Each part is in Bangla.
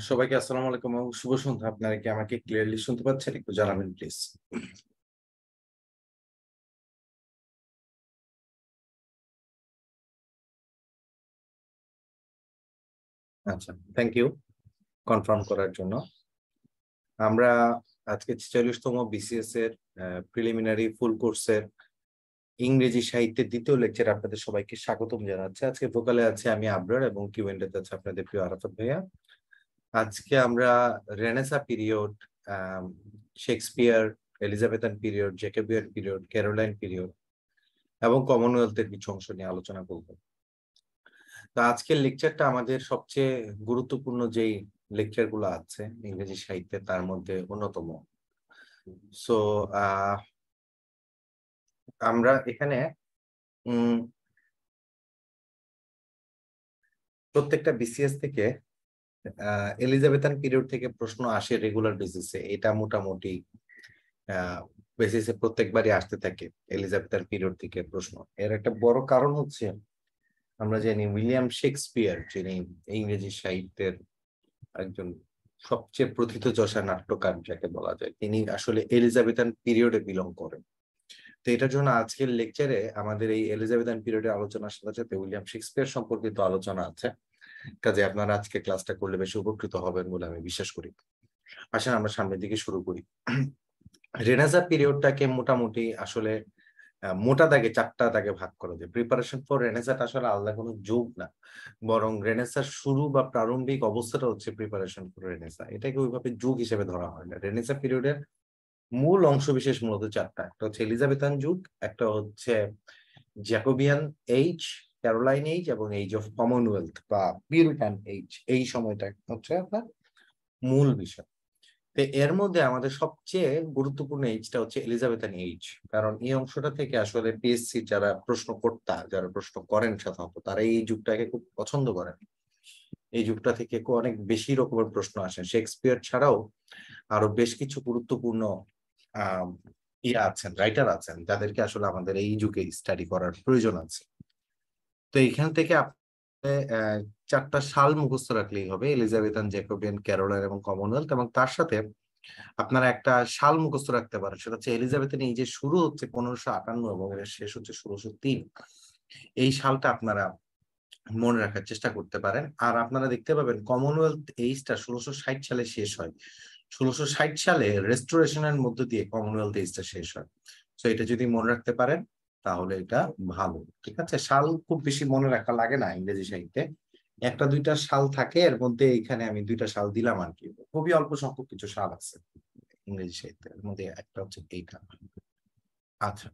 সবাইকে আসসালামু আলাইকুম এবং শুভ সন্ধ্যা। আপনারা কি আমাকে ক্লিয়ারলি শুনতে পাচ্ছেন? একটু জানাবেন প্লিজ। আচ্ছা, থ্যাংক ইউ কনফার্ম করার জন্য। আমরা আজকে ৪৬তম বিসিএস এর প্রিলিমিনারি ফুল কোর্সের ইংরেজি সাহিত্যের দ্বিতীয় লেকচার আপনাদের সবাইকে স্বাগতম জানাচ্ছি। আজকে ভোকালে আছে আমি আবরার এবং কিউএনডি তে আছে আপনাদের প্রিয় আরাফাত ভাইয়া। আজকে আমরা Renaissance period, Shakespeare, Elizabethan period, Jacobean period, Caroline period এবং কমনওয়েলথের কিছু অংশ নিয়ে আলোচনা করব। তো আজকের লেকচারটা আমাদের সবচেয়ে গুরুত্বপূর্ণ যেই লেকচার গুলো আছে ইংরেজি সাহিত্যে তার মধ্যে অন্যতম। সো আমরা এখানে উম প্রত্যেকটা বিসিএস থেকে এলিজাবেথান পিরিয়ড থেকে প্রশ্ন আসে রেগুলার বেসিসে। এটা মোটামুটি বেসিসে প্রত্যেকবারই আসতে থাকে এলিজাবেথান পিরিয়ড থেকে প্রশ্ন। এর একটা বড় কারণ হচ্ছে আমরা জানি উইলিয়াম শেক্সপিয়ার, যিনি ইংরেজি সাহিত্যের একজন সবচেয়ে প্রথিতযশা নাট্যকার যাকে বলা যায়, তিনি আসলে এলিজাবেথান পিরিয়ডে বিলং করেন। তো এটার জন্য আজকের লেকচারে আমাদের এই এলিজাবেথান পিরিয়ডের আলোচনার সাথে সাথে উইলিয়াম শেক্সপিয়ার সম্পর্কিত আলোচনা আছে। কাজে আপনারা আজকে ক্লাসটা করলে বেশি উপকৃত হবেন বলে আমি বিশ্বাস করি। আসেন আমরা সামনের দিকে শুরু করি। রেনেসাঁ পিরিয়ডটাকে মোটামুটি আসলে মোটা দাগে 4টা দাগে ভাগ করা যায়। প্রিপারেশন ফর রেনেসাঁটা আসলে আলাদা কোনো যুগ না, বরং রেনেসাঁর শুরু বা প্রারম্ভিক অবস্থাটা হচ্ছে প্রিপারেশন ফর রেনেসাঁ। এটাকে ওইভাবে যুগ হিসেবে ধরা হয় না। রেনেসাঁ পিরিয়ডের মূল অংশবিশেষ মূলত 4টা। একটা হচ্ছে এলিজাবেথান যুগ, একটা হচ্ছে জ্যাকোবিয়ান এইজ, ক্যারোলাইন এইজ এবং এইজ অফ কমনওয়েলথ বা পিউরিটান এইজ। এই সময়টা হচ্ছে আপনার মূল বিষয়। তো এর মধ্যে আমাদের সবচেয়ে গুরুত্বপূর্ণ এইজটা হচ্ছে এলিজাবেথান এইজ। কারণ এই অংশটা থেকে আসলে পিএসসি যারা প্রশ্নকর্তা, যারা প্রশ্ন করেন সাধারণত, তারা এই যুগটাকে খুব পছন্দ করেন। এই যুগটা থেকে অনেক বেশি রকমের প্রশ্ন আসে। শেক্সপিয়ার ছাড়াও আরো বেশ কিছু গুরুত্বপূর্ণ আহ আছেন, রাইটার আছেন, যাদেরকে আসলে আমাদের এই যুগে স্টাডি করার প্রয়োজন আছে। তো এইখান থেকে আপনি 4টা সাল মুখস্থ রাখলেই হবে: এলিজাবেথান, জ্যাকোবিয়ান, ক্যারোলাইন এবং কমনওয়েলথ। এবং তার সাথে আপনারা একটা সাল মুখস্থ রাখতে পারেন, সেটা হচ্ছে এলিজাবেথের এই যে শুরু হচ্ছে 1558 এবং এর শেষ হচ্ছে 1603। এই সালটা আপনারা মনে রাখার চেষ্টা করতে পারেন। আর আপনারা দেখতে পাবেন কমনওয়েলথ এইজটা 1660 সালে শেষ হয়। 1660 সালে রেস্টোরেশনের মধ্য দিয়ে কমনওয়েলথ এইজটা শেষ হয়। তো এটা যদি মনে রাখতে পারেন তাহলে এটা ভালো। ঠিক আছে, সাল খুব বেশি মনে রাখা লাগে না ইংরেজি সাহিত্যে। একটা দুইটা সাল থাকে, এর মধ্যে এখানে আমি 2টা সাল দিলাম আর কি। খুবই অল্প সংখ্যক কিছু সাল আছে ইংরেজি সাহিত্যের মধ্যে, একটা হচ্ছে এইটা। আচ্ছা,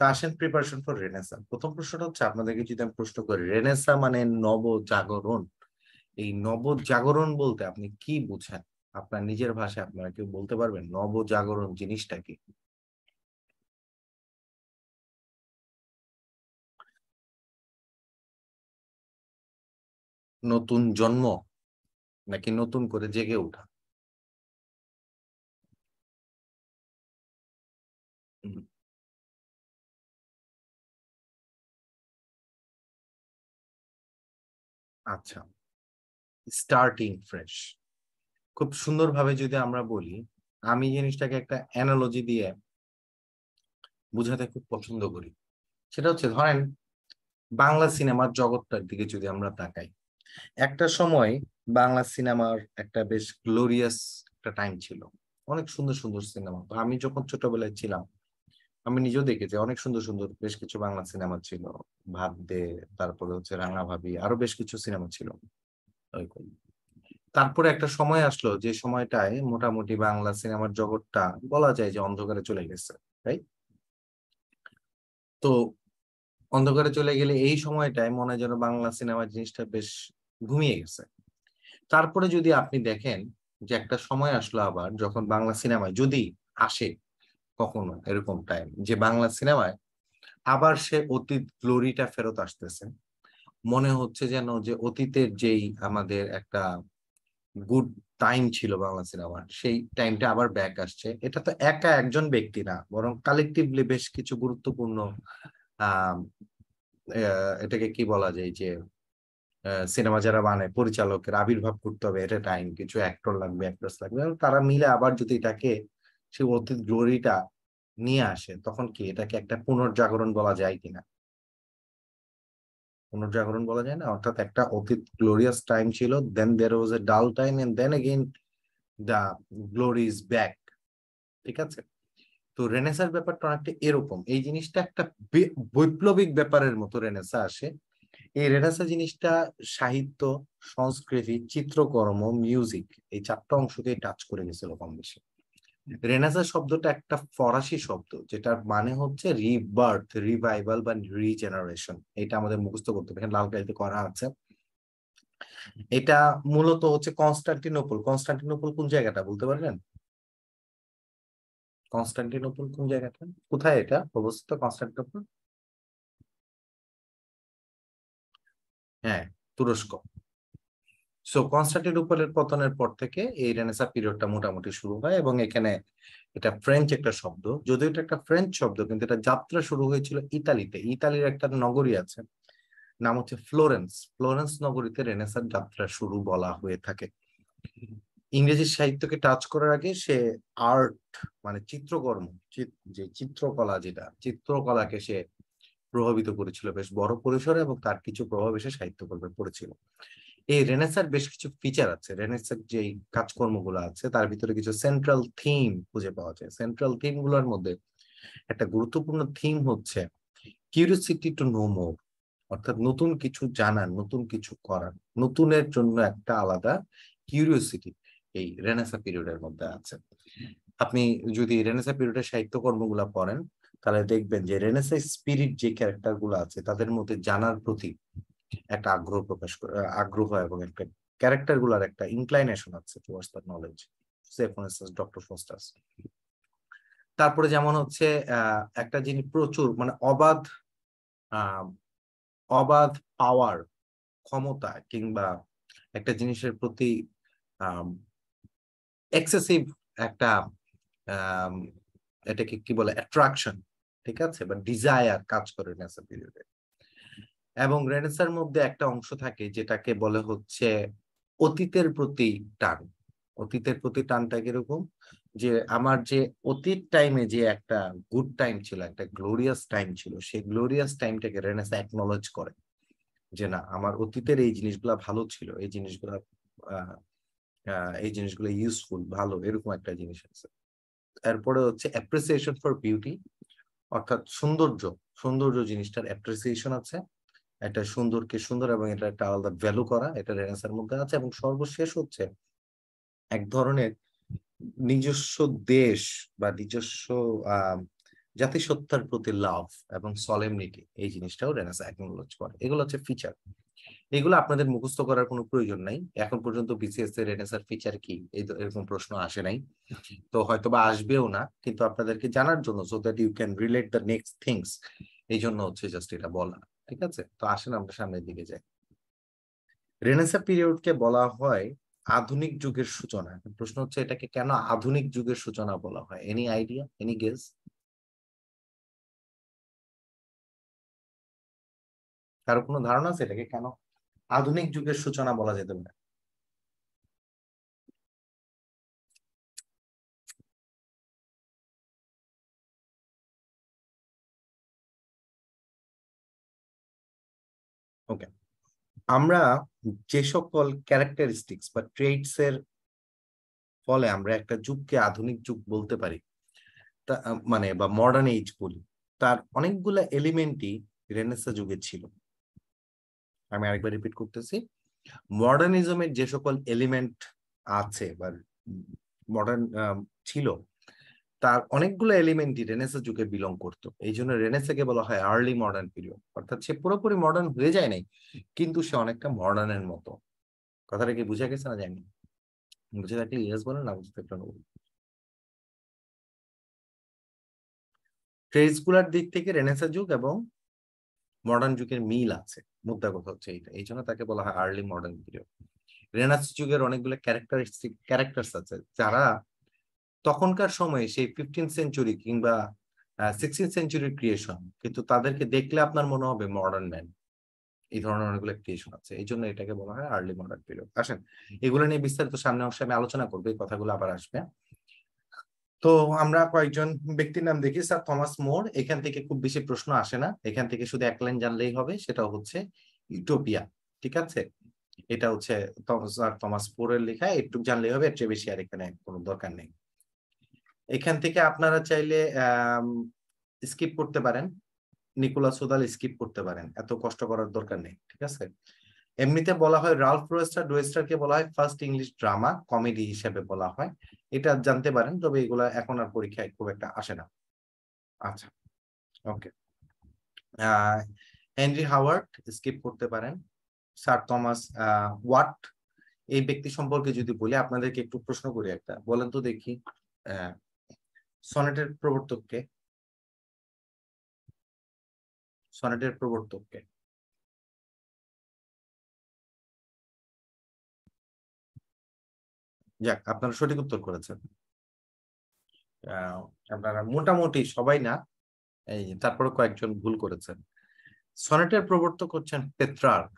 তা আসেন প্রিপারেশন ফর রেনেসাঁ। প্রথম প্রশ্নটা হচ্ছে আপনাদেরকে যদি আমি প্রশ্ন করি, রেনেসাঁ মানে নবজাগরণ, এই নবজাগরণ বলতে আপনি কি বুঝেন? আপনার নিজের ভাষায় আপনারা কেউ বলতে পারবেন নবজাগরণ জিনিসটা কি? নতুন জন্ম নাকি নতুন করে জেগে ওঠা? হুম, আচ্ছা, স্টার্টিং ফ্রেশ। খুব সুন্দরভাবে যদি আমরা বলি, আমি জিনিসটাকে একটা অ্যানালজি দিয়ে বুঝাতে খুব পছন্দ করি। সেটা হচ্ছে ধরেন বাংলা সিনেমার জগৎটার দিকে যদি আমরা তাকাই, একটা সময় বাংলা সিনেমার একটা বেশ গ্লোরিয়াস একটা টাইম ছিল। অনেক সুন্দর সুন্দর সিনেমা। আমি যখন ছোটবেলায় ছিলাম আমি নিজেও দেখেছি অনেক সুন্দর সুন্দর বেশ কিছু বাংলা সিনেমা ছিল। ভাত দে, তারপরে হচ্ছে রাঙা ভাবি, আরো বেশ কিছু সিনেমা ছিল ওইরকম। তারপরে একটা সময় আসলো যে সময়টায় মোটামুটি বাংলা সিনেমার জগৎটা বলা যায় যে অন্ধকারে চলে গেছে, তাই। তো অন্ধকারে চলে গেলে এই সময়টায় মনে হয় যেন বাংলা সিনেমার জিনিসটা বেশ ঘুমিয়ে গেছে। তারপরে যদি আপনি দেখেন যে একটা সময় আসলো আবার, যখন বাংলা সিনেমায় যদি আসে কখনো এরকম টাইম যে বাংলা সিনেমায় আবার সে অতীত গ্লোরিটা ফেরত আসতেছে, মনে হচ্ছে যেন যে অতীতের যেই আমাদের একটা গুড টাইম ছিল বাংলা সিনেমার, সেই টাইমটা আবার ব্যাক আসছে। এটা তো একা একজন ব্যক্তি না, বরং কালেকটিভলি বেশ কিছু গুরুত্বপূর্ণ আহ এটাকে কি বলা যায় যে সিনেমা যারা বানায় পরিচালকের আবির্ভাব করতে হবে, এটা টাইম, কিছু অ্যাক্টর লাগবে, অ্যাক্ট্রেস লাগবে, এবং তারা মিলে আবার যদি এটাকে সেই অতীত গ্লোরিটা নিয়ে আসে, তখন কি এটাকে একটা পুনর্জাগরণ বলা যায় কিনা? পুনর্জাগরণ বলা যায় না, অর্থাৎ একটা অতীত গ্লোরিয়াস টাইম ছিল, দেন দেয়ার was a dull time, and then again the glory is back. ঠিক আছে? তো রেনেসার ব্যাপারটা অনেকটা এরকম, এই জিনিসটা একটা বৈপ্লবিক ব্যাপারের মতো রেনেসা আসে। এই রেনেসা জিনিসটা সাহিত্য, সংস্কৃতি, চিত্রকর্ম, মিউজিক, এই চারটা অংশকেই টাচ করে গেছিল কম বেশি। রেনেসা শব্দটা একটা ফরাসি শব্দ, যেটার মানে হচ্ছে রিবার্থ, রিভাইভাল বা রিজেনারেশন। এটা আমাদের মুখস্থ করতে হবে, এখানে লাল কালিতে করা আছে। এটা মূলত হচ্ছে কনস্টান্টিনোপল। কনস্টান্টিনোপল কোন জায়গাটা বলতে পারবেন? কনস্টান্টিনোপল কোন জায়গাটা, কোথায় এটা অবস্থিত কনস্টান্টিনোপল? হ্যাঁ, তুরস্ক। সো কনস্টান্টিনোপলের পতনের পর থেকে এই রেনেসা পিরিয়ডটা মোটামুটি শুরু হয়, এবং এখানে এটা ফ্রেঞ্চ একটা শব্দ, যদিও এটা একটা ফ্রেঞ্চ শব্দ, কিন্তু এটা যাত্রা শুরু হয়েছিল ইতালিতে। ইতালির একটা নগরী আছে, নাম হচ্ছে ফ্লোরেন্স। ফ্লোরেন্স নগরীতে রেনেসার যাত্রা শুরু বলা হয়ে থাকে। ইংরেজি সাহিত্যকে টাচ করার আগে সে আর্ট, মানে চিত্রকর্ম, যে চিত্রকলা, যেটা চিত্রকলাকে সে প্রভাবিত করেছিল বেশ বড় পরিসরে, এবং তার কিছু প্রভাব এসে সাহিত্যকর্মে পড়েছিল। এই রেনেসার বেশ কিছু ফিচার আছে, রেনেসার যে কাজকর্মগুলো আছে তার ভিতরে কিছু সেন্ট্রাল থিম খুঁজে পাওয়া যায়। সেন্ট্রাল থিম গুলোর মধ্যে একটা গুরুত্বপূর্ণ থিম হচ্ছে কিউরিওসিটি টু নো মোর, অর্থাৎ নতুন কিছু জানার, নতুন কিছু করার, নতুনের জন্য একটা আলাদা কিউরিওসিটি এই রেনেসা পিরিয়ডের মধ্যে আছে। আপনি যদি রেনেসা পিরিয়ডের সাহিত্যকর্মগুলো পড়েন, তাহলে দেখবেন যে রেনেসা স্পিরিট যে ক্যারেক্টার গুলো আছে তাদের মধ্যে জানার প্রতি একটা আগ্রহ প্রকাশ করে, আগ্রহ এবং একটা ক্যারেক্টার গুলার একটা ইনক্লাইনেশন আছে towards the knowledge. Say for instance doctor Faustus. তারপরে যেমন হচ্ছে একটা জিনিস প্রচুর, মানে অবাধ, আহ অবাধ পাওয়ার, ক্ষমতা, কিংবা একটা জিনিসের প্রতি এক্সেসিভ একটা আম, এটাকে কি বলে, অ্যাট্রাকশন, ঠিক আছে, বা ডিজায়ার কাজ করে রেনেসাঁ পিরিয়ডে। এবং রেনেসার মধ্যে একটা অংশ থাকে যেটাকে বলে হচ্ছে অতীতের প্রতি টান। অতীতের প্রতি টানটা কিরকম, যে আমার যে অতীত টাইমে যে একটা গুড টাইম ছিল, একটা গ্লোরিয়াস টাইম ছিল, সেই গ্লোরিয়াস টাইমটাকে রেনেসাঁ অ্যাকনলেজ করে, যে না, আমার অতীতের এই জিনিসগুলা ভালো ছিল, এই জিনিসগুলা এই জিনিসগুলো ইউজফুল, ভালো, এরকম একটা জিনিস আছে। এরপরে হচ্ছে অ্যাপ্রিসিয়েশন ফর বিউটি, অর্থাৎ সৌন্দর্য, সৌন্দর্য জিনিসটার অ্যাপ্রিসিয়েশন আছে, একটা সুন্দরকে সুন্দর এবং এটা একটা আলাদা ভ্যালু করা, এটা রেনেসাঁর মধ্যে আছে। এবং সর্বশেষ হচ্ছে এক ধরনের নিজস্ব দেশ বা নিজস্ব আহ জাতিসত্তার প্রতি লাভ এবং সলেমনিটি, এই জিনিসটাও রেনেসাঁ অ্যাকনলেজ করে। এগুলো হচ্ছে ফিচার। এগুলো আপনাদের মুখস্থ করার কোনো প্রয়োজন নাই, এখন পর্যন্ত বিসিএস এর রেনেসাঁর ফিচার কি এরকম প্রশ্ন আসে নাই, তো হয়তোবা আসবেও না, কিন্তু আপনাদেরকে জানার জন্য, so that you can relate the next things, এই জন্য হচ্ছে জাস্ট এটা বলা। ঠিক আছে, তো আসেন আমরা সামনের দিকে যাই। রেনেসাঁ পিরিয়ডকে বলা হয় আধুনিক যুগের সূচনা। প্রশ্ন হচ্ছে এটাকে কেন আধুনিক যুগের সূচনা বলা হয়? Any idea, any guess? কারো কোনো ধারণা আছে এটাকে কেন আধুনিক যুগের সূচনা বলা যেতে পারে? ওকে, আমরা যে সকল ক্যারেক্টারিস্টিক্স বা ট্রেটস এর ফলে আমরা একটা যুগকে আধুনিক যুগ বলতে পারি, মানে বা মডার্ন এজ বলি, তার অনেকগুলা এলিমেন্টই রেনেসাঁ যুগে ছিল। আমি আরেকবার রিপিট করতেছি, মডার্নিজমের যে সকল এলিমেন্ট আছে বা মডার্ন ছিল, তার অনেকগুলো এলিমেন্টই রেনেসাঁ যুগে বিলং করতো। এই জন্য রেনেসাঁকে বলা হয় আর্লি মডার্ন পিরিয়ড, অর্থাৎ সে পুরোপুরি মডার্ন হয়ে যায় নাই, কিন্তু সে অনেকটা মডার্নের মতো। কথাটা কি বুঝে গেছে না জানি? বুঝে থাকলে ইয়েস বলেন, না বুঝতে থাকলে no বলেন। ট্রেডস গুলার দিক থেকে রেনেসাঁ যুগ এবং মডার্ন যুগের মিল আছে, মুদ্রা কথা হচ্ছে এইটা, এই জন্য তাকে বলা হয় আর্লি মডার্ন পিরিয়ড। রেনেসাঁ যুগের অনেকগুলো ক্যারেক্টার্স আছে যারা তখনকার সময়ে সেই 15th সেঞ্চুরি কিংবা 16th সেঞ্চুরির ক্রিয়েশন, কিন্তু তাদেরকে দেখলে আপনার মনে হবে মডার্ন ম্যান। এই ধরনের অনেকগুলো ক্রিয়েশন আছে, এই জন্য এটাকে বলা হয় আর্লি মডার্ন পিরিয়ড। আসেন, এগুলো নিয়ে বিস্তারিত সামনে অংশে আমি আলোচনা করবো, এই কথাগুলো আবার আসবে। তো আমরা কয়েকজন ব্যক্তির নাম দেখি। স্যার থমাস মোর, এখান থেকে খুব বেশি প্রশ্ন আসে না, এখান থেকে শুধু এক লাইন জানলেই হবে, সেটা হচ্ছে ইউটোপিয়া। ঠিক আছে, এটা হচ্ছে স্যার থমাস মোরের লেখা, একটু জানলেই হবে, এর চেয়ে বেশি আর এখানে কোনো দরকার নেই। এখান থেকে আপনারা চাইলে স্কিপ করতে পারেন, নিকোলাস সোদাল স্কিপ করতে পারেন, এত কষ্ট করার দরকার নেই। ঠিক আছে, এমনিতে বলা হয় রালফ ডোয়েস্টারকে বলা হয় ফার্স্ট ইংলিশ ড্রামা কমেডি হিসেবে বলা হয়, এটা জানতে পারেন, তবে এগুলা এখন আর পরীক্ষায় খুব একটা আসে না। আচ্ছা, ওকে। হেনরি হাওয়ার্ড স্কিপ করতে পারেন। স্যার থমাস ওয়াট, এই ব্যক্তি সম্পর্কে যদি বলি, আপনাদেরকে একটু প্রশ্ন করি একটা, বলেন তো দেখি, সনেটের প্রবর্তককে? সনেটের প্রবর্তককে? যাক, আপনারা সঠিক উত্তর করেছেন। আপনারা মোটামুটি সবাই না, এই তারপরে কয়েকজন ভুল করেছেন। সনেটের প্রবর্তক হচ্ছেন পেত্রার্ক,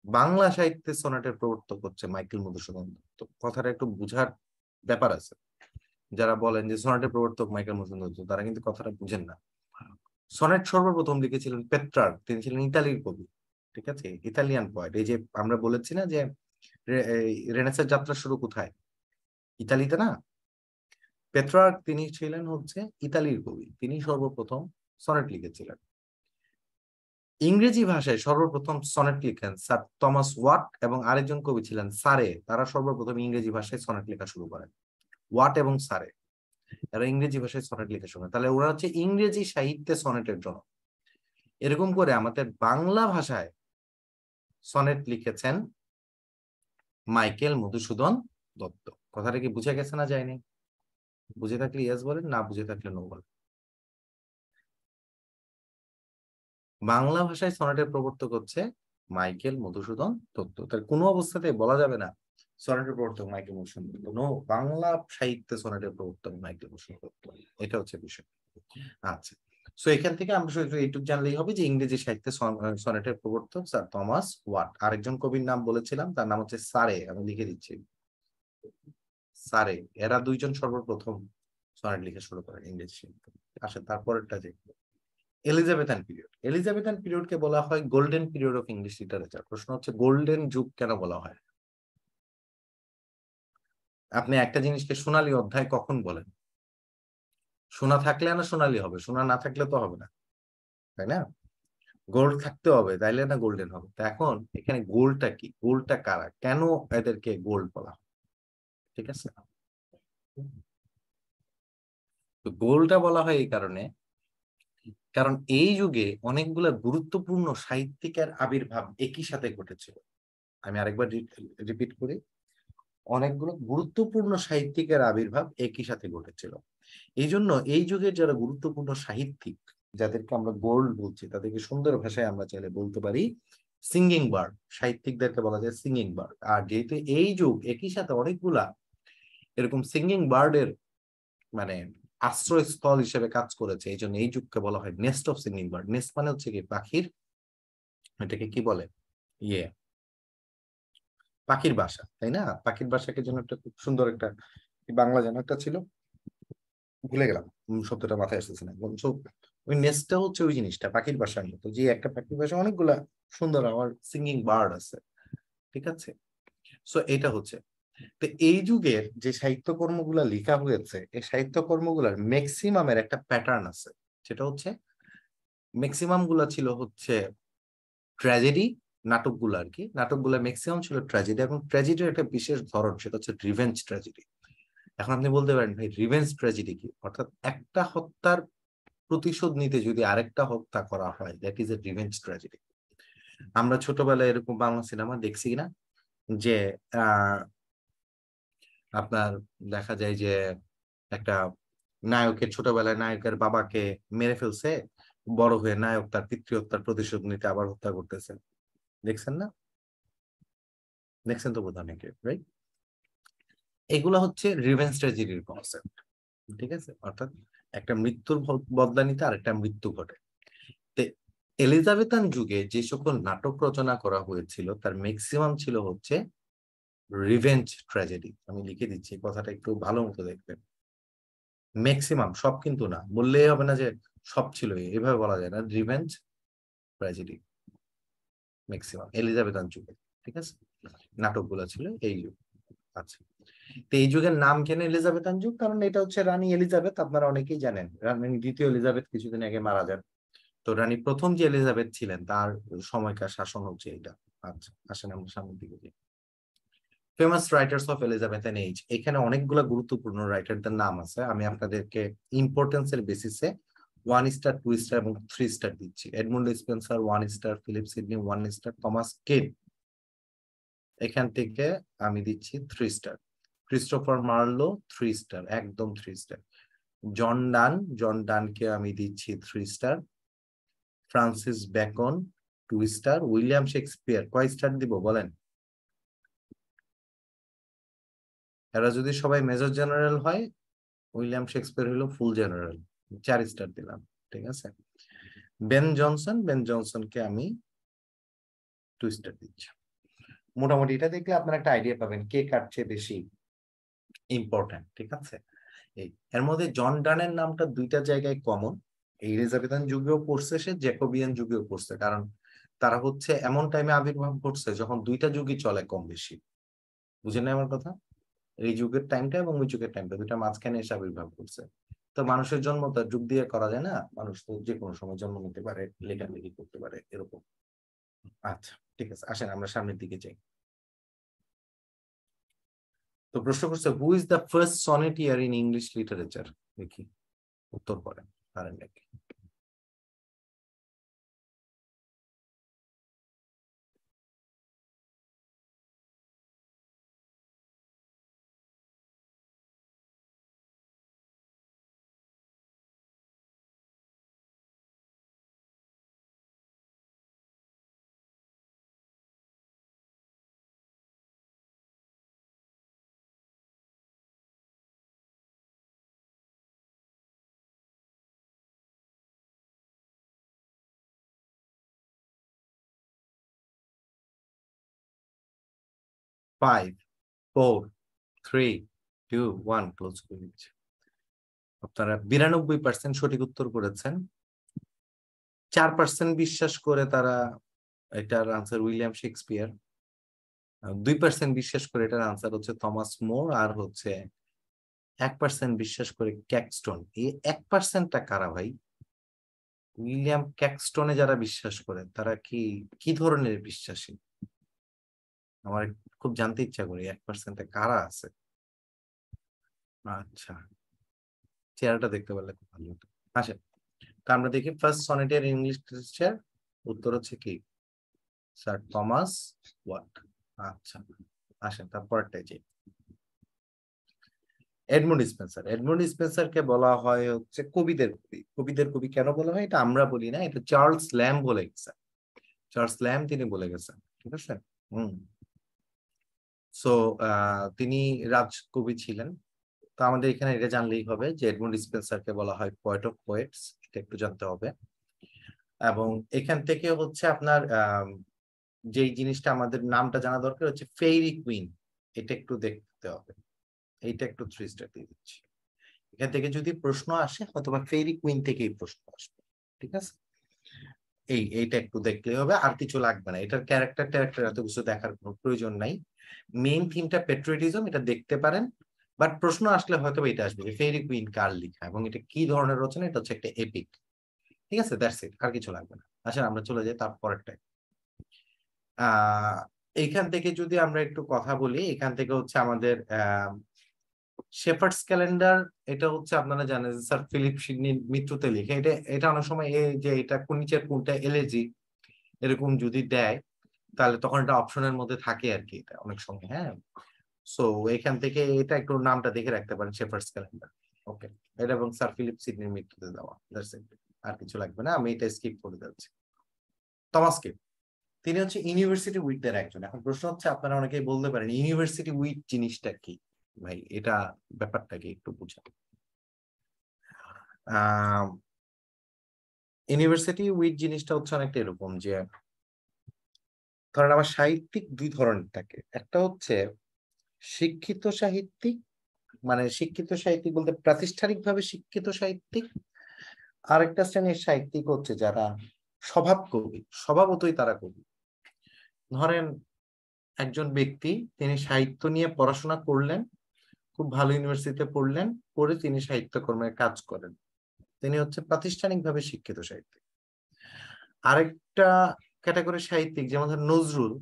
বাংলা সাহিত্যে সনেটের প্রবর্তক হচ্ছে মাইকেল মধুসূদন দত্ত। কথাটা একটু বুঝার ব্যাপার আছে, যারা বলেন যে সনেটের প্রবর্তক মাইকেল মধুসূদন দত্ত, তারা কিন্তু কথাটা বুঝেন না। সনেট সর্বপ্রথম লিখেছিলেন পেত্রার্ক, তিনি ছিলেন ইতালির কবি। ঠিক আছে, ইতালিয়ান পয়েট। এই যে আমরা বলেছি না যে রেনেসাঁর যাত্রা শুরু কোথায়, ইতালিতে না? পেত্রার্ক তিনি ছিলেন হচ্ছে ইতালির কবি, তিনি সর্বপ্রথম সনেট লিখেছিলেন। ইংরেজি ভাষায় সর্বপ্রথম সনেট লিখেন স্যার থমাস ওয়াট এবং আরেকজন কবি ছিলেন সারে, তারা সর্বপ্রথম ইংরেজি ভাষায় সনেট লেখা শুরু করেন। ওয়াট এবং সারে, এরা ইংরেজি ভাষায় সনেট লেখা শুরু করেন, তাহলে ওরা হচ্ছে ইংরেজি সাহিত্যে সনেটের জনক। এরকম করে আমাদের বাংলা ভাষায় সনেট লিখেছেন মাইকেল মধুসূদন দত্ত। কথাটা কি বুঝে গেছে না যায়নি? বুঝে থাকলে ইয়েস বলেন, না বুঝে থাকলে নো বলেন। বাংলা ভাষায় সনেটের প্রবর্তক হচ্ছে মাইকেল মধুসূদন দত্ত। তার কোনো অবস্থাতে বলা যাবে না সনেটের প্রবর্তক মাইকেল মধুসূদন দত্ত, নো, বাংলা সাহিত্যে সনেটের প্রবর্তক মাইকেল মধুসূদন দত্ত, এটা হচ্ছে বিষয়। আচ্ছা, সো এখান থেকে আমরা শুধু এইটুকু জানলেই হবে যে ইংরেজি সাহিত্যে সনেটের প্রবর্তক স্যার থমাস ওয়াট। আরেকজন কবির নাম বলেছিলাম, তার নাম হচ্ছে সারে, আমি লিখে দিচ্ছি, সারে। এরা দুইজন সর্বপ্রথম সনেট লিখে শুরু করেন ইংরেজি সাহিত্য। আসে তারপরেরটা যে এলিজাবেথান পিরিয়ড। এলিজাবেথান পিরিয়ডকে বলা হয় golden period of English literature. প্রশ্ন হচ্ছে গোল্ডেন যুগ কেন বলা হয়? আপনি একটা জিনিসকে সোনালী অধ্যায় কখন বলেন? সোনা থাকলে না সোনালী হবে, সোনা না থাকলে তো হবে না, তাই না? গোল্ড থাকতে হবে তাইলে না গোল্ডেন হবে। তো এখন এখানে গোল্ডটা কি, গোল্ডটা কারা, কেন এদেরকে গোল্ড বলা হয়? ঠিক আছে, তো গোল্ডটা বলা হয় এই কারণে, কারণ এই যুগে অনেকগুলা গুরুত্বপূর্ণ সাহিত্যিকের আবির্ভাব একই সাথে ঘটেছিল। আমি আরেকবার রিপিট করি, অনেকগুলো গুরুত্বপূর্ণ সাহিত্যিকের আবির্ভাব একই সাথে ঘটেছিল। এই জন্য এই যুগের যারা গুরুত্বপূর্ণ সাহিত্যিক, যাদেরকে আমরা গোল্ড বলছি, তাদেরকে সুন্দর ভাষায় আমরা চাইলে বলতে পারি সিঙ্গিং বার্ড। সাহিত্যিকদেরকে বলা যায় সিঙ্গিং বার্ড। আর যেহেতু এই যুগ একই সাথে অনেকগুলা এরকম সিঙ্গিং বার্ডের মানে আশ্রয়স্থল হিসেবে কাজ করেছে, এই জন্য এই যুগকে বলা হয় nest of singing bird. Nest মানে হচ্ছে কি, পাখির, এটাকে কি বলে, ইয়ে, পাখির বাসা, তাই না? পাখির বাসাকে জন্য একটা খুব সুন্দর একটা বাংলা যেন একটা ছিল, ভুলে গেলাম, শব্দটা মাথায় আসতেছে না। ওই নেস্টটা হচ্ছে ওই জিনিসটা, পাখির বাসার মতো, যে একটা পাখির বাসা অনেকগুলা সুন্দর আমার সিঙ্গিং বার্ড আছে। ঠিক আছে, সো এটা হচ্ছে, তো এই যুগের যে সাহিত্য কর্মগুলা লেখা হয়েছে, এই সাহিত্য কর্মগুলার ম্যাক্সিমামের একটা প্যাটার্ন আছে, সেটা হচ্ছে ম্যাক্সিমাম গুলা ছিল হচ্ছে ট্র্যাজেডি। নাটকগুলো আর কি, নাটকগুলো ম্যাক্সিমাম ছিল ট্র্যাজেডি, এবং ট্র্যাজেডির একটা বিশেষ ধরন, সেটা হচ্ছে রিভেঞ্জ ট্র্যাজেডি। এখন আপনি বলতে পারেন ভাই রিভেঞ্জ ট্র্যাজেডি কি? অর্থাৎ একটা হত্যার প্রতিশোধ নিতে যদি আরেকটা হত্যা করা হয়, that is a revenge tragedy. আমরা ছোটবেলায় এরকম বাংলা সিনেমা দেখছি কিনা, যে আহ আপনার দেখা যায় যে একটা নায়কের, ছোটবেলায় নায়কের বাবাকে মেরে ফেলছে, বড় হয়ে নায়ক তার পিতৃহত্যার প্রতিশোধ নিতে আবার হত্যা করতেছে। দেখছেন না? দেখছেন তো বোধহয় অনেকে, রাইট? এগুলো হচ্ছে রিভেঞ্জ ট্র্যাজেডির কনসেপ্ট। ঠিক আছে, অর্থাৎ একটা মৃত্যুর বদলা নিতে আরেকটা মৃত্যু ঘটে। এলিজাবেথান যুগে যে সকল নাটক রচনা করা হয়েছিল তার ম্যাক্সিমাম ছিল হচ্ছে রিভেঞ্জ ট্র্যাজেডি। আমি লিখে দিচ্ছি, কথাটা একটু ভালো মতো দেখবেন। ম্যাক্সিমাম, সব কিন্তু না, বললেই হবে না যে সব ছিল, এভাবে বলা যায় না। রিভেঞ্জ ট্র্যাজেডি ম্যাক্সিমাম এলিজাবেথান যুগে, ঠিক আছে, নাটকগুলো ছিল এই যুগ। আচ্ছা, তো এই যুগের নাম কেন এলিজাবেথান যুগ? কারণ এটা হচ্ছে রানী এলিজাবেথ, আপনারা অনেকেই জানেন রানী দ্বিতীয় এলিজাবেথ কিছুদিন আগে মারা যান। তো রানী প্রথম যে এলিজাবেথ ছিলেন তার সময়কার শাসন হচ্ছে এটা। আচ্ছা, আসেন আমরা সামনের দিকে যাই। Famous writers of Elizabethan age, এখানে অনেকগুলো গুরুত্বপূর্ণ রাইটারদের নাম আছে। আমি আপনাদেরকে ইম্পর্টেন্সের বেসিসে 1 স্টার, 2 স্টার এবং 3 স্টার দিচ্ছি। Edmund Spenser 1 star, Philip Sidney 1 star, Thomas Kyd এখান থেকে আমি দিচ্ছি 3 স্টার। ক্রিস্টোফার মার্লো 3 স্টার, একদম 3 স্টার। জন ডান, জন ডানকে আমি দিচ্ছি 3 star. Francis Bacon 2 star. William Shakespeare কয় স্টার দিব বলেন? এরা যদি সবাই মেজর জেনারেল হয়, উইলিয়াম শেক্সপিয়ার হলো ফুল জেনারেল, 4 স্টার দিলাম, ঠিক আছে। বেন জনসন, বেন জনসনকে আমি 2 স্টার দিচ্ছি। মোটামুটি এটা দেখলে আপনারা একটা আইডিয়া পাবেন কে কার চেয়ে বেশি ইম্পর্টেন্ট, ঠিক আছে। এই এর মধ্যে জন ডানের নামটা 2টা জায়গায় কমন। এই এলিজাবেথান যুগেও পড়ছে সে, জ্যাকোবিয়ান যুগেও পড়ছে, কারণ তারা হচ্ছে এমন টাইমে আবির্ভাব ঘটছে যখন 2টা যুগই চলে কম বেশি। বুঝেন না আমার কথা? এই যুগের টাইমটা এবং ওই যুগের টাইমটা, 2টা মাঝখানে এসে আবির্ভাব করছে। তো মানুষের জন্ম তো যুগ দিয়ে করা যায় না, মানুষ তো যে কোনো সময় জন্ম নিতে পারে, লেখালেখি করতে পারে, এরকম। আচ্ছা, ঠিক আছে, আসেন আমরা সামনের দিকে যাই। তো প্রশ্ন করছে, who is the first sonneteer in English literature? দেখি উত্তর করেন, পারেন নাকি? Five, four, three, two, one, close করে দিচ্ছি। আপনারা 92% সঠিক উত্তর করেছেন। 4% বিশ্বাস করে তারা এটার আনসার উইলিয়াম শেক্সপিয়ার, 2% বিশ্বাস করে এটার আনসার হচ্ছে থমাস মোর, আর হচ্ছে 1% বিশ্বাস করে ক্যাক্সটন। এই 1%টা কারা ভাই? উইলিয়াম ক্যাক্সটনে যারা বিশ্বাস করে তারা কি কি ধরনের বিশ্বাসী? আমার খুব জানতে ইচ্ছা করি 1%টা কারা আছে। আচ্ছা, চেহারাটা দেখতে পারলে খুব ভালো হতো। আসেন, তো আমরা দেখি ফার্স্ট সনেটের ইংলিশ লিটারেচার, উত্তর হচ্ছে কি স্যার থমাস ওয়াট। আচ্ছা, আসেন তারপরটাই যে এডমন্ড স্পেন্সার। এডমন্ড স্পেন্সারকে বলা হয় হচ্ছে কবিদের কবি। কবিদের কবি কেন বলা হয় এটা আমরা বলি না, এটা চার্লস ল্যাম্ব বলে গেছেন। চার্লস ল্যাম্ব তিনি বলে গেছেন, ঠিক আছে। হুম। সো তিনি রাজকবি ছিলেন। তো আমাদের এখানে এটা জানলেই হবে যে এডমন্ড স্পেন্সারকে বলা হয় পোয়েট অফ পোয়েটস, এটা একটু জানতে হবে। এবং এখান থেকে হচ্ছে আপনার যেই জিনিসটা আমাদের নামটা জানা দরকার হচ্ছে ফেইরি কুইন, এটা একটু দেখতে হবে। এইটা একটু 3 স্টার দিয়ে দিচ্ছি। এখান থেকে যদি প্রশ্ন আসে অথবা ফেইরি কুইন থেকেই প্রশ্ন আসবে, ঠিক আছে। এইটা একটু দেখলেই হবে, আর কিছু লাগবে না। এটার ক্যারেক্টার এত কিছু দেখার কোনো প্রয়োজন নাই। মেইন থিমটা পেট্রিয়টিজম, এটা দেখতে পারেন। বাট প্রশ্ন আসলে হয়তো এটা আসবে যে ফেইরি কুইন কার লেখা এবং এটা কি ধরনের রচনা, এটা হচ্ছে একটা এপিক, ঠিক আছে। দ্যাটস ইট, আর কিছু লাগবে না। আসলে আমরা চলে যাই তারপরেরটায়। এইখান থেকে যদি আমরা একটু কথা বলি, এখান থেকে হচ্ছে আমাদের শেফার্ডস ক্যালেন্ডার, এটা হচ্ছে আপনারা জানেন যে স্যার ফিলিপ সিডনির মৃত্যুতে লিখে। এটা এটা অনেক সময় এই যে এটা নিচের কোনটা এলেজি এরকম যদি দেয় তাহলে তখন এটা অপশনের মধ্যে থাকে আর কি, এটা অনেক সময়। হ্যাঁ, সো এখান থেকে এটা একটু নামটা দেখে রাখতে পারেন, শেফার্ডস ক্যালেন্ডার। ওকে, এটা এবং স্যার ফিলিপ সিডনির মৃত্যুতে দেওয়া, আর কিছু লাগবে না, আমি এটা স্কিপ করে যাচ্ছি। থমাস কিট, তিনি হচ্ছে ইউনিভার্সিটি উইথদের একজন। এখন প্রশ্ন হচ্ছে আপনারা অনেকেই বলতে পারেন ইউনিভার্সিটি উইথ জিনিসটা কি ভাই, এটা ব্যাপারটা কি একটু বুঝান। ইউনিভার্সিটি উইথ জিনিসটা হচ্ছে অনেকটা এরকম যে ধরেন আমার সাহিত্যিক দুই ধরনের থাকে, একটা হচ্ছে শিক্ষিত সাহিত্যিক, মানে শিক্ষিত সাহিত্যিক বলতে প্রাতিষ্ঠানিকভাবে শিক্ষিত সাহিত্যিক। আরেকটা শ্রেণীর সাহিত্যিক হচ্ছে যারা স্বভাব কবি, স্বভাবতই তারা কবি। ধরেন একজন ব্যক্তি, তিনি সাহিত্য নিয়ে পড়াশোনা করলেন, খুব ভালো ইউনিভার্সিটিতে পড়লেন, পড়ে তিনি সাহিত্যকর্মে কাজ করেন, তিনি হচ্ছে প্রাতিষ্ঠানিকভাবে শিক্ষিত সাহিত্যিক। আরেকটা ক্যাটাগরি সাহিত্যিক যেমন ধরেন নজরুল,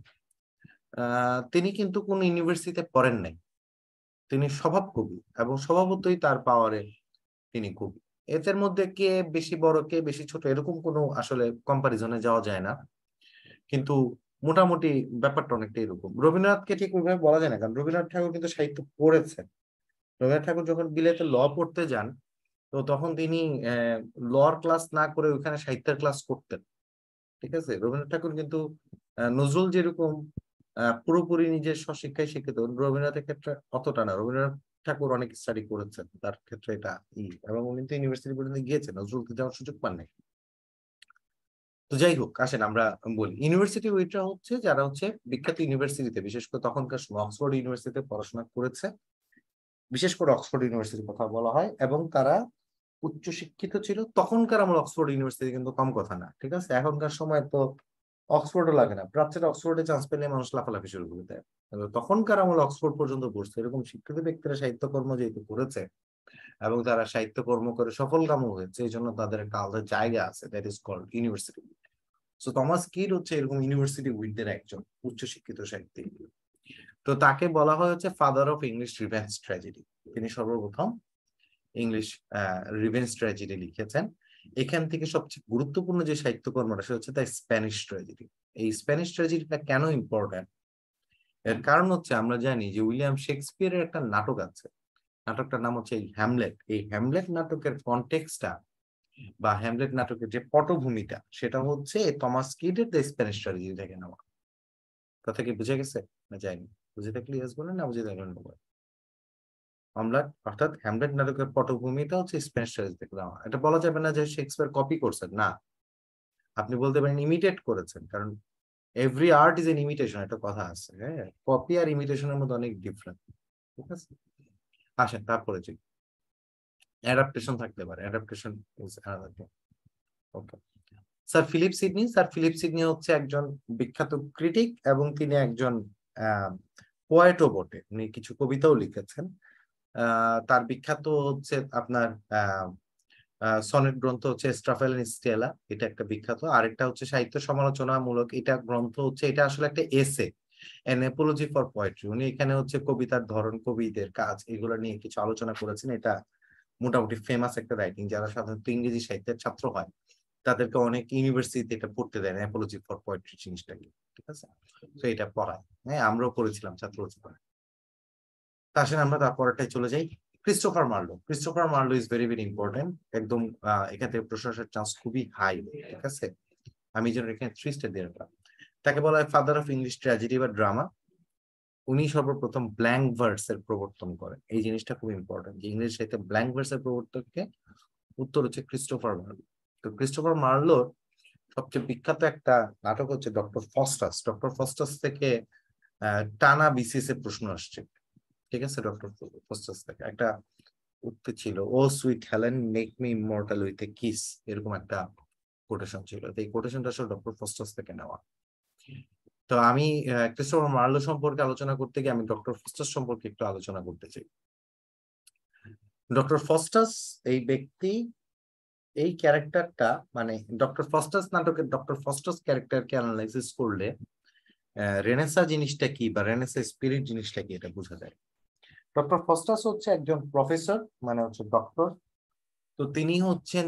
তিনি কিন্তু কোন ইউনিভার্সিটিতে পড়েন নাই, তিনি স্বভাব কবি এবং স্বভাবতই তার পাওয়ারে তিনি কবি। এদের মধ্যে কে বেশি বড় কে বেশি ছোট এরকম কোনো আসলে কম্পারিজনে যাওয়া যায় না, কিন্তু মোটামুটি ব্যাপারটা অনেকটা এরকম। রবীন্দ্রনাথকে ঠিক ওইভাবে বলা যায় না, কারণ রবীন্দ্রনাথ ঠাকুর কিন্তু সাহিত্য পড়েছেন। রবীন্দ্রনাথ ঠাকুর যখন বিলেতে ল পড়তে যান, তো তখন তিনি লর ক্লাস না করে ওইখানে সাহিত্যের ক্লাস করতেন। ঠিক আছে, রবীন্দ্রনাথ ঠাকুর কিন্তু নজরুল যেরকম পুরোপুরি নিজের স্বশিক্ষায় শিক্ষিত, রবীন্দ্রনাথের ক্ষেত্রে অতটা না। রবীন্দ্রনাথ ঠাকুর অনেক স্টাডি করেছেন, তার ক্ষেত্রে এটা এবং উনি তো ইউনিভার্সিটি পর্যন্ত গিয়েছেন, নজরুল তো যাওয়ার সুযোগ পান নাই। তো যাই হোক, আসেন আমরা বলি ইউনিভার্সিটি ওইটা হচ্ছে যারা হচ্ছে বিখ্যাত ইউনিভার্সিটিতে, বিশেষ করে তখনকার সময় অক্সফোর্ড ইউনিভার্সিটিতে পড়াশোনা করেছে, বিশেষ করে অক্সফোর্ড ইউনিভার্সিটির কথা বলা হয়, এবং তারা উচ্চ শিক্ষিত ছিল। তখনকার আমার অক্সফোর্ড ইউনিভার্সিটি কিন্তু কম কথা না, ঠিক আছে। এখনকার সময় তো অক্সফোর্ডও লাগে না, প্রাচ্যের অক্সফোর্ডে চান্স পেলে মানুষ লাফালাফি শুরু করে দেয়। কিন্তু তখনকার আমল অক্সফোর্ড পর্যন্ত পড়ছে এরকম শিক্ষিত ব্যক্তিরা সাহিত্যকর্ম যেহেতু করেছে এবং তারা সাহিত্যকর্ম করে সফলকামও হয়েছে, এই জন্য তাদের একটা আলাদা জায়গা আছে, that is called university. So Thomas Kyd হচ্ছে এরকম ইউনিভার্সিটি উইথদের একজন উচ্চশিক্ষিত সাহিত্যিক। তো তাকে বলা হয় হচ্ছে father of English revenge tragedy. তিনি সর্বপ্রথম ইংলিশ রিভেঞ্জ ট্র্যাজেডি লিখেছেন। এখান থেকে সবচেয়ে গুরুত্বপূর্ণ যে সাহিত্যকর্মটা সেটা হচ্ছে তার স্প্যানিশ ট্র্যাজেডি। এই স্প্যানিশ ট্র্যাজেডিটা কেন ইম্পর্টেন্ট, এর কারণ হচ্ছে আমরা জানি যে উইলিয়াম শেক্সপিয়ারের একটা নাটক আছে, নাটকটার নাম হচ্ছে এই হ্যামলেট। এই হ্যামলেট নাটকের কনটেক্সটটা বা হ্যামলেট নাটকের যে পটভূমিটা সেটা হচ্ছে থমাস কিডের দ্য স্প্যানিশ ট্র্যাজেডি থেকে নেওয়া। কথা কি বুঝে গেছে না যায়নি? বুঝে থাকলে ইয়েস বলেন, না বুঝে থাকলে নো বলেন। হ্যামলেট অর্থাৎ হ্যামলেট নাটকের পটভূমিটা হচ্ছে স্প্যানিশ ট্র্যাজেডি থেকে নেওয়া। এটা বলা যাবে না যে শেক্সপিয়ার কপি করছেন, না, আপনি বলতে পারেন ইমিটেট করেছেন, কারণ every art is an imitation, একটা কথা আছে। হ্যাঁ, কপি আর ইমিটেশনের মধ্যে অনেক ডিফারেন্ট। ঠিক আছে, আসেন তারপরে যে অ্যাডাপ্টেশন থাকতে পারে, adaptation is another thing. Okay, sir Philip Sidney. Sir Philip Sidney হচ্ছে একজন বিখ্যাত ক্রিটিক এবং তিনি একজন পোয়েটও বটে, উনি কিছু কবিতাও লিখেছেন। তার বিখ্যাত হচ্ছে আপনার সনেট গ্রন্থ হচ্ছে স্ট্রাফেল এন্ড স্টেলা, এটা একটা বিখ্যাত। আরেকটা হচ্ছে সাহিত্য সমালোচনামূলক, এটা গ্রন্থ হচ্ছে, এটা আসলে একটা এসে, অ্যান অ্যাপোলজি ফর পোয়েট্রি। উনি এখানে হচ্ছে কবিতার ধরন, কবিদের কাজ, এগুলো নিয়ে কিছু আলোচনা করেছেন। এটা মোটামুটি ফেমাস একটা রাইটিং, যারা সাধারণত ইংরেজি সাহিত্যের ছাত্র হয় তাদেরকে অনেক ইউনিভার্সিটিতে এটা পড়তে দেয়, অ্যাপোলজি ফর পোয়েট্রি জিনিসটা কি, ঠিক আছে। তো এটা পড়ায়, হ্যাঁ আমরাও পড়েছিলাম ছাত্র জীবনে। তা আসলে আমরা তারপরটাই চলে যাই। Christopher Marlowe. Christopher Marlowe is very very important, একদম এখান থেকে প্রশ্ন আসার চান্স খুবই হাই, ঠিক আছে। আমি যেন এখানে 3 স্টার দিয়ে রাখলাম। তাকে বলা হয় ফাদার অফ ইংলিশ ট্র্যাজেডি বা ড্রামা। উনি সর্বপ্রথম ব্ল্যাঙ্ক ভার্সের প্রবর্তন করেন, এই জিনিসটা খুব ইম্পর্টেন্ট যে ইংলিশ সাহিত্যে ব্ল্যাঙ্ক ভার্সের প্রবর্তককে, উত্তর হচ্ছে ক্রিস্টোফার মার্লো। তো ক্রিস্টোফার মার্লোর সবচেয়ে বিখ্যাত একটা নাটক হচ্ছে ডক্টর ফস্টাস। ডক্টর ফস্টাস থেকে টানা বিসিএস এর প্রশ্ন আসছে, ঠিক আছে। ডক্টর ফস্টাস থেকে একটা উক্তি ছিল, O sweet Helen make me immortal with a kiss, এরকম একটা কোটেশন ছিল। তো এই কোটেশনটা আসলে ডক্টর ফস্টাস থেকে নেওয়া। তো আমি ক্রিস্টোফার মার্লো সম্পর্কে আলোচনা করতে গিয়ে আমি ডক্টর ফস্টাস সম্পর্কে একটু আলোচনা করতে চাই। ডক্টর ফস্টাস এই ব্যক্তি, এই ক্যারেক্টারটা, মানে ডক্টর ফস্টাস নাটকের ডক্টর ফস্টাস ক্যারেক্টারকে অ্যানালাইসিস করলে রেনেসা জিনিসটা কি বা রেনেসা স্পিরিট জিনিসটা কি এটা বোঝা যায়। ডক্টর ফস্টাস হচ্ছে একজন প্রফেসর, মানে হচ্ছে ডক্টর। তো তিনি হচ্ছেন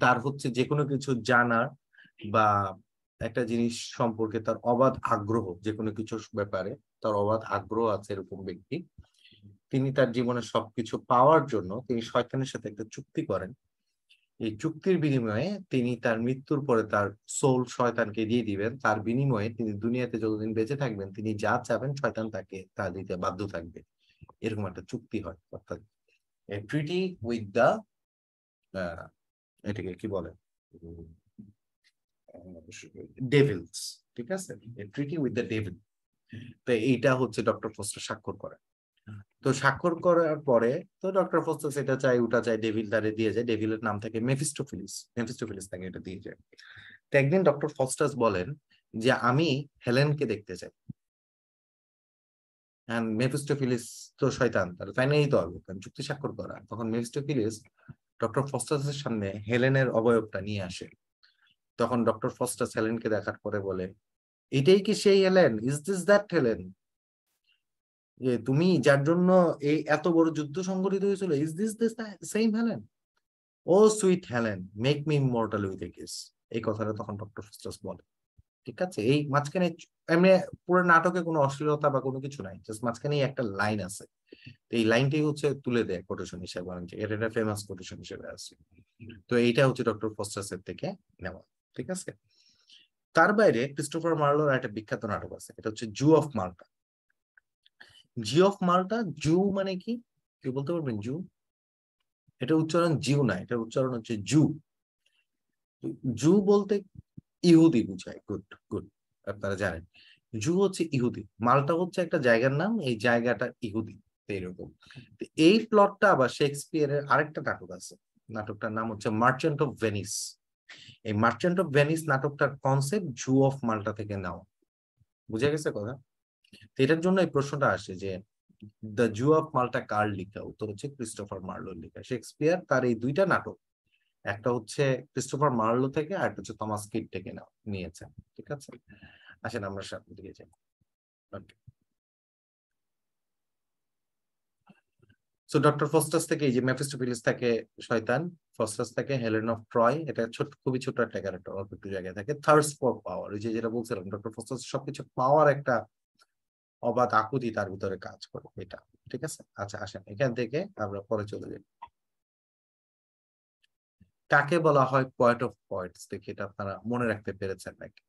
তার হচ্ছে যে কোনো কিছু জানার বা একটা জিনিস সম্পর্কে তার অবাধ আগ্রহ, যে কোনো কিছুর ব্যাপারে তার অবাধ আগ্রহ আছে এরকম ব্যক্তি। তিনি তার জীবনে সবকিছু পাওয়ার জন্য তিনি শয়তানের সাথে একটা চুক্তি করেন। এই চুক্তির বিনিময়ে তিনি তার মৃত্যুর পরে তার সোল শয়তানকে দিয়ে দিবেন, তার বিনিময়ে তিনি দুনিয়াতে যতদিন বেঁচে থাকবেন তিনি যা চাবেন শয়তান তাকে তা দিতে বাধ্য থাকবে, এরকম একটা চুক্তি হয়। অর্থাৎ ট্রিটি উইথ দ্য এটাকে কি বলে, ডেভিলস, ঠিক আছে, ট্রিটি উইথ দ্য ডেভিল। তো এইটা হচ্ছে ডক্টর ফস্টার স্বাক্ষর করে। তো স্বাক্ষর করার পরে তো ডক্টর ফস্টাস এটা চাই ওটা চাই, ডেভিল তারে দিয়ে যায়, ডেভিলের নাম থাকে মেফিস্টোফিলিস, মেফিস্টোফিলিস তাকে এটা দিয়ে যায়। তো একদিন ডক্টর ফস্টাস বলেন যে আমি হেলেনকে দেখতে চাই। মেফিস্টোফিলিস তো শয়তান, তাহলে তাই নিয়েই তো হবে চুক্তি স্বাক্ষর করা। তখন মেফিস্টোফিলিস ডক্টর ফস্টাসের সামনে হেলেনের অবয়বটা নিয়ে আসে। তখন ডক্টর ফস্টাস হেলেনকে দেখার পরে বলে, এটাই কি সেই Helen? Is this that Helen? যে তুমি যার জন্য এই এত বড় যুদ্ধ সংঘটিত হয়েছিল, is this this same Helen? O sweet Helen, make me immortal with a kiss. এই কথাটা তখন ডক্টর ফস্টাস বলে। ঠিক আছে, এই মাঝখানে এমনি পুরো নাটকে কোনো অশ্লীলতা বা কোনো কিছু নাই, জাস্ট মাঝখানে একটা লাইন আছে। এই লাইনটাই হচ্ছে তুলে দেয় কোটেশন হিসেবে, এটা একটা ফেমাস কোটেশন হিসেবে আছে। তো এইটা হচ্ছে ডক্টর ফস্টাসের থেকে নেওয়া। ঠিক আছে, তার বাইরে ক্রিস্টোফার মার্লোর একটা বিখ্যাত নাটক আছে, এটা হচ্ছে জু অফ মাল্টা। জি অফ মাল্টা, জু মানে কি কেউ বলতে পারবেন? জু, এটা উচ্চারণ জিউ না, এটা উচ্চারণ হচ্ছে জু। জু বলতে ইহুদি বুঝায়। গুড গুড, আপনারা জানেন জু হচ্ছে ইহুদি, মাল্টা হচ্ছে একটা জায়গার নাম, এই জায়গাটা ইহুদি। এইরকম এই প্লটটা আবার শেক্সপিয়ারের আরেকটা নাটক আছে, নাটকটার নাম হচ্ছে মার্চেন্ট অফ ভেনিস। এই মার্চেন্ট অফ ভেনিস নাটকটার কনসেপ্ট জু অফ মাল্টা থেকে নেওয়া। বুঝে গেছে কথা? এটার জন্য এই প্রশ্নটা আসে যে দ্য জু অফ মাল্টা কার লেখা? উত্তর হচ্ছে ক্রিস্টোফার মার্লোর লেখা। শেক্সপিয়ার তার এই দুইটা নাটক, একটা হচ্ছে ক্রিস্টোফার মার্লো থেকে আর একটা হচ্ছে থমাস কিড থেকে নিয়েছেন। ঠিক আছে, আসেন আমরা সামনের দিকে যাই। সো ডক্টর ফস্টাস থেকে এই যে মেফিস্টোফিলিস থাকে শয়তান, ফস্টাস থাকে হেলেন অফ ট্রয়, এটা ছোট, খুবই ছোট একটা ক্যারেক্টার, অল্প একটু জায়গায় থাকে। থার্স্ট ফর পাওয়ার, ওই যে যেটা বলছিলাম ডক্টর ফস্টাস সবকিছু পাওয়ার একটা অবাধ আকুতি তার ভিতরে কাজ করে এটা। ঠিক আছে, আচ্ছা আসেন এখান থেকে আমরা পরে চলে যাই। কাকে বলা হয় পয়েট অফ পয়েটস? দেখি এটা আপনারা মনে রাখতে পেরেছেন নাকি।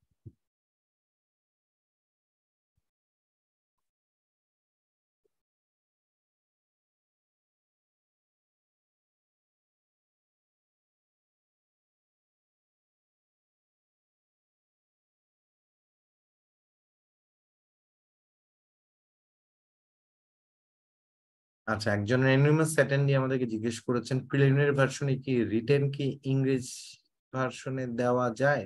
আচ্ছা, একজন অ্যানোনিমাস অ্যাটেন্ডি আমাদেরকে জিজ্ঞেস করেছেন প্রিলিমিনারি ভার্সনে কি রিটেন কি ইংরেজ ভার্সনে দেওয়া যায়?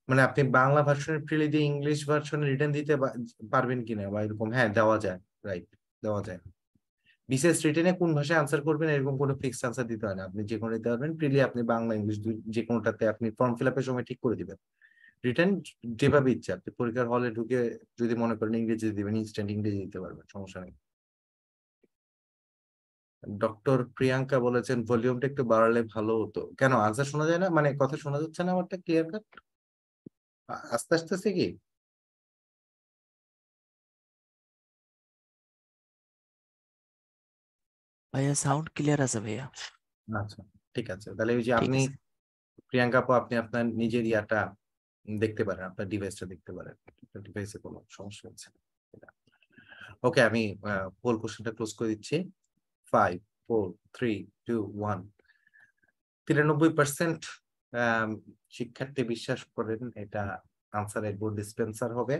মানে আপনি বাংলা ভার্সনের প্রিলি দিয়ে ইংলিশ ভার্সনে রিটেন দিতে পারবেন কিনা বা এরকম? হ্যাঁ দেওয়া যায়, রাইট, দেওয়া যায়। বিসিএস রিটেনে কোন ভাষায় আনসার করবেন এরকম কোনো ফিক্সড আনসার দিতে হয় না, আপনি যে কোনো দিতে পারবেন। প্রিলি আপনি বাংলা ইংলিশ যে কোনোটাতে আপনি ফর্ম ফিল আপের সময় ঠিক করে দিবেন। রিটেন যেভাবে ইচ্ছা, আপনি পরীক্ষার হলে ঢুকে যদি মনে করেন ইংরেজি দিবেন, ইনস্ট্যান্ট ইংরেজি দিতে পারবেন, সমস্যা নেই। ডক্টর প্রিয়াঙ্কা বলেছেন ভলিউমটা একটু বাড়ালে ভালো হতো। কেন, আনসার শোনা যায় না? মানে কথা শোনা যাচ্ছে না আমারটা ক্লিয়ার কাট? আস্তে আস্তে কি? ভাইয়া সাউন্ড ক্লিয়ার আছে ভাইয়া। আচ্ছা ঠিক আছে, তাহলে ওই যে ঠিক আপনি আছে। প্রিয়াঙ্কা আপু, আপনি আপনার নিজের ইয়াটা দেখতে পারেন, আপনার ডিভাইসটা দেখতে পারেন, ডিভাইসে কোনো সমস্যা হচ্ছে না। ওকে, আমি পোল কোশ্চেনটা ক্লোজ করে দিচ্ছি। 5 4 3 2 1। 93% শিক্ষার্থী বিশ্বাস করেন এটা আনসার এডওয়ার্ড ডিসপেন্সার হবে।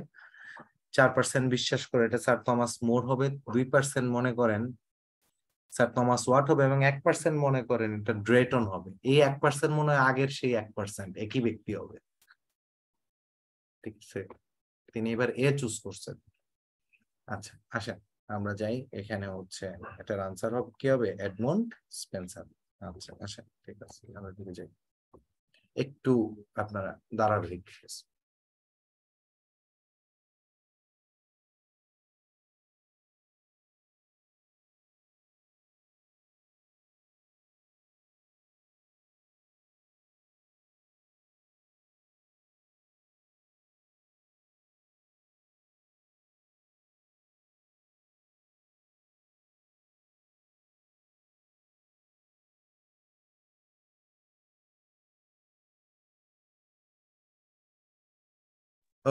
4% বিশ্বাস করে এটা স্যার থমাস মোর হবে। 2% মনে করেন স্যার থমাস ওয়াট হবে, এবং 1% মনে করেন এটা ড্রেটন হবে। এই 1% মনে হয় আগের সেই 1% একই ব্যক্তি হবে। ঠিক আছে, তিনি এবার এ চুজ করছেন। আচ্ছা আসেন আমরা যাই, এখানে হচ্ছে এটার আনসার হবে কি হবে? Edmund Spencer. আচ্ছা আসেন, ঠিক আছে আমরা দিকে যাই। একটু আপনারা দাঁড়াবেন।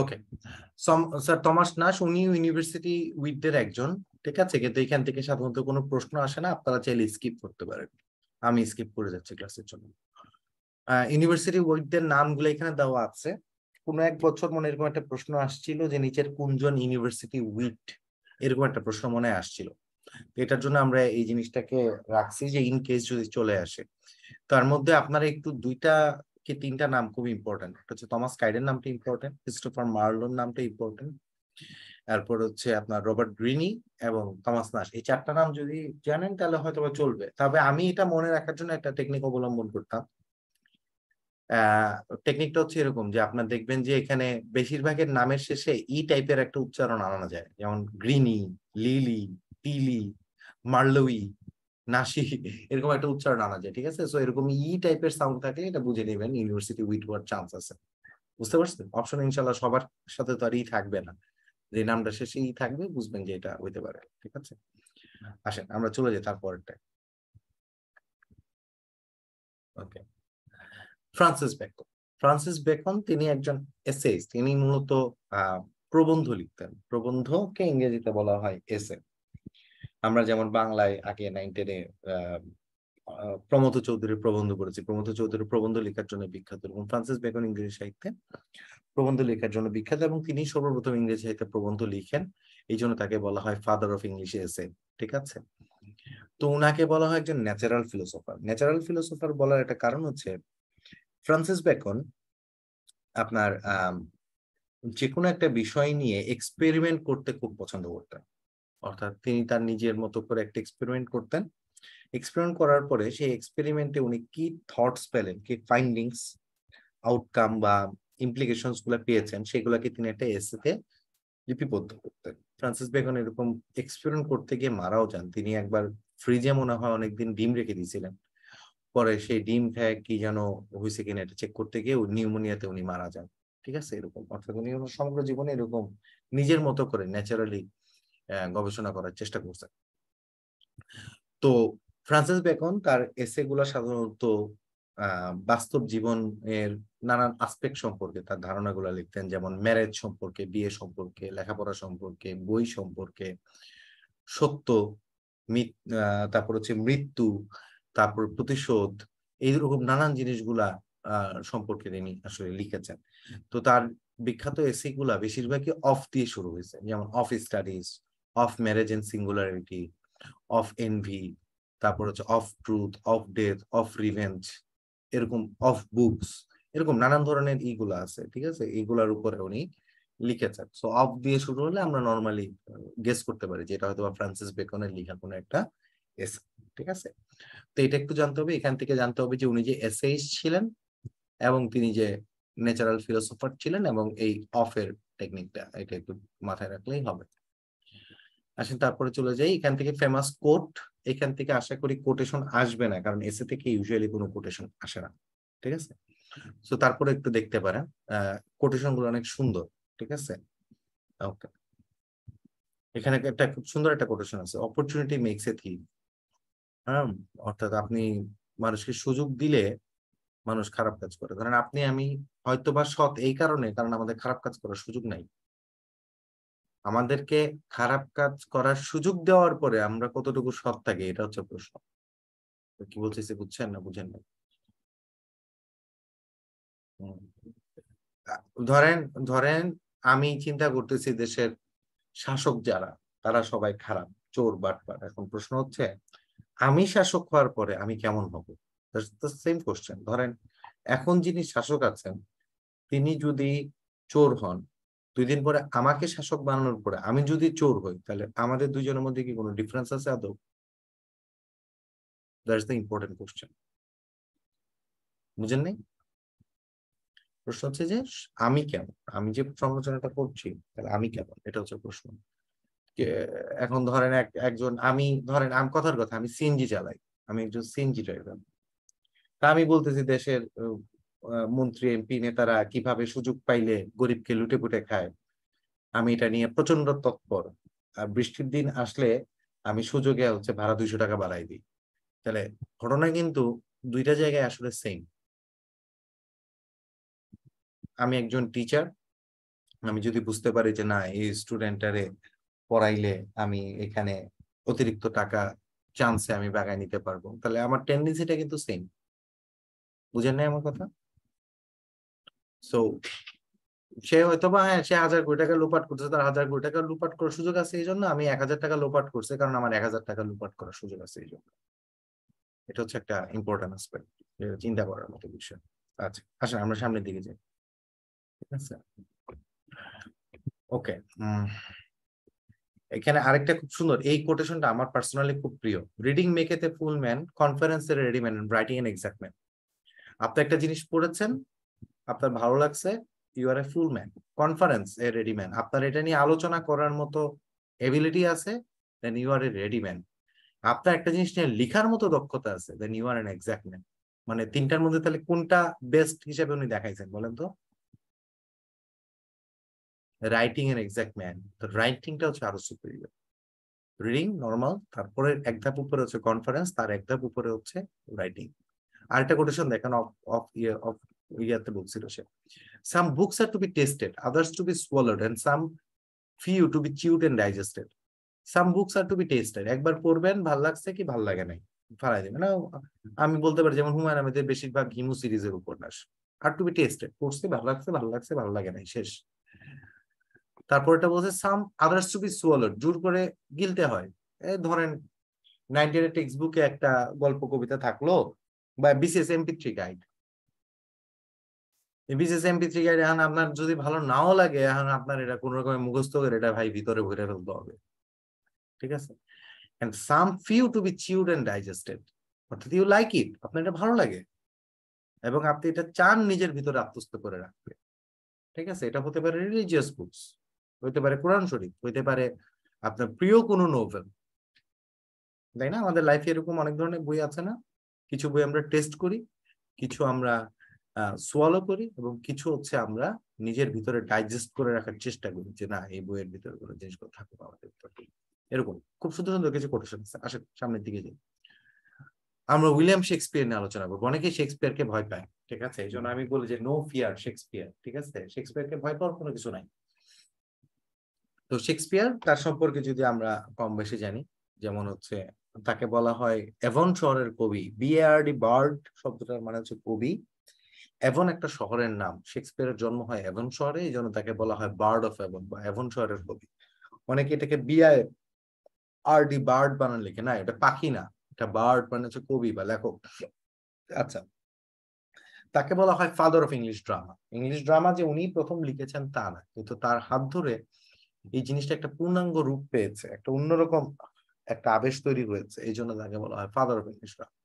ওকে, স্যার থমাস নাশ উনি ইউনিভার্সিটি উইথদের একজন। ঠিক আছে, কিন্তু এখান থেকে সাধারণত কোনো প্রশ্ন আসে না, আপনারা চাইলে স্কিপ করতে পারেন। আমি স্কিপ করে যাচ্ছি ক্লাসের জন্য। ইউনিভার্সিটি ওয়েটদের নামগুলো এখানে দেওয়া আছে। কোনো এক বছর মনে এরকম একটা প্রশ্ন আসছিল যে নিচের কোনজন ইউনিভার্সিটি উইট, এরকম একটা প্রশ্ন মনে আসছিল। এটার জন্য আমরা এই জিনিসটাকে রাখছি যে ইন কেস যদি চলে আসে। তার মধ্যে আপনারা একটু দুইটা কি তিনটা নাম খুব ইম্পর্টেন্ট। একটা হচ্ছে থমাস কাইডের নামটা ইম্পর্টেন্ট, ক্রিস্টোফার মার্লোর নামটা ইম্পর্টেন্ট, তারপর হচ্ছে আপনার রবার্ট গ্রিনি এবং থমাস নাশ। এই চারটা নাম যদি জানেন তাহলে হয়তো চলবে। তবে আমি এটা মনে রাখার জন্য একটা টেকনিক অবলম্বন করতাম। টেকনিকটা হচ্ছে এরকম যে আপনার দেখবেন যে এখানে বেশিরভাগের নামের শেষে ই টাইপের একটা উচ্চারণ আনা যায়, যেমন গ্রিনি, লিলি, টিলি, মার্লোই, নাসি, এরকম একটা উচ্চারণ আনা যায়। ঠিক আছে, সো এরকম ই টাইপের সাউন্ড থাকলে এটা বুঝে নেবেন ইউনিভার্সিটি উইট হওয়ার চান্স আছে। বুঝতে পারছেন? অপশন ইনশাল্লাহ সবার সাথে তো আর ই থাকবে না, যে নামটা শেষে ই থাকবে বুঝবেন যে এটা হইতে পারে। ঠিক আছে, আসেন আমরা চলে যাই তারপরটা। ওকে, ফ্রান্সিস বেকন। ফ্রান্সিস বেকন তিনি একজন এসেইস্ট। তিনি মূলত প্রবন্ধ লিখতেন। প্রবন্ধকে ইংরেজিতে বলা হয় এসে। আমরা যেমন বাংলায় আগে 9-10-এ প্রমথ চৌধুরীর প্রবন্ধ পড়েছি। প্রমথ চৌধুরীর প্রবন্ধ লেখার জন্য বিখ্যাত, এবং ফ্রান্সিস বেকন ইংরেজি সাহিত্যে প্রবন্ধ লেখার জন্য বিখ্যাত, এবং তিনি সর্বপ্রথম ইংরেজি সাহিত্যে প্রবন্ধ লিখেন। এই জন্য তাকে বলা হয় ফাদার অফ ইংলিশ এসে। ঠিক আছে, তো উনাকে বলা হয় একজন ন্যাচারাল ফিলোসোফার। ন্যাচারাল ফিলোসোফার বলার একটা কারণ হচ্ছে ফ্রান্সিস বেকন আপনার যে কোনো একটা বিষয় নিয়ে এক্সপেরিমেন্ট করতে খুব পছন্দ করতেন। অর্থাৎ তিনি তার নিজের মতো করে একটা এক্সপেরিমেন্ট করতেন। এক্সপেরিমেন্ট করার পরে সেই এক্সপেরিমেন্টে উনি কি থটস পেলেন, কি ফাইন্ডিংস, আউটকাম বা ইমপ্লিকেশনস গুলো পেয়েছেন, সেগুলোকে তিনি একটা এসেতে লিপিবদ্ধ করতেন। ফ্রান্সিস বেকন এরকম এক্সপেরিমেন্ট করতে গিয়ে মারাও যান। তিনি একবার ফ্রিজে মনে হয় অনেকদিন ডিম রেখে দিয়েছিলেন, পরে সেই ডিম খেয়ে কি যেন হয়েছে কিনা এটা চেক করতে গিয়ে নিউমোনিয়াতে উনি মারা যান। ঠিক আছে, এরকম অর্থাৎ উনি সমগ্র জীবনে এরকম নিজের মতো করে ন্যাচারালি গবেষণা করার চেষ্টা করছেন। তো ফ্রান্সিস বেকন তার এসে গুলা সাধারণত বাস্তব জীবনের নানান আসপেক্ট সম্পর্কে তার ধারণাগুলো লিখতেন, যেমন ম্যারেজ সম্পর্কে, বিয়ে সম্পর্কে, লেখাপড়া সম্পর্কে, বই সম্পর্কে, সত্য, তারপর হচ্ছে মৃত্যু, তারপর প্রতিশোধ, এইরকম নানান জিনিসগুলা সম্পর্কে তিনি আসলে লিখেছেন। তো তার বিখ্যাত এসে গুলা বেশিরভাগই অফ দিয়ে শুরু হয়েছে, যেমন of studies, of marriage and singularity, of envy, তারপর হচ্ছে of truth, of death, of revenge, এরকম অফ বুকস, এরকম নানান ধরনের ইগুলা আছে। ঠিক আছে, এইগুলার উপরে উনি লিখেছেন। সো অফ দিয়ে শুরু হলে আমরা নর্মালি গেস করতে পারি যে এটা হয়তো ফ্রান্সিস বেকনের লেখা কোনো একটা এসে। ঠিক আছে, তো এটা একটু জানতে হবে। এখান থেকে জানতে হবে যে উনি যে এসেইস্ট ছিলেন এবং তিনি যে ন্যাচারাল ফিলোসোফার ছিলেন, এবং এই অফের টেকনিকটা এটা একটু মাথায় রাখলেই হবে। আসেন তারপরে চলে যাই এখান থেকে ফেমাস কোট। এখান থেকে আশা করি কোটেশন আসবে না, কারণ এসে থেকে ইউজুয়ালি কোনো কোটেশন আসে না। ঠিক আছে, তো তারপরে একটু দেখতে পারেন কোটেশন গুলো অনেক সুন্দর। ঠিক আছে, ওকে, এখানে একটা খুব সুন্দর একটা কোটেশন আছে, অপরচুনিটি মেক্স এ থিভ। হ্যাঁ, অর্থাৎ আপনি মানুষকে সুযোগ দিলে মানুষ খারাপ কাজ করে। ধরেন আপনি আমি হয়তোবা সৎ এই কারণে, কারণ আমাদের খারাপ কাজ করার সুযোগ নাই। আমাদেরকে খারাপ কাজ করার সুযোগ দেওয়ার পরে আমরা কতটুকু সৎ থাকি, এটা হচ্ছে প্রশ্ন। কি বলতেছি বুঝছেন না বুঝেন না? হুম। ধরেন ধরেন আমি চিন্তা করতেছি দেশের শাসক যারা, তারা সবাই খারাপ, চোর, বাটপার। এখন প্রশ্ন হচ্ছে আমি শাসক হওয়ার পরে আমি কেমন হব? Same question. ধরেন এখন যিনি শাসক আছেন তিনি যদি চোর হন, 2 দিন পরে আমাকে শাসক বানানোর পরে আমি যদি চোর হই, তাহলে আমাদের দুইজনের মধ্যে কি কোনো ডিফারেন্স আছে আদৌ? That's the important question. বুঝেন নাই? প্রশ্ন হচ্ছে যে আমি কেমন, আমি যে সমালোচনাটা করছি তাহলে আমি কেমন, এটা হচ্ছে প্রশ্ন। এখন ধরেন একজন, আমি ধরেন আমি কথার কথা আমি সিএনজি চালাই, আমি একজন সিএনজি ড্রাইভার। তা আমি বলতেছি দেশের মন্ত্রী, এমপি, নেতারা কিভাবে সুযোগ পাইলে গরিবকে লুটে পুটে খায়, আমি এটা নিয়ে প্রচন্ড তৎপর। আর বৃষ্টির দিন আসলে আমি সুযোগে হচ্ছে ভাড়া 200 টাকা বাড়াই দিই। তাহলে ঘটনা কিন্তু দুইটা জায়গায় আসলে সেম। আমি একজন টিচার, আমি যদি বুঝতে পারি যে না এই স্টুডেন্টারে পড়াইলে আমি এখানে অতিরিক্ত টাকা চান্সে আমি বাগায় নিতে পারবো, তাহলে আমার টেন্ডেন্সিটা কিন্তু সেম। বুঝেন নাই আমার কথা? সো সে হয়তো বা হ্যাঁ, সে 1000 কোটি টাকা লুপাট করছে, তার 1000 কোটি টাকা লুপাট করার সুযোগ আছে এই জন্য, আমি 1000 টাকা লুপাট করছে কারণ আমার 1000 টাকা লুপাট করার সুযোগ আছে এই জন্য। এটা হচ্ছে একটা ইম্পর্টেন্ট অ্যাসপেক্ট, চিন্তা করার মতো বিষয়। আচ্ছা আসেন আমরা সামনের দিকে যাই। ঠিক আছে, ওকে। এখানে আরেকটা খুব সুন্দর, এই কোটেশনটা আমার পার্সোনালি খুব প্রিয়। Reading maketh a full man, কনফারেন্সের ready man, writing an exact man. আপনি একটা জিনিস পড়েছেন, আপনার ভালো লাগছে, you are a full man. Conference a ready man, আপনার এটা নিয়ে আলোচনা করার মতো এবিলিটি আছে, then you are a ready man. আপনার একটা জিনিস নিয়ে লিখার মতো দক্ষতা আছে, then you are an exact man. মানে তিনটার মধ্যে তাহলে কোনটা বেস্ট হিসেবে উনি দেখাইছেন বলেন তো? রাইটিং এন এক্সাক্ট ম্যান, তো রাইটিংটা হচ্ছে আরো সুপিরিয়র। রিডিং নর্মাল, তারপরে এক ধাপ উপরে হচ্ছে কনফারেন্স, তার এক ধাপ উপরে হচ্ছে রাইটিং। আরেকটা কোটেশন দেখেন, অফ ইয়াতে বলছিল সে, some books are to be tasted, others to be swallowed, and some few to be chewed and digested. Some books are to be tasted, একবার পড়বেন, ভাল লাগছে কি ভাল লাগে নাই ফালাই দেবেন না। আমি বলতে পারি যেমন হুমায়ুন আহমেদের বেশিরভাগ হিমু সিরিজের উপন্যাস, আর টু বি টেস্টেড, পড়ছি ভালো লাগছে, ভালো লাগছে, ভালো লাগে নাই, শেষ। তারপর এটা বলছে সাম আদার্স টু বি সোয়ালোড, জোর করে গিলতে হয়। ধরেন 90 টেক্সট বুকে একটা গল্প কবিতা থাকলো, বা BCS MP3 guide, BCS MP3 guide এখন আপনার যদি ভালো নাও লাগে, এখন আপনার এটা কোন রকমের মুখস্থ করে এটা ভাই ভিতরে ভরে ফেলতে হবে। ঠিক আছে, and some few to be chewed and digested, অর্থাৎ ইউ লাইক ইট, আপনার এটা ভালো লাগে এবং আপনি এটা চান নিজের ভিতরে আত্মস্থ করে রাখতে। ঠিক আছে, এটা হতে পারে রিলিজিয়াস বুকস, হইতে পারে কোরআন শরীফ, হইতে পারে আপনার প্রিয় কোনো নোভেল, তাই না? আমাদের লাইফে এরকম অনেক ধরনের বই আছে না? কিছু বই আমরা টেস্ট করি, কিছু আমরা সোয়ালো করি, এবং কিছু হচ্ছে আমরা নিজের ভিতরে ডাইজেস্ট করে রাখার চেষ্টা করি, যে না এই বইয়ের ভিতরে কোনো জিনিসগুলো থাকুক আমাদের ভিতরে। এরকম খুব সুন্দর সুন্দর কিছু কোটেশন আছে। আসেন সামনের দিকে যাই, আমরা উইলিয়াম শেক্সপিয়ার নিয়ে আলোচনা করবো। অনেকেই শেক্সপিয়ারকে ভয় পায়, ঠিক আছে, এই জন্য আমি বলি যে নো ফিয়ার শেক্সপিয়ার। ঠিক আছে, শেক্সপিয়ারকে ভয় পাওয়ার কোনো কিছু নাই। তো শেক্সপিয়ার, তার সম্পর্কে যদি আমরা কম বেশি জানি, যেমন হচ্ছে তাকে বলা হয় এভন শহরের কবি, বিএআরডি, বার্ড শব্দটার মানে হচ্ছে কবি। এভন একটা শহরের নাম, শেক্সপিয়ারের জন্ম হয় এভন শহরে, এই জন্য তাকে বলা হয় বার্ড অফ এভন বা এভন শহরের কবি। অনেকে এটাকে বিআইআরডি বার্ড বানান লিখে, না এটা পাখি না, এটা বার্ড মানে হচ্ছে কবি বা লেখক। আচ্ছা, তাকে বলা হয় father of English drama. English drama যে উনি প্রথম লিখেছেন তা না, কিন্তু তার হাত ধরে এই জিনিসটা একটা পূর্ণাঙ্গ রূপ পেয়েছে, একটা অন্যরকম একটা আবেশ তৈরি হয়েছে, এই জন্য তাকে বলা হয় ফাদার অফ ইংলিশ ড্রামা।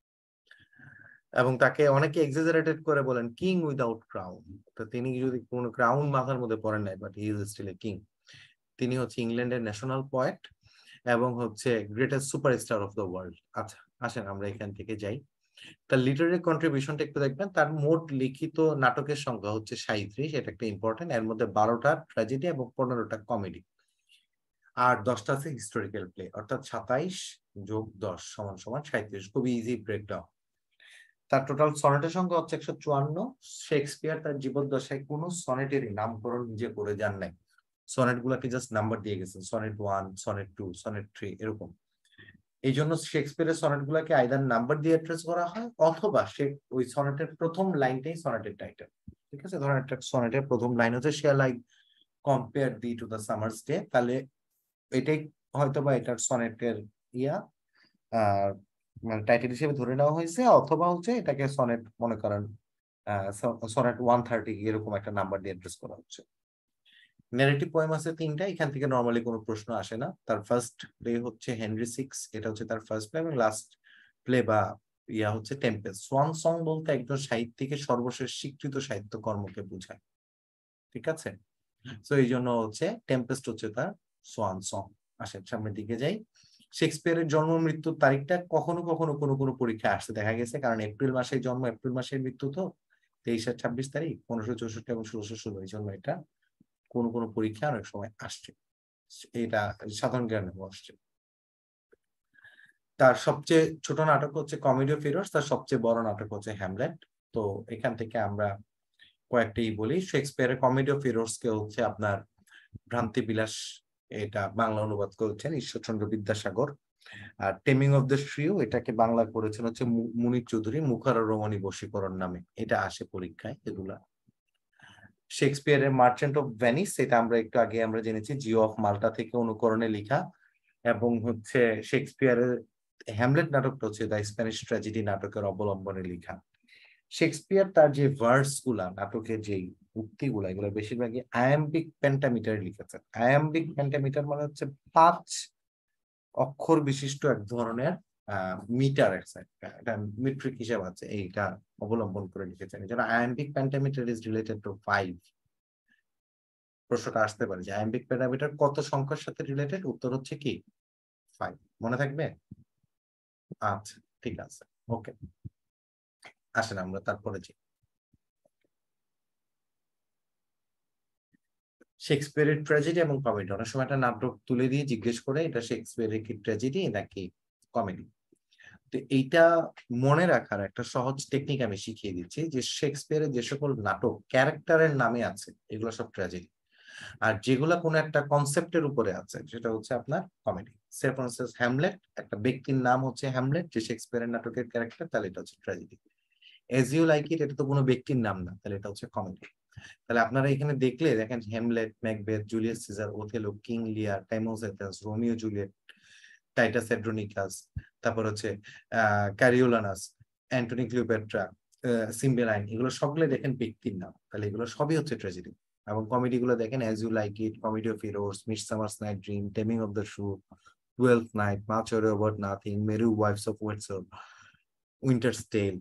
এবং তাকে অনেকে এক্সাজারেটেড করে বলেন কিং উইদাউট ক্রাউন। তো তিনি যদি কোনো ক্রাউন মাথার মধ্যে পড়েন নাই, but he is still a king. তিনি হচ্ছে ইংল্যান্ডের ন্যাশনাল পয়েট এবং হচ্ছে greatest superstar of the world. আচ্ছা আসেন আমরা এখান থেকে যাই, তার লিটারারি কন্ট্রিবিউশনটা একটু দেখবেন। তার মোট লিখিত নাটকের সংখ্যা হচ্ছে 37, এটা একটা ইম্পর্টেন্ট। এর মধ্যে 12টা ট্র্যাজেডি এবং 15টা কমেডি, আর 10টা আছে হিস্টোরিক্যাল প্লে, অর্থাৎ 27 যোগ 10 সমান সমান 37। খুবই ইজি ব্রেকডাউন। তার টোটাল সনেটের সংখ্যা হচ্ছে 154। শেক্সপিয়ার তার জীবদ্দশায় কোনো সনেটেরই নামকরণ নিজে করে যান নাই, সনেট গুলাকে জাস্ট নাম্বার দিয়ে গেছেন, সনেট 1, সনেট 2, সনেট 3 এরকম। এই জন্য শেক্সপিয়ারের সনেট গুলাকে আইদার নাম্বার দিয়ে অ্যাড্রেস করা হয়, অথবা সে ওই সনেটের প্রথম লাইনটাই সনেটের টাইটেল। ঠিক আছে, ধরেন একটা সনেটের প্রথম লাইন হচ্ছে share like compare thee to the summer's day, তাহলে এটাই হয়তো বা এটার সনেটের ইয়া মানে টাইটেল হিসেবে ধরে নেওয়া হয়েছে, অথবা হচ্ছে এটাকে সনেট মনে করেন সনেট 130 এরকম একটা নাম্বার দিয়ে অ্যাড্রেস করা হচ্ছে। ন্যারেটিভ পোয়েম আছে 3টা, এখান থেকে নরমালি কোনো প্রশ্ন আসে না। তার ফার্স্ট প্লে হচ্ছে হেনরি সিক্স, এটা হচ্ছে তার ফার্স্ট প্লে, এবং লাস্ট প্লে বা ইয়া হচ্ছে টেম্পেস্ট। সোয়ান সং বলতে একজন সাহিত্যিকের সর্বশেষ স্বীকৃত সাহিত্য কর্মকে বোঝায়। ঠিক আছে, তো এই জন্য হচ্ছে টেম্পেস্ট হচ্ছে তার সোয়ান সং। আসেন সামনের দিকে যাই। শেক্সপিয়ারের জন্ম মৃত্যুর তারিখটা কখনো কখনো কোনো কোনো পরীক্ষায় আসতে দেখা গেছে, কারণ এপ্রিল মাসে জন্ম, এপ্রিল মাসের মৃত্যু, তো 23 আর 26 তারিখ 1564 এবং 1616, এই জন্য এটা কোন কোন পরীক্ষা অনেক সময় আসছে, এটা সাধারণ জ্ঞানে আসছে। তার সবচেয়ে ছোট নাটক হচ্ছে কমেডি অফ এরর্স, তার সবচেয়ে বড় নাটক হচ্ছে হ্যামলেট। তো এখান থেকে আমরা কয়েকটাই বলি। শেক্সপিয়ারের কমেডি অফ এরর্স কে হচ্ছে আপনার ভ্রান্তি বিলাস, এটা বাংলা অনুবাদ করেছেন ঈশ্বরচন্দ্র বিদ্যাসাগর। আর টেমিং অফ দ্য শ্রিউ এটাকে বাংলা করেছেন হচ্ছে মুনির চৌধুরী, মুখার রমণী বশীকরণ নামে, এটা আসে পরীক্ষায় এগুলা। শেক্সপিয়ারের মার্চেন্ট অফ ভেনিস, এটা আমরা একটু আগে আমরা জেনেছি জিও অফ মাল্টা থেকে অনুকরণে লেখা, এবং হচ্ছে শেক্সপিয়ারের হ্যামলেট নাটকটা হচ্ছে দ্য স্প্যানিশ ট্র্যাজেডি নাটকের অবলম্বনে লেখা। শেক্সপিয়ার তার যে ভার্স গুলা, নাটকের যে উক্তিগুলা, এগুলো বেশিরভাগই আয়াম্বিক পেন্টামিটার লিখেছেন। আয়াম্বিক পেন্টামিটার মানে হচ্ছে 5 অক্ষর বিশিষ্ট এক ধরনের মিটার, এটা মেট্রিক হিসাব আছে, এইটা অবলম্বন করে লিখেছেন। এই জন্য iambic pentameter is related to 5। প্রশ্নটা আসতে পারে যে আয়াম্বিক পেন্টামিটার কত সংখ্যার সাথে রিলেটেড, উত্তর হচ্ছে কি 5। মনে থাকবে? আচ্ছা, ঠিক আছে, ওকে। আসেন আমরা তারপরে যে শেক্সপিয়ারের ট্র্যাজেডি এবং কমেডি, অনেক সময় একটা নাটক তুলে দিয়ে জিজ্ঞেস করে এটা শেক্সপিয়ারের কি ট্র্যাজেডি নাকি কমেডি। তো এইটা মনে রাখার একটা সহজ টেকনিক আমি শিখিয়ে দিচ্ছি, যে শেক্সপিয়ারের যে সকল নাটক ক্যারেক্টারের নামে আছে এগুলো সব ট্র্যাজেডি, আর যেগুলা কোনো একটা কনসেপ্টের উপরে আছে সেটা হচ্ছে আপনার comedy. Say for instance Hamlet, একটা ব্যক্তির নাম হচ্ছে হ্যামলেট যে শেক্সপিয়ারের নাটকের ক্যারেক্টার, তাহলে এটা হচ্ছে tragedy. As you like it, এটা তো কোনো ব্যক্তির নাম না, তাহলে এটা হচ্ছে কমেডি। তাহলে আপনারা এখানে দেখলে দেখেন Hamlet, Macbeth, Julius Caesar, Othello, King Lear, Timon Athens, Romeo Juliet, Titus Andronicus, তারপর হচ্ছে ক্যারিওলানাস, অ্যান্টনি ক্লিওপেট্রা, সিম্বেলাইন, এগুলো সবগুলো দেখেন ব্যক্তির নাম, তাহলে এগুলো সবই হচ্ছে ট্র্যাজেডি। এবং কমেডি গুলো দেখেন as you like it, comedy of errors, midsummer's night dream, taming of the shrew, twelfth night, much ado about nothing, merry wives of Windsor, winter's tale,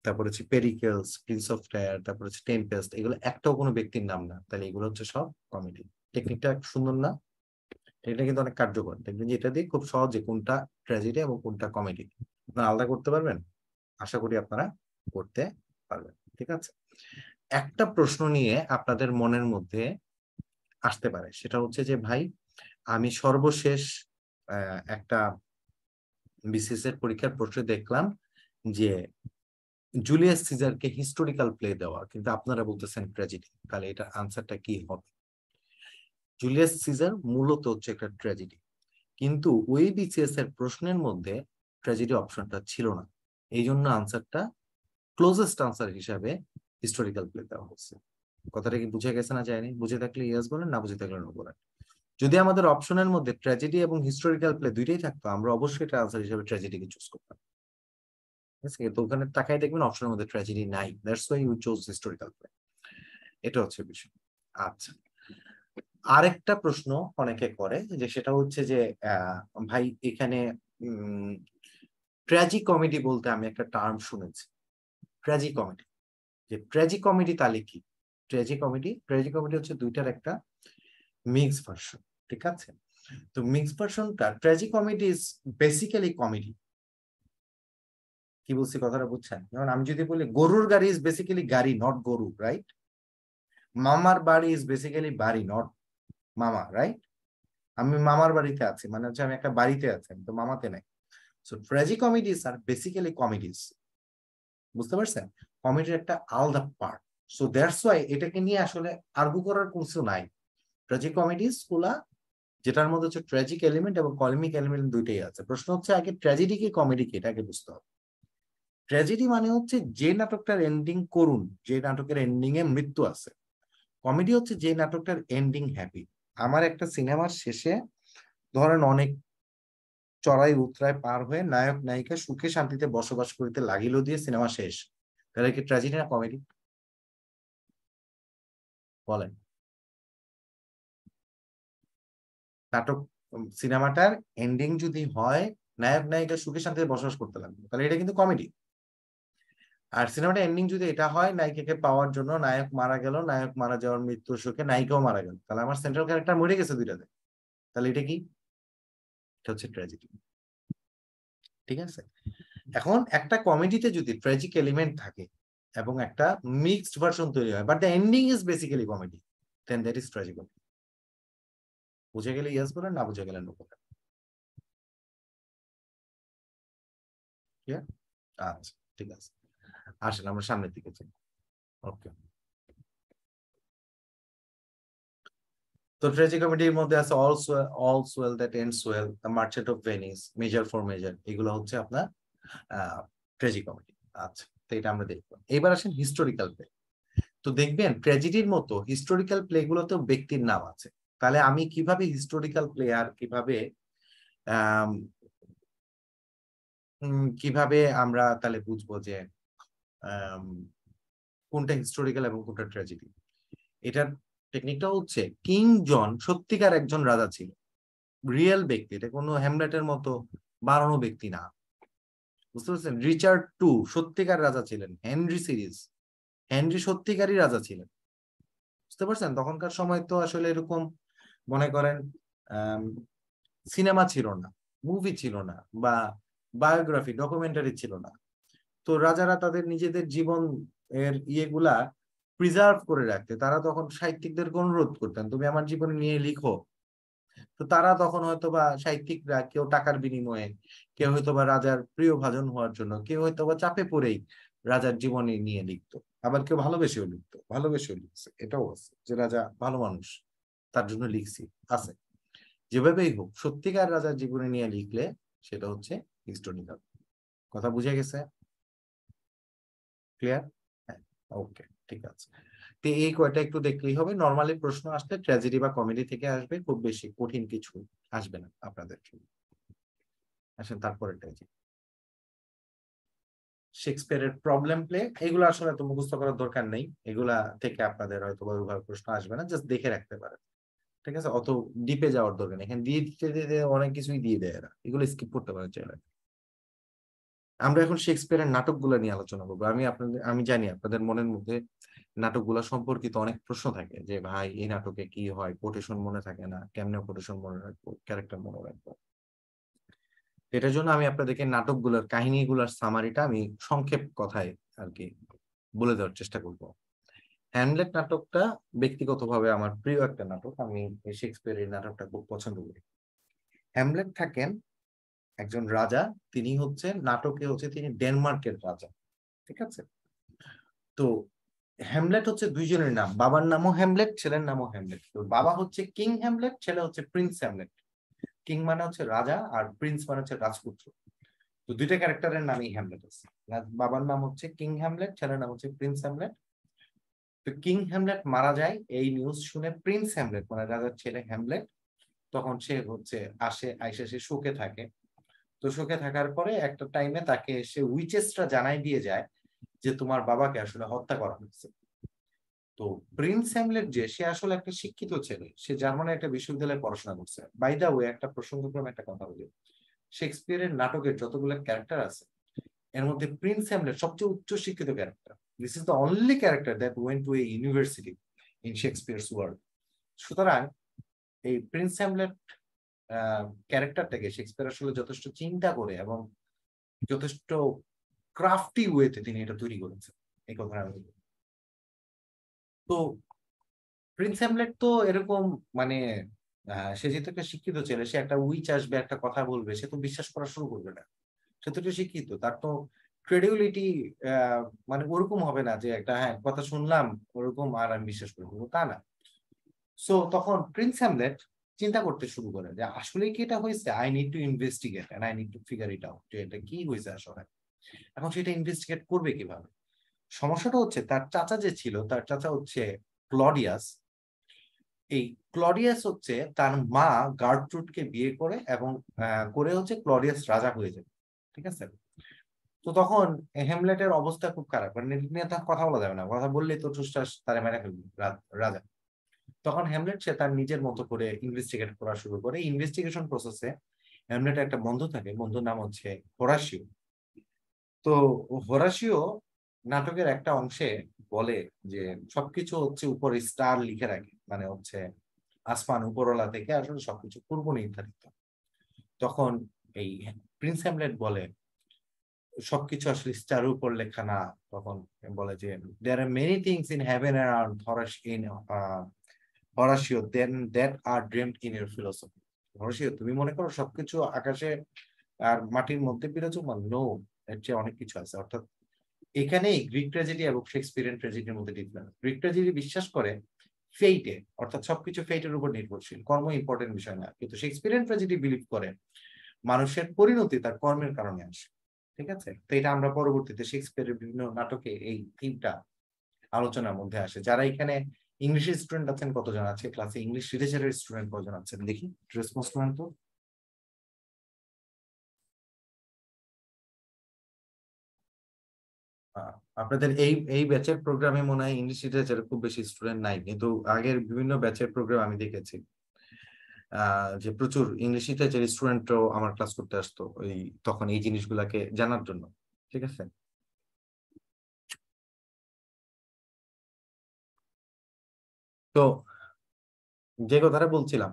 তারপর হচ্ছে পেরিকেলস, প্রিন্স অফ টায়ার, তারপর হচ্ছে টেম্পেস্ট, এগুলো একটাও কোনো ব্যক্তির নাম না, তাহলে এগুলো হচ্ছে সব কমেডি। টেকনিকটা সুন্দর না? এটা কিন্তু অনেক কার্যকর, দেখবেন যে এটা দিয়ে খুব সহজে কোনটা ট্র্যাজেডি এবং কোনটা কমেডি আপনারা আলাদা করতে পারবেন। আশা করি আপনারা করতে পারবেন, ঠিক আছে। একটা প্রশ্ন নিয়ে আপনাদের মনের মধ্যে আসতে পারে, সেটা হচ্ছে যে ভাই আমি সর্বশেষ একটা বিসিএস এর পরীক্ষার প্রশ্নে দেখলাম যে জুলিয়াস সিজারকে হিস্টোরিক্যাল প্লে দেওয়া, কিন্তু আপনারা বলতেছেন ট্র্যাজেডি, তাহলে এটার আনসারটা কি হবে? জুলিয়াস সিজার মূলত হচ্ছে একটা ট্র্যাজেডি, কিন্তু ওই বিসিএস এর প্রশ্নের মধ্যে ট্র্যাজেডি অপশনটা ছিল না, এই জন্য আনসারটা ক্লোজেস্ট আনসার হিসাবে হিস্টোরিক্যাল প্লে দেওয়া হচ্ছে। কথাটা কি বুঝে গেছে না যায়নি? বুঝে থাকলে ইয়েস বলেন, না বুঝে থাকলে নো বলেন। যদি আমাদের অপশনের মধ্যে ট্র্যাজেডি এবং হিস্টোরিক্যাল প্লে দুইটাই থাকতো, আমরা অবশ্যই এটা আনসার হিসেবে ট্র্যাজেডিকে চুজ করতাম। ঠিক আছে, তো ওখানে তাকাই দেখবেন অপশনের মধ্যে ট্র্যাজেডি নাই, that's why you choose historical play. এটা হচ্ছে বিষয়। আচ্ছা, আরেকটা প্রশ্ন অনেকে করে যে সেটা হচ্ছে যে ভাই এখানে ট্র্যাজি কমেডি বলতে আমি একটা টার্ম শুনেছি, ট্র্যাজি কমেডি। যে ট্র্যাজি কমেডি তাহলে কি? ট্র্যাজি কমেডি হচ্ছে দুইটার একটা মিক্স ভার্সন, ঠিক আছে। তো মিক্স ভার্সনটা tragicomedy is basically comedy. কি বলছি কথাটা বুঝছেন? যেমন আমি যদি বলি গরুর গাড়ি ইজ বেসিক্যালি গাড়ি, নট গরু, রাইট? মামার বাড়ি ইজ বেসিক্যালি বাড়ি, নট মামা, রাইট? আমি মামার বাড়িতে আছি মানে হচ্ছে আমি একটা বাড়িতে আছি, আমি তো মামাতে নাই। সো ট্র্যাজি কমেডিস আর বেসিক্যালি কমেডিস, বুঝতে পারছেন? কমেডির একটা আলাদা পার্ট। সো দ্যাটস ওয়াই এটাকে নিয়ে আসলে আর্গু করার কিছু নাই। ট্র্যাজিক কমেডিস গুলা, যেটার মধ্যে হচ্ছে ট্র্যাজিক এলিমেন্ট এবং কমিক এলিমেন্ট দুইটাই আছে। প্রশ্ন হচ্ছে আগে ট্র্যাজেডি কি কমেডি কি, এটাকে বুঝতে হবে। ট্র্যাজেডি মানে হচ্ছে যে নাটকটার এন্ডিং করুন, যে নাটকের এন্ডিং এ মৃত্যু আছে। কমেডি হচ্ছে যে নাটকটার এন্ডিং হ্যাপি। আমার একটা সিনেমার শেষে ধরেন অনেক চড়াই উতরাই পার হয়ে নায়ক নায়িকা সুখে শান্তিতে বসবাস করিতে লাগিল দিয়ে সিনেমা শেষ, তাহলে কি ট্র্যাজেডি না কমেডি? বলেন। নাটক সিনেমাটার এন্ডিং যদি হয় নায়ক নায়িকা সুখে শান্তিতে বসবাস করতে লাগলো, তাহলে এটা কিন্তু কমেডি। আর সিনেমাটা এন্ডিং যদি এটা হয় নায়িকাকে পাওয়ার জন্য নায়ক মারা গেল, নায়ক মারা যাওয়ার মৃত্যুর শোকে নায়িকাও মারা গেল, তাহলে আমার সেন্ট্রাল ক্যারেক্টার মরে গেছে দুইটাতে, তাহলে এটা কি? এটা হচ্ছে ট্র্যাজেডি, ঠিক আছে। এখন একটা কমেডিতে যদি ট্র্যাজিক এলিমেন্ট থাকে এবং একটা মিক্সড ভার্সন তৈরি হয়, but the ending is basically comedy, then that is tragic. বুঝে গেলে ইয়েস বলেন, না বুঝে গেলে নো বলেন। আচ্ছা, ঠিক আছে, আসেন আমরা সামনের দিকে যাই। ওকে, তো ট্র্যাজিকমেডির মধ্যে আছে all's well that ends well, the merchant of Venice, measure for measure, এগুলো হচ্ছে আপনার ট্র্যাজিকমেডি। আচ্ছা, তো এটা আমরা দেখবো। এবার আসেন হিস্টোরিক্যাল প্লে। তো দেখবেন ট্র্যাজেডির মতো হিস্টোরিক্যাল প্লে গুলোতেও ব্যক্তির নাম আছে। তাহলে আমি কিভাবে হিস্টোরিক্যাল প্লেয়ার কিভাবে আমরা তাহলে বুঝবো যে আম, কোনটা হিস্টোরিক্যাল এবং কোনটা ট্র্যাজেডি? এটার টেকনিকটা হচ্ছে, কিং জন সত্যিকার একজন রাজা ছিল, রিয়েল ব্যক্তি, এটা কোনো হ্যামলেটের মতো বানানো ব্যক্তি না। বুঝতে পারছেন? রিচার্ড টু সত্যিকার রাজা ছিলেন। হেনরি সত্যিকারই রাজা ছিলেন। বুঝতে পারছেন? তখনকার সময় তো আসলে এরকম মনে করেন সিনেমা ছিল না, মুভি ছিল না, বা বায়োগ্রাফি ডকুমেন্টারি ছিল না। তো রাজারা তাদের নিজেদের জীবন এর ইয়েগুলা প্রিজার্ভ করে রাখতে তারা তখন সাহিত্যিকদেরকে অনুরোধ করতেন, তুমি আমার জীবন নিয়ে লিখো। তো তারা তখন হয়তো বা সাহিত্যিকরা কেউ টাকার বিনিময়ে, কেউ হয়তো বা রাজার প্রিয় ভাজন হওয়ার জন্য, কেউ হয়তো বা চাপে পড়েই রাজার জীবনী নিয়ে লিখতো। আবার কেউ ভালোবেসেও লিখছে, এটাও আছে যে রাজা ভালো মানুষ তার জন্য লিখছি, আছে। যেভাবেই হোক, সত্যিকার রাজার জীবনী নিয়ে লিখলে সেটা হচ্ছে হিস্টোরিক্যাল। কথা বুঝে গেছে? ক্লিয়ার? হ্যাঁ, ওকে, ঠিক আছে। তো এই কয়টা একটু দেখলেই হবে। নর্মালি প্রশ্ন আসলে ট্র্যাজেডি বা কমেডি থেকে আসবে, খুব বেশি কঠিন কিছু আসবে না আপনাদের জন্য। আসেন তারপরে ট্র্যাজেডি। শেক্সপিয়ারের প্রবলেম প্লে, এগুলো আসলে তো মুখস্থ করার দরকার নেই, এগুলা থেকে আপনাদের হয়তো বা ওইভাবে প্রশ্ন আসবে না, জাস্ট দেখে রাখতে পারেন। ঠিক আছে, অত ডিপে যাওয়ার দরকার নেই, এখানে দিয়ে দিতে দিতে অনেক কিছুই দিয়ে দেয় এরা, এগুলো স্কিপ করতে পারেন চাইলে। আমরা এখন শেক্সপিয়ারের নাটকগুলো নিয়ে আলোচনা করবো। আমি জানি আপনাদের মনের মধ্যে নাটকগুলো সম্পর্কিত অনেক প্রশ্ন থাকে, যে ভাই এই নাটকে কি হয়, কোটেশন মনে থাকে না, কেমনে কোটেশন মনে রাখবো, ক্যারেক্টার মনে রাখবো। এটার জন্য আমি আপনাদেরকে নাটকগুলোর কাহিনীগুলোর সামারিটা আমি সংক্ষেপ কথায় আর কি বলে দেওয়ার চেষ্টা করব। হ্যামলেট নাটকটা ব্যক্তিগতভাবে আমার প্রিয় একটা নাটক, আমি এই শেক্সপিয়ারের নাটকটা খুব পছন্দ করি। হ্যামলেট থাকেন একজন রাজা, তিনি হচ্ছে নাটকে হচ্ছে তিনি ডেনমার্কের রাজা। ঠিক আছে? তো হ্যামলেট হচ্ছে দুইজনের নাম, বাবার নামও হ্যামলেট, ছেলের নামও হ্যামলেট। তো বাবা হচ্ছে কিং হ্যামলেট, ছেলে হচ্ছে প্রিন্স হ্যামলেট। কিং মানে হচ্ছে রাজা, আর প্রিন্স মানে হচ্ছে রাজপুত্র। তো দুইটা ক্যারেক্টারের নামই হ্যামলেট আছে। বাবার নাম হচ্ছে কিং হ্যামলেট, ছেলের নাম হচ্ছে প্রিন্স হ্যামলেট। তো কিং হ্যামলেট মারা যায়, এই নিউজ শুনে প্রিন্স হ্যামলেট মানে রাজার ছেলে হ্যামলেট, তখন সে হচ্ছে আইসা সে শোকে থাকে। তো শোকে থাকার পরে একটা টাইমে তাকে সে উইচেসরা জানাই দিয়ে যায় যে তোমার বাবাকে আসলে হত্যা করা হয়েছে। তো প্রিন্স হ্যামলেট যে সে আসলে একটা শিক্ষিত ছেলে, সে জার্মানির একটা বিশ্ববিদ্যালয়ে পড়াশোনা করছে। বাই দা ওয়ে, একটা প্রসঙ্গক্রমে একটা কথা বলি, শেক্সপিয়ারের নাটকের যতগুলো ক্যারেক্টার আছে এর মধ্যে প্রিন্স হ্যামলেট সবচেয়ে উচ্চ শিক্ষিত character. This is the only character that went to a university in Shakespeare's world. সুতরাং এই প্রিন্স হ্যামলেট ক্যারেক্টারটাকে শেক্সপিয়ার আসলে যথেষ্ট চিন্তা করে এবং যথেষ্ট ক্রাফটি ওয়েতে তিনি এটা তৈরি করেছেন, এই কথা আমি বলবো। তো প্রিন্স হ্যামলেট তো এরকম মানে সে যেহেতু একটা শিক্ষিত ছেলে, সে একটা উইচ আসবে একটা কথা বলবে, সে তো বিশ্বাস করা শুরু করবে না। সে তো একটু শিক্ষিত, তার তো ক্রেডিবিলিটি মানে ওরকম হবে না যে একটা হ্যাঁ কথা শুনলাম ওরকম আর আমি বিশ্বাস করে ফেলবো, তা না। সো তখন প্রিন্স হ্যামলেট চিন্তা করতে শুরু করে যে আসলে কি এটা হয়েছে, I need to investigate and I need to figure it out, যে এটা কি হয়েছে আসলে। এখন সেটা ইনভেস্টিগেট করবে কিভাবে? সমস্যাটা হচ্ছে তার চাচা যে ছিল, তার চাচা হচ্ছে ক্লডিয়াস। এই ক্লডিয়াস হচ্ছে তার মা গার্ট্রুডকে বিয়ে করে এবং করে হচ্ছে ক্লডিয়াস রাজা হয়ে যায়। ঠিক আছে? তো তখন হেমলেটের অবস্থা খুব খারাপ, মানে নিয়ে তার কথা বলা যাবে না, কথা বললেই তো ঠুসঠাস তারা মেরে ফেলবে রাজা। তখন হেমলেট সে তার নিজের মতো করে ইনভেস্টিগেট করা শুরু করে। ইনভেস্টিগেশন প্রসেসে হেমলেটের একটা বন্ধু থাকে, বন্ধুর নাম হচ্ছে হোরাসিও। তো হোরাসিও নাটকের একটা অংশে বলে যে সবকিছু হচ্ছে উপরে স্টার লিখে রাখে, মানে হচ্ছে আসমান উপরওয়ালা থেকে আসলে সবকিছু পূর্ব নির্ধারিত। তখন এই প্রিন্স হ্যামলেট বলে সবকিছু আসলে স্টারের উপর লেখা না। তখন বলে যে there are many things in heaven around Horatio than that are dreamed in your philosophy. Horatio, তুমি মনে করো সবকিছু আকাশে আর মাটির মধ্যে বিরাজমান? নো, এর চেয়ে অনেক কিছু আছে। অর্থাৎ এখানেই গ্রিক ট্র্যাজেডি এবং শেক্সপিয়ারিয়ান ট্র্যাজেডির মধ্যে ডিফারেন্স। গ্রিক ট্র্যাজেডি বিশ্বাস করে ফেইটে, অর্থাৎ সবকিছু ফেইটের উপর নির্ভরশীল, কর্ম ইম্পর্টেন্ট বিষয় না। কিন্তু শেক্সপিয়ারিয়ান ট্র্যাজেডি বিলিভ করেন মানুষের পরিণতি তার কর্মের কারণে আসে। ঠিক আছে, তো এটা আমরা পরবর্তীতে শেক্সপিয়ারের বিভিন্ন নাটকে এই থিমটা আলোচনার মধ্যে আসে। যারা এখানে ইংলিশ স্টুডেন্ট আছেন কতজন আছে ক্লাসে? ইংলিশ লিটারেচারের স্টুডেন্ট কতজন আছেন দেখি, রেসপন্স করেন তো। আপনাদের এই এই ব্যাচের প্রোগ্রামে মনে হয় ইংলিশ লিটারেচারের খুব বেশি স্টুডেন্ট নাই, কিন্তু আগের বিভিন্ন ব্যাচের প্রোগ্রাম আমি দেখেছি যে প্রচুর ইংলিশ লিটারেচার স্টুডেন্টরাও আমার ক্লাস করতে আসতো ওই তখন এই জিনিসগুলাকে জানার জন্য। ঠিক আছে, তো যে কথাটা বলছিলাম,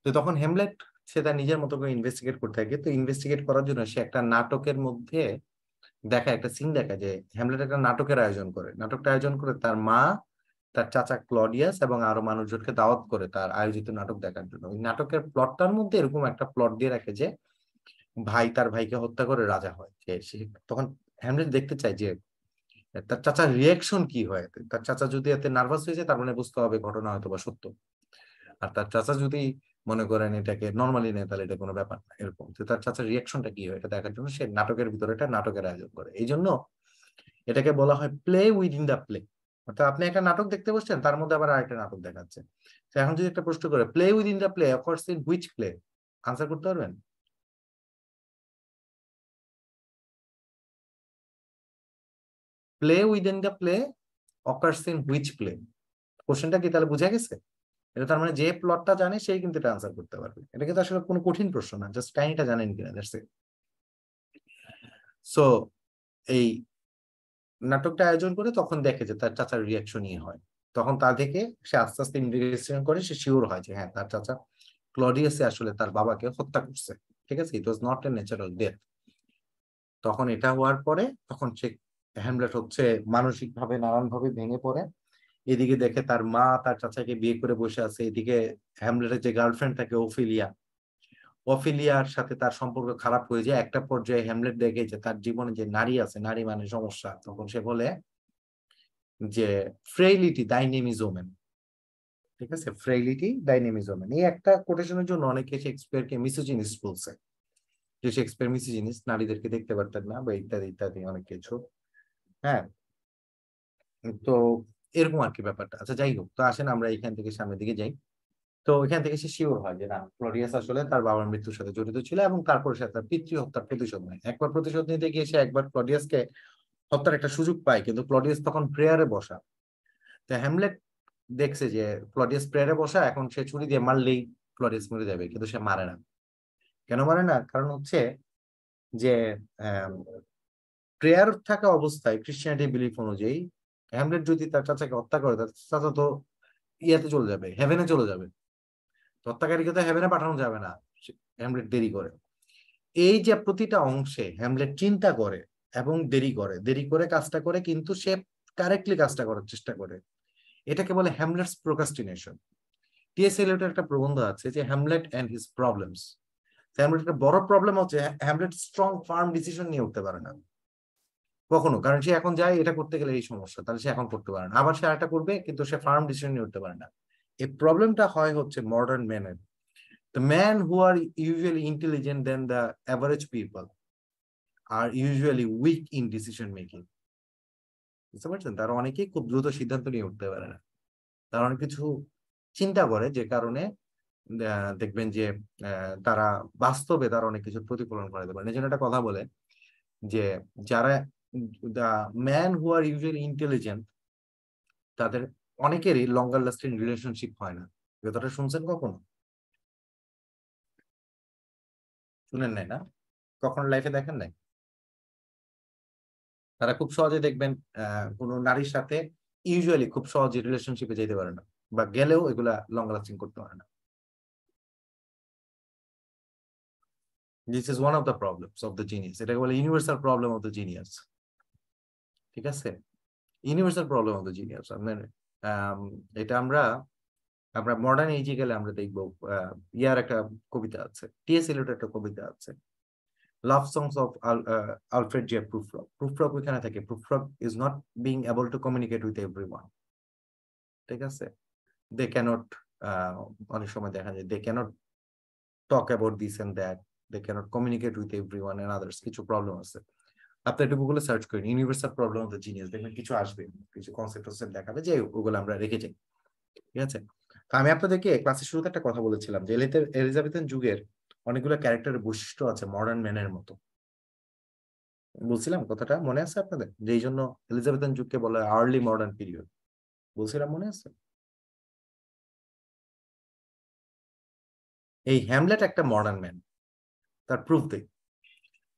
তো তখন হেমলেট সে তার নিজের মতো করে ইনভেস্টিগেট করতে থাকে। তো ইনভেস্টিগেট করার জন্য সে একটা নাটকের মধ্যে দেখা একটা সিন দেখা যে হ্যামলেট একটা নাটকের আয়োজন করে। নাটকটা আয়োজন করে তার মা, তার চাচা ক্লডিয়াস এবং আরো মানুষজনকে দাওয়াত করে তার আয়োজিত নাটক দেখার জন্য। ওই নাটকের প্লটটার মধ্যে এরকম একটা প্লট দিয়ে রাখে যে ভাই তার ভাইকে হত্যা করে রাজা হয়। যে সে তখন হ্যামলেট দেখতে চায় যে তার চাচার রিয়াকশন কি হয়। তার চাচা যদি এতে নার্ভাস হয়ে যায় তার মানে বুঝতে হবে ঘটনা হয়তো বা সত্য। আর তার চাচা যদি মনে করেন এটাকে নর্মালি নেয় তাহলে এটা কোনো ব্যাপার না, এরকম। তো তার চাচার রিয়াকশনটা কি হয় এটা দেখার জন্য সে নাটকের ভিতরে একটা নাটকের আয়োজন করে। এই জন্য এটাকে বলা হয় প্লে উইদিন দ্য প্লে। অর্থাৎ আপনি একটা নাটক দেখতে বসছেন, তার মধ্যে আবার আরেকটা নাটক দেখাচ্ছে। তো এখন যদি একটা প্রশ্ন করে play within the play offers in which play, answer করতে পারবেন? Play within the play occurs in which play, কোশ্চেনটা কি তাহলে বুঝা গেছে? এটা তার মানে যে প্লটটা জানে সেই কিন্তু এটা আনসার করতে পারবে। এটা কিন্তু আসলে কোনো কঠিন প্রশ্ন না, জাস্ট কাহিনীটা জানেন কিনা, দ্যাটস ইট। সো এই নাটকটা আয়োজন করে তখন দেখে যে তার চাচার রিয়াকশনই হয়। তখন তা দেখে সে আস্তে আস্তে ইনভেস্টিগেশন করে, সে শিওর হয় যে হ্যাঁ তার চাচা ক্লডিয়াসে আসলে তার বাবাকে হত্যা করছে। ঠিক আছে, it was not a natural death. তখন এটা হওয়ার পরে তখন সে হ্যামলেট হচ্ছে মানসিক ভাবে নানান ভাবে ভেঙে পড়ে। এদিকে দেখে তার মা তার চাচাকে বিয়ে করে বসে আছে, এদিকে হ্যামলেটের যে গার্লফ্রেন্ড থাকে ওফিলিয়া, অফিলিয়ার সাথে তার সম্পর্ক খারাপ হয়ে যায়। একটা পর্যায়ে হ্যামলেট দেখে যে তার জীবনে যে নারী আছে, নারী মানে সমস্যা। তখন সে বলে যে ফ্রেইলিটি দাই নেম ইজ ওমেন। ঠিক আছে, ফ্রেইলিটি দাই নেম ইজ ওমেন, এই একটা কোটেশনের জন্য অনেকে শেক্সপিয়ারকে মিসোজিনিস্ট বলছে, যে শেক্সপিয়ার মিসোজিনিস্ট, নারীদেরকে দেখতে পারতেন না বা ইত্যাদি ইত্যাদি অনেক কিছু। হ্যাঁ, তো এরকম আর কি ব্যাপারটা। আচ্ছা যাই হোক, তো আসেন আমরা এখান থেকে সামনের দিকে যাই। তো এখান থেকে সে শিওর হয় যে না, ক্লডিয়াস আসলে তার বাবার মৃত্যুর সাথে জড়িত ছিল এবং তারপরে সে তার পিতৃ হত্যার প্রতিশোধ নেয়। একবার প্রতিশোধ নিতে গিয়ে সে একবার ক্লডিয়াসকে হত্যার একটা সুযোগ পায়, কিন্তু ক্লডিয়াস তখন প্রেয়ারে বসা। তো হ্যামলেট দেখছে যে ক্লডিয়াস প্রেয়ারে বসা, এখন সে ছুরি দিয়ে মারলেই ক্লডিয়াস মরে যাবে, কিন্তু সে মারে না। কেন মারে না? কারণ হচ্ছে যে প্রেয়ার থাকা অবস্থায় ক্রিশ্চিয়ানিটি বিলিফ অনুযায়ী হ্যামলেট যদি তার চাচাকে হত্যা করে, তার চাচা তো ইয়াতে চলে যাবে, হেভেনে চলে যাবে। হত্যাকারীকে তো হেভেনে পাঠানো যাবে না। হ্যামলেট দেরি করে। এই যে প্রতিটা অংশে হ্যামলেট চিন্তা করে এবং দেরি করে, দেরি করে কাজটা করে, কিন্তু সে কারেক্টলি কাজটা করার চেষ্টা করে। এটাকে বলে হ্যামলেটস প্রোক্রাস্টিনেশন। টিএস এলিয়টের একটা প্রবন্ধ আছে যে হ্যামলেট এন্ড হিজ প্রবলেমস। হ্যামলেটের বড় প্রবলেম হচ্ছে হ্যামলেট স্ট্রং ফার্ম ডিসিশন নিয়ে উঠতে পারে না কখনো, কারণ সে এখন যায় এটা করতে গেলে এই সমস্যা, তাহলে সে এখন করতে পারে না। আবার সে আরেকটা করবে, কিন্তু সে ফার্ম ডিসিশন নিয়ে উঠতে পারে না। এই প্রবলেমটা হয় হচ্ছে মডার্ন ম্যানের। The men who are usually intelligent than the average people are usually weak in decision making. বুঝতে পারছেন? তারা অনেকেই খুব দ্রুত সিদ্ধান্ত নিয়ে উঠতে পারে না। তারা অনেক কিছু চিন্তা করে, যে কারণে দেখবেন যে তারা বাস্তবে তারা অনেক কিছু প্রতিফলন করাতে পারে। এই জন্য একটা কথা বলে যে যারা the man who are usually intelligent, তাদের অনেকেরই লঙ্গার লাস্টিং রিলেশনশিপ হয় না। কথাটা শুনছেন কখনো? শুনেন নাই না? কখনো লাইফে দেখেন নাই? তারা খুব সহজে দেখবেন কোনো নারীর সাথে ইউজুয়ালি খুব সহজে রিলেশনশিপে যেতে পারে না, বা গেলেও এগুলা লং লাস্টিং করতে পারে না। This is one of the problems of the genius. এটাকে বলে universal problem of the genius. ঠিক আছে, universal problem of the genius. এটা আমরা আমরা মডার্ন এজে গেলে আমরা দেখবো ইয়ার একটা কবিতা আছে, টিএস এলিয়টের একটা কবিতা আছে, love songs of Alfred J Prufrock. Prufrock ওইখানে থাকে, Prufrock is not being able to communicate with everyone. ঠিক আছে, দে ক্যানট, অনেক সময় দেখা যায় they can't talk about this and that, they can't communicate with everyone and others, কিছু প্রবলেম আছে। আপনি একটু গুগলে সার্চ করেন universal problem of the genius, দেখবেন কিছু আসবে, কিছু কনসেপ্ট দেখাবে যে ওগুলো আমরা রেখে যাই। ঠিক আছে, তো আমি আপনাদেরকে ক্লাসের শুরুতে একটা কথা বলেছিলাম যে এলিজাবেথান যুগের অনেকগুলো ক্যারেক্টারের বৈশিষ্ট্য আছে মডার্ন ম্যানের মতো। বলছিলাম কথাটা মনে আছে আপনাদের, যে এই জন্য এলিজাবেথান যুগকে বলা হয় আর্লি মডার্ন পিরিয়ড, বলছিলাম মনে আছে? এই হ্যামলেট একটা মডার্ন ম্যান, তার প্রুফ দেই।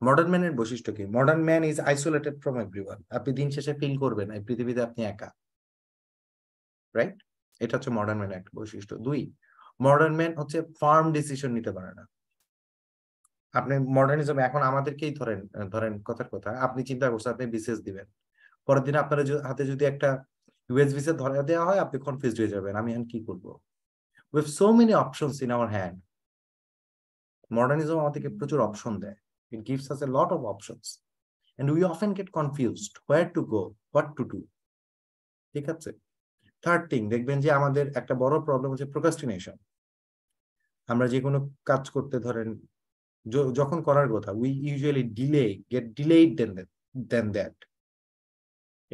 মডার্ন ম্যানের বৈশিষ্ট্য কি? Modern man is isolated from everyone. আপনি দিন শেষে ফিল করবেন এই পৃথিবীতে আপনি একা, রাইট? এটা হচ্ছে মডার্ন ম্যানের একটা বৈশিষ্ট্য। দুই, মডার্ন ম্যান হচ্ছে ফার্ম ডিসিশন নিতে পারে না। আপনি মডার্নিজম এখন আমাদেরকেই ধরেন, ধরেন কথার কথা, আপনি চিন্তা করছেন আপনি বিসিএস দিবেন, পরের দিন আপনার হাতে যদি একটা ইউএস ভিসা ধরে দেওয়া হয়, আপনি কনফিউজড হয়ে যাবেন, আমি এখন কি করবো? We have so many options in our hand. Modernism আমাদেরকে প্রচুর অপশন দেয়, it gives us a lot of options and we often get confused where to go, what to do. ঠিক আছে, থার্ড থিং, দেখবেন যে আমাদের একটা বড় প্রবলেম হচ্ছে প্রোক্রাস্টিনেশন। আমরা যে কোনো কাজ করতে ধরেন যখন করার কথা, we usually get delayed than that.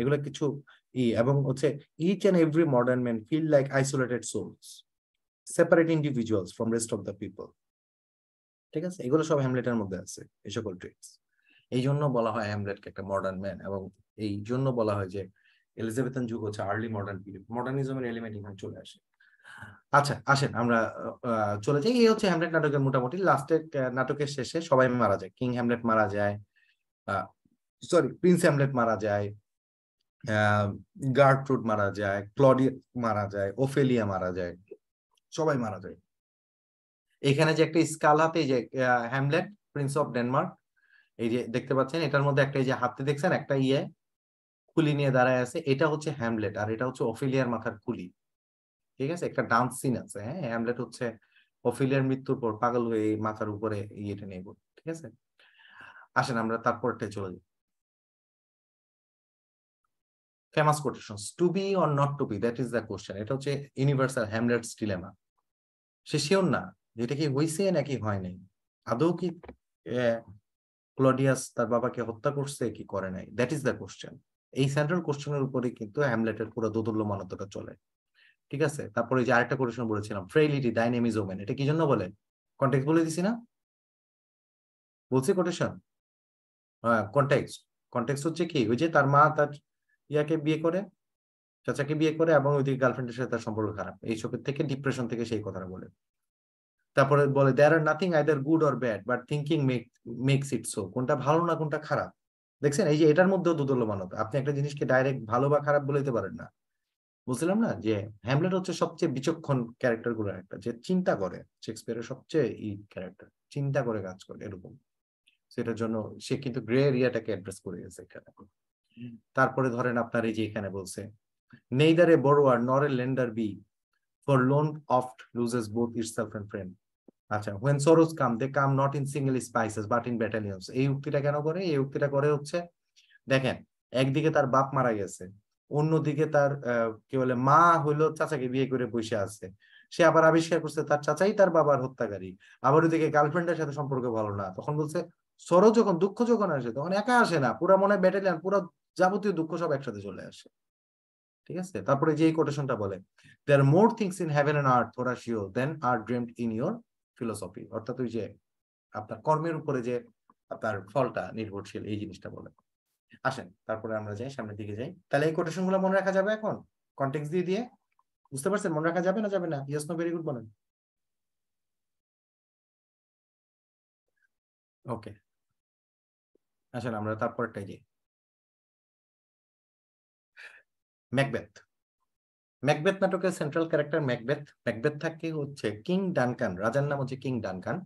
এগুলো কিছু এবং হচ্ছে each and every modern man feel like isolated souls, separate individuals from rest of the people. ঠিক আছে, এগুলো সব হ্যামলেটের মধ্যে আছে, এই সকল ট্রিক্স। এই জন্য বলা হয় হ্যামলেটকে একটা মডার্ন ম্যান, এবং এই জন্য বলা হয় যে এলিজাবেথান যুগ হচ্ছে আর্লি মডার্ন পিরিয়ড, মডার্নিজমের এলিমেন্ট এখানে চলে আসে। আচ্ছা আসেন আমরা চলে যাই। এই হচ্ছে হ্যামলেট নাটকের মোটামুটি লাস্টের নাটকের শেষে সবাই মারা যায়, কিং হ্যামলেট মারা যায়, সরি প্রিন্স হ্যামলেট মারা যায়, গার্ট্রুড মারা যায়, ক্লডিয়া মারা যায়, ওফেলিয়া মারা যায়, সবাই মারা যায়। এখানে যে একটা স্কাল হাতে, যে হ্যামলেট প্রিন্স অফ ডেনমার্ক, এই যে দেখতে পাচ্ছেন এটার মধ্যে একটা, এই যে হাতে দেখছেন একটা খুলি নিয়ে দাঁড়ায় আছে, এটা হচ্ছে হ্যামলেট, আর এটা হচ্ছে ওফেলিয়ার মাথার খুলি। ঠিক আছে, একটা ডান্স সিন আছে। হ্যাঁ, হ্যামলেট হচ্ছে ওফেলিয়ার মৃত্যুর পর পাগল হয়ে এই মাথার উপরে ইয়েটা নেব। ঠিক আছে, আসেন আমরা তারপরটাই চলে যাই। Famous quotations, to be or not to be, that is the question. এটা হচ্ছে ইউনিভার্সাল হ্যামলেটস ডিলেমা। সে শিওর না যেটা কি হয়েছে নাকি হয় নাই, আদৌ কি ক্লডিয়াস তার বাবাকে হত্যা করছে কি করে নাই, দ্যাট ইজ দ্য কোশ্চেন। এই সেন্ট্রাল কোশ্চেনের উপরে কিন্তু হ্যামলেটের পুরো দোদুল্যমানতাটা চলে। ঠিক আছে, তারপরে যে আরেকটা কোটেশন বলেছিলাম, ফ্রেইলিটি ডাইনামিজ ওমেন, এটা কি জন্য বলে? কন্টেক্সট বলে দিছি না? বলছি কোটেশন? হ্যাঁ, কন্টেক্সট। কন্টেক্সট হচ্ছে কি, ওই যে তার মা তার ইয়াকে বিয়ে করে, চাচাকে বিয়ে করে, এবং ওইদিকে গার্লফ্রেন্ডের সাথে তার সম্পর্ক খারাপ, এইসবের থেকে ডিপ্রেশন থেকে সেই কথাটা বলে। তারপরে বলে there are nothing either good or bad but thinking makes it so, কোনটা ভালো না কোনটা খারাপ। দেখছেন, এই যে এটার মধ্যেও দুদুল্যমানতা, আপনি একটা জিনিসকে ডাইরেক্ট ভালো বা খারাপ বলে দিতে পারেন না। বুঝছিলাম না যে হ্যামলেট হচ্ছে সবচেয়ে বিচক্ষণ ক্যারেক্টার গুলোর একটা, যে চিন্তা করে, শেক্সপিয়ারের সবচেয়ে ক্যারেক্টার, চিন্তা করে কাজ করে এরকম। সেটার জন্য সে কিন্তু গ্রে এরিয়াটাকে অ্যাড্রেস করে গেছে এখানে। তারপরে ধরেন আপনার এই যে এখানে বলছে, neither a borrower nor a lender be, for loan oft loses both itself and friend. আচ্ছা, when sorrows come they come not in single spices but in battalions। এই উক্তিটা কেন করে? এই উক্তিটা করে হচ্ছে, দেখেন, একদিকে তার বাপ মারা গেছে, অন্যদিকে তার কি বলে মা হইলো চাচাকে বিয়ে করে বসে আছে, সে আবার আবিষ্কার করছে তার চাচাই তার বাবার হত্যাকারী, আবার ওইদিকে গার্লফ্রেন্ডের সাথে সম্পর্ক ভালো না, তখন বলছে সরো যখন, দুঃখ যখন আসে তখন একা আসে না, পুরা মনে ব্যাটালিয়ান, পুরো যাবতীয় দুঃখ সব একসাথে চলে আসে। ঠিক আছে, তারপরে যে কোটেশনটা বলে, there are more things in heaven and earth Horatio than are dreamed in your philosophy, অর্থাৎ ওই যে আপনার কর্মের উপরে যে আপনার ফলটা নির্ভরশীল, এই জিনিসটা বলে। আসেন তারপরে আমরা যাই, সামনের দিকে যাই। তাহলে এই কোটেশন গুলো মনে রাখা যাবে এখন কনটেক্সট দিয়ে দিয়ে? বুঝতে পারছেন মনে রাখা যাবে না যাবে না? ইয়েস নো ভেরি গুড বলেন। ওকে, আসেন আমরা তারপরটাই যাই। ম্যাকবেথ। ম্যাকবেথ নাটকের সেন্ট্রাল ক্যারেক্টার ম্যাকবেথ। ম্যাকবেথ থাকে হচ্ছে কিং ডানকান, রাজার নাম হচ্ছে কিং ডানকান।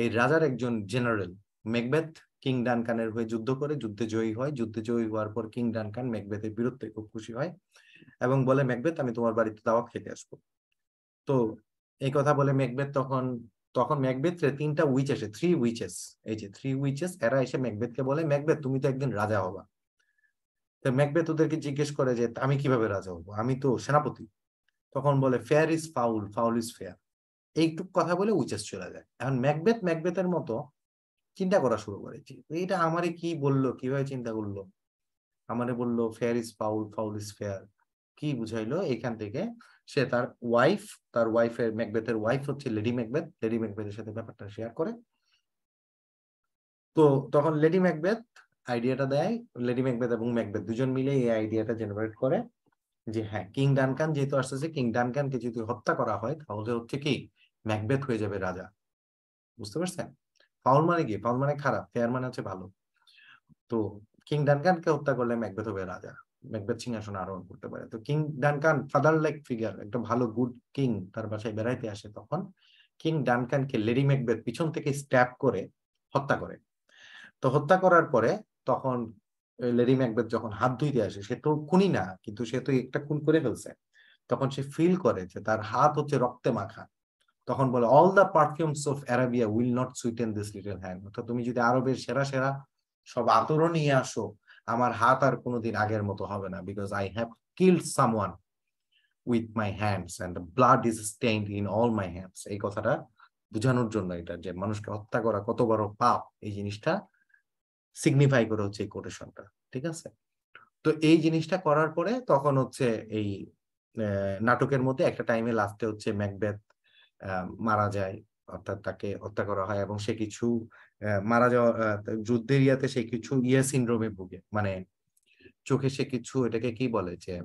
এই রাজার একজন জেনারেল। ম্যাকবেথ কিং ডানকানের হয়ে যুদ্ধ করে, যুদ্ধে জয়ী হয়, যুদ্ধে জয়ী হওয়ার পর কিং ডানকান ম্যাকবেথের বিরুদ্ধে খুব খুশি হয় এবং বলে, ম্যাকবেথ আমি তোমার বাড়িতে দাওয়াত খেতে আসবো। তো এই কথা বলে ম্যাকবেথ তখন তখন ম্যাকবেথ তিনটা উইচ আসে, থ্রি উইচেস, এই যে থ্রি উইচেস, এরা এসে ম্যাকবেথকে বলে, ম্যাকবেথ তুমি তো একদিন রাজা হবা। তো ম্যাকবেথ ওদেরকে জিজ্ঞেস করে যে আমি কিভাবে রাজা হবো, আমি তো সেনাপতি। তখন বলে fair is foul, foul is fair, এইটুক কথা বলে উইচেস চলে যায়। এখন ম্যাকবেথের মতো চিন্তা করা শুরু করেছি, এটা আমারে কি বললো, কিভাবে চিন্তা করলো, আমারে বললো fair is foul, foul is fair, কি বুঝাইলো? এখান থেকে সে তার ওয়াইফের, ম্যাকবেথের ওয়াইফ হচ্ছে লেডি ম্যাকবেথের সাথে ব্যাপারটা শেয়ার করে। তো তখন লেডি ম্যাকবেথ আইডিয়াটা দেয়, লেডি ম্যাকবেথ এবং ম্যাকবেথ দুজন মিলে এই আইডিয়াটা জেনারেট করে যে হ্যাঁ, কিং ডানকান যেহেতু আসতেছে, কিং ডানকানকে যদি হত্যা করা হয় তাহলে হচ্ছে কি ম্যাকবেথ হয়ে যাবে রাজা। বুঝতে পারছেন? ফাউল মানে কি? ফাউল মানে খারাপ, ফেয়ার মানে হচ্ছে ভালো। তো কিং ডানকানকে হত্যা করলে ম্যাকবেথ হবে রাজা, ম্যাকবেথ সিংহাসন আরোহণ করতে পারে। তো king Duncan father like figure, একটা ভালো গুড কিং তার বাসায় বেড়াইতে আসে, তখন কিং ডানকানকে লেডি ম্যাকবেথ পিছন থেকে স্ট্যাপ করে হত্যা করে। তো হত্যা করার পরে তখন লেডি ম্যাকবেথ যখন হাত ধুইতে আসে, সে তো খুনি না, কিন্তু সে তো একটা খুন করে ফেলছে, তখন সে ফিল করে যে তার হাত হচ্ছে রক্তে মাখা। তখন বলে all the perfumes of Arabia will not sweeten this little hand, অর্থাৎ তুমি যদি আরবের সেরা সেরা সব আতরও নিয়ে আসো, আমার হাত আর কোনোদিন আগের মতো হবে না, because I have killed someone with my hands and the blood is stained in all my hands. এই কথাটা বোঝানোর জন্য, এটা যে মানুষকে হত্যা করা কত বড় পাপ, এই জিনিসটা সিগনিফাই করে হচ্ছে এই কোটেশনটা। ঠিক আছে? তো এই জিনিসটা করার পরে তখন হচ্ছে এই নাটকের মধ্যে একটা টাইমে লাস্টে হচ্ছে ম্যাকবেথ মারা যায়, অর্থাৎ তাকে হত্যা করা হয়, এবং সে কিছু মারা যাওয়া যুদ্ধের ইয়াতে সে কিছু সিনড্রোমে ভুগে, মানে চোখে সে কিছু, এটাকে কি বলে যে,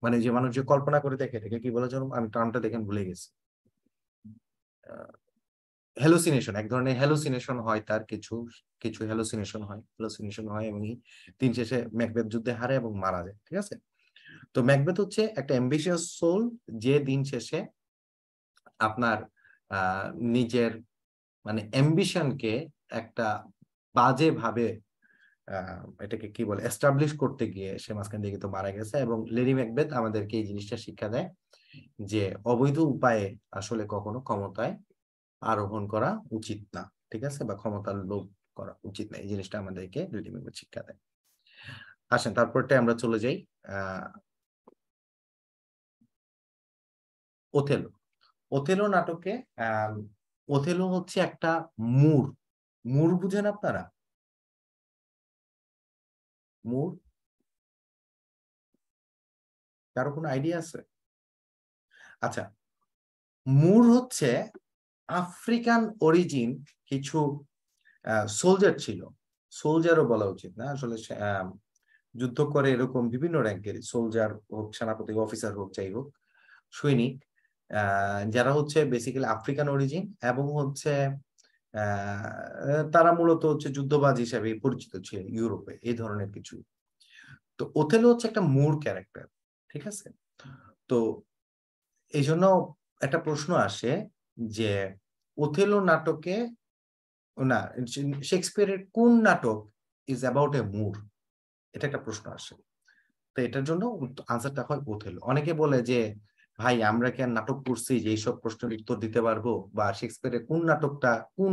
মানে যে মানুষ যে কল্পনা করে দেখে, এটাকে কি বলে যেন, আমি টার্মটা দেখেন ভুলে গেছি, হ্যালুসিনেশন, এক ধরনের হ্যালুসিনেশন হয় তার, কিছু কিছু হ্যালুসিনেশন হয় এবং দিন শেষে ম্যাকবেথ যুদ্ধে হারে এবং মারা যায়। ঠিক আছে? তো ম্যাকবেথ হচ্ছে একটা অ্যাম্বিশিয়াস সোল, যে দিন শেষে আপনার নিজের মানে অ্যাম্বিশনকে একটা বাজে ভাবে এটাকে কি বলে এস্টাবলিশ করতে গিয়ে সে মাঝখান থেকে তো মারা গেছে। এবং লেডি ম্যাকবেথ আমাদেরকে এই জিনিসটা শিক্ষা দেয় যে অবৈধ উপায়ে আসলে কখনো ক্ষমতায় আরোহণ করা উচিত না। ঠিক আছে? বা ক্ষমতার লোভ করা উচিত না, এই জিনিসটা আমাদেরকে লেডি ম্যাকবেথ শিক্ষা দেয়। আসেন তারপরটা আমরা চলে যাই ওথেলো। ওথেলো নাটকে ওথেলো হচ্ছে একটা মূর। মূর বুঝেন আপনারা? মূর, কারো কোনো আইডিয়া আছে? আচ্ছা, মূর হচ্ছে আফ্রিকান অরিজিন কিছু সোলজার ছিল, সোলজারও বলা উচিত না আসলে, যুদ্ধ করে এরকম বিভিন্ন র্যাঙ্কের সোলজার হোক, সেনাপতি অফিসার হোক, যাই হোক, সৈনিক, যারা হচ্ছে বেসিক্যালি আফ্রিকান অরিজিন, এবং হচ্ছে তারা মূলত হচ্ছে যুদ্ধবাজ হিসেবে পরিচিত ছিল ইউরোপে, এই ধরনের কিছু। তো ওথেলো হচ্ছে একটা মূর ক্যারেক্টার। ঠিক আছে? তো এই জন্য একটা প্রশ্ন আসে যে ওথেলো নাটকে, না, শেক্সপিয়ারের কোন নাটক ইজ অ্যাবাউট এ মূর, এটা একটা প্রশ্ন আসে। তো এটার জন্য আনসারটা হয় ওথেলো। অনেকে বলে যে ভাই আমরা কি আর নাটক করছি যে এইসব প্রশ্নের উত্তর দিতে পারবো, বা শেক্সপিয়ারের কোন নাটকটা কোন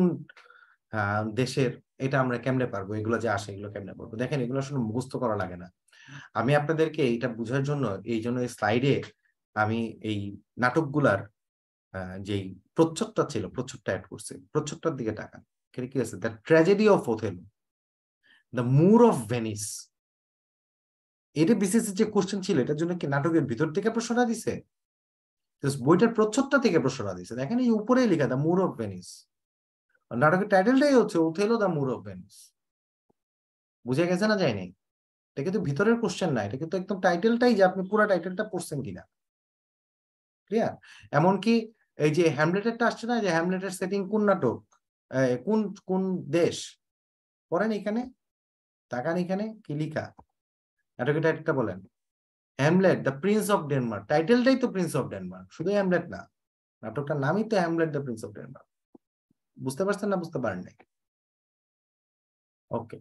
দেশের, এটা আমরা কেমনে পারবো, এগুলো যে আসে এগুলো কেমনে পারবো? দেখেন, এগুলো আসলে মুখস্থ করা লাগে না। আমি আপনাদেরকে এইটা বোঝার জন্য এই স্লাইডে আমি এই নাটকগুলার যেই প্রচ্ছদটা ছিল, প্রচ্ছদটা অ্যাড করছি। প্রচ্ছদটার দিকে তাকান, কি আছে? The tragedy of Othello, the Moor of Venice. এটা বিসিএস যে কোশ্চেন ছিল, এটার জন্য কি নাটকের ভিতর থেকে প্রশ্নটা দিছে? বইটার প্রচ্ছদটা থেকে প্রশ্নটা দিছে। দেখেন এই উপরেই লেখা দ্য মুর অফ ভেনিস, নাটকের টাইটেলটাই হচ্ছে Othello the Moor of Venice. বুঝে গেছে না? যায়নি? এটা কিন্তু ভিতরের কোশ্চেন না, এটা কিন্তু একদম টাইটেলটাই, যে আপনি পুরো টাইটেলটা পড়ছেন কিনা। ক্লিয়ার? এমনকি এই যে হ্যামলেটেরটা আসছে না, যে হ্যামলেটের সেটিং কোন নাটক, কোন কোন দেশ, পড়েন এখানে, তাকান এখানে কি লিখা, নাটকের টাইটেলটা বলেন। Hamlet the prince of Denmark, টাইটেলটাই তো প্রিন্স অফ ডেনমার্ক, শুধু হ্যামলেট না, নাটকটার নামই তো Hamlet the prince of Denmark. বুঝতে পারছেন না বুঝতে পারেন নাই? ওকে,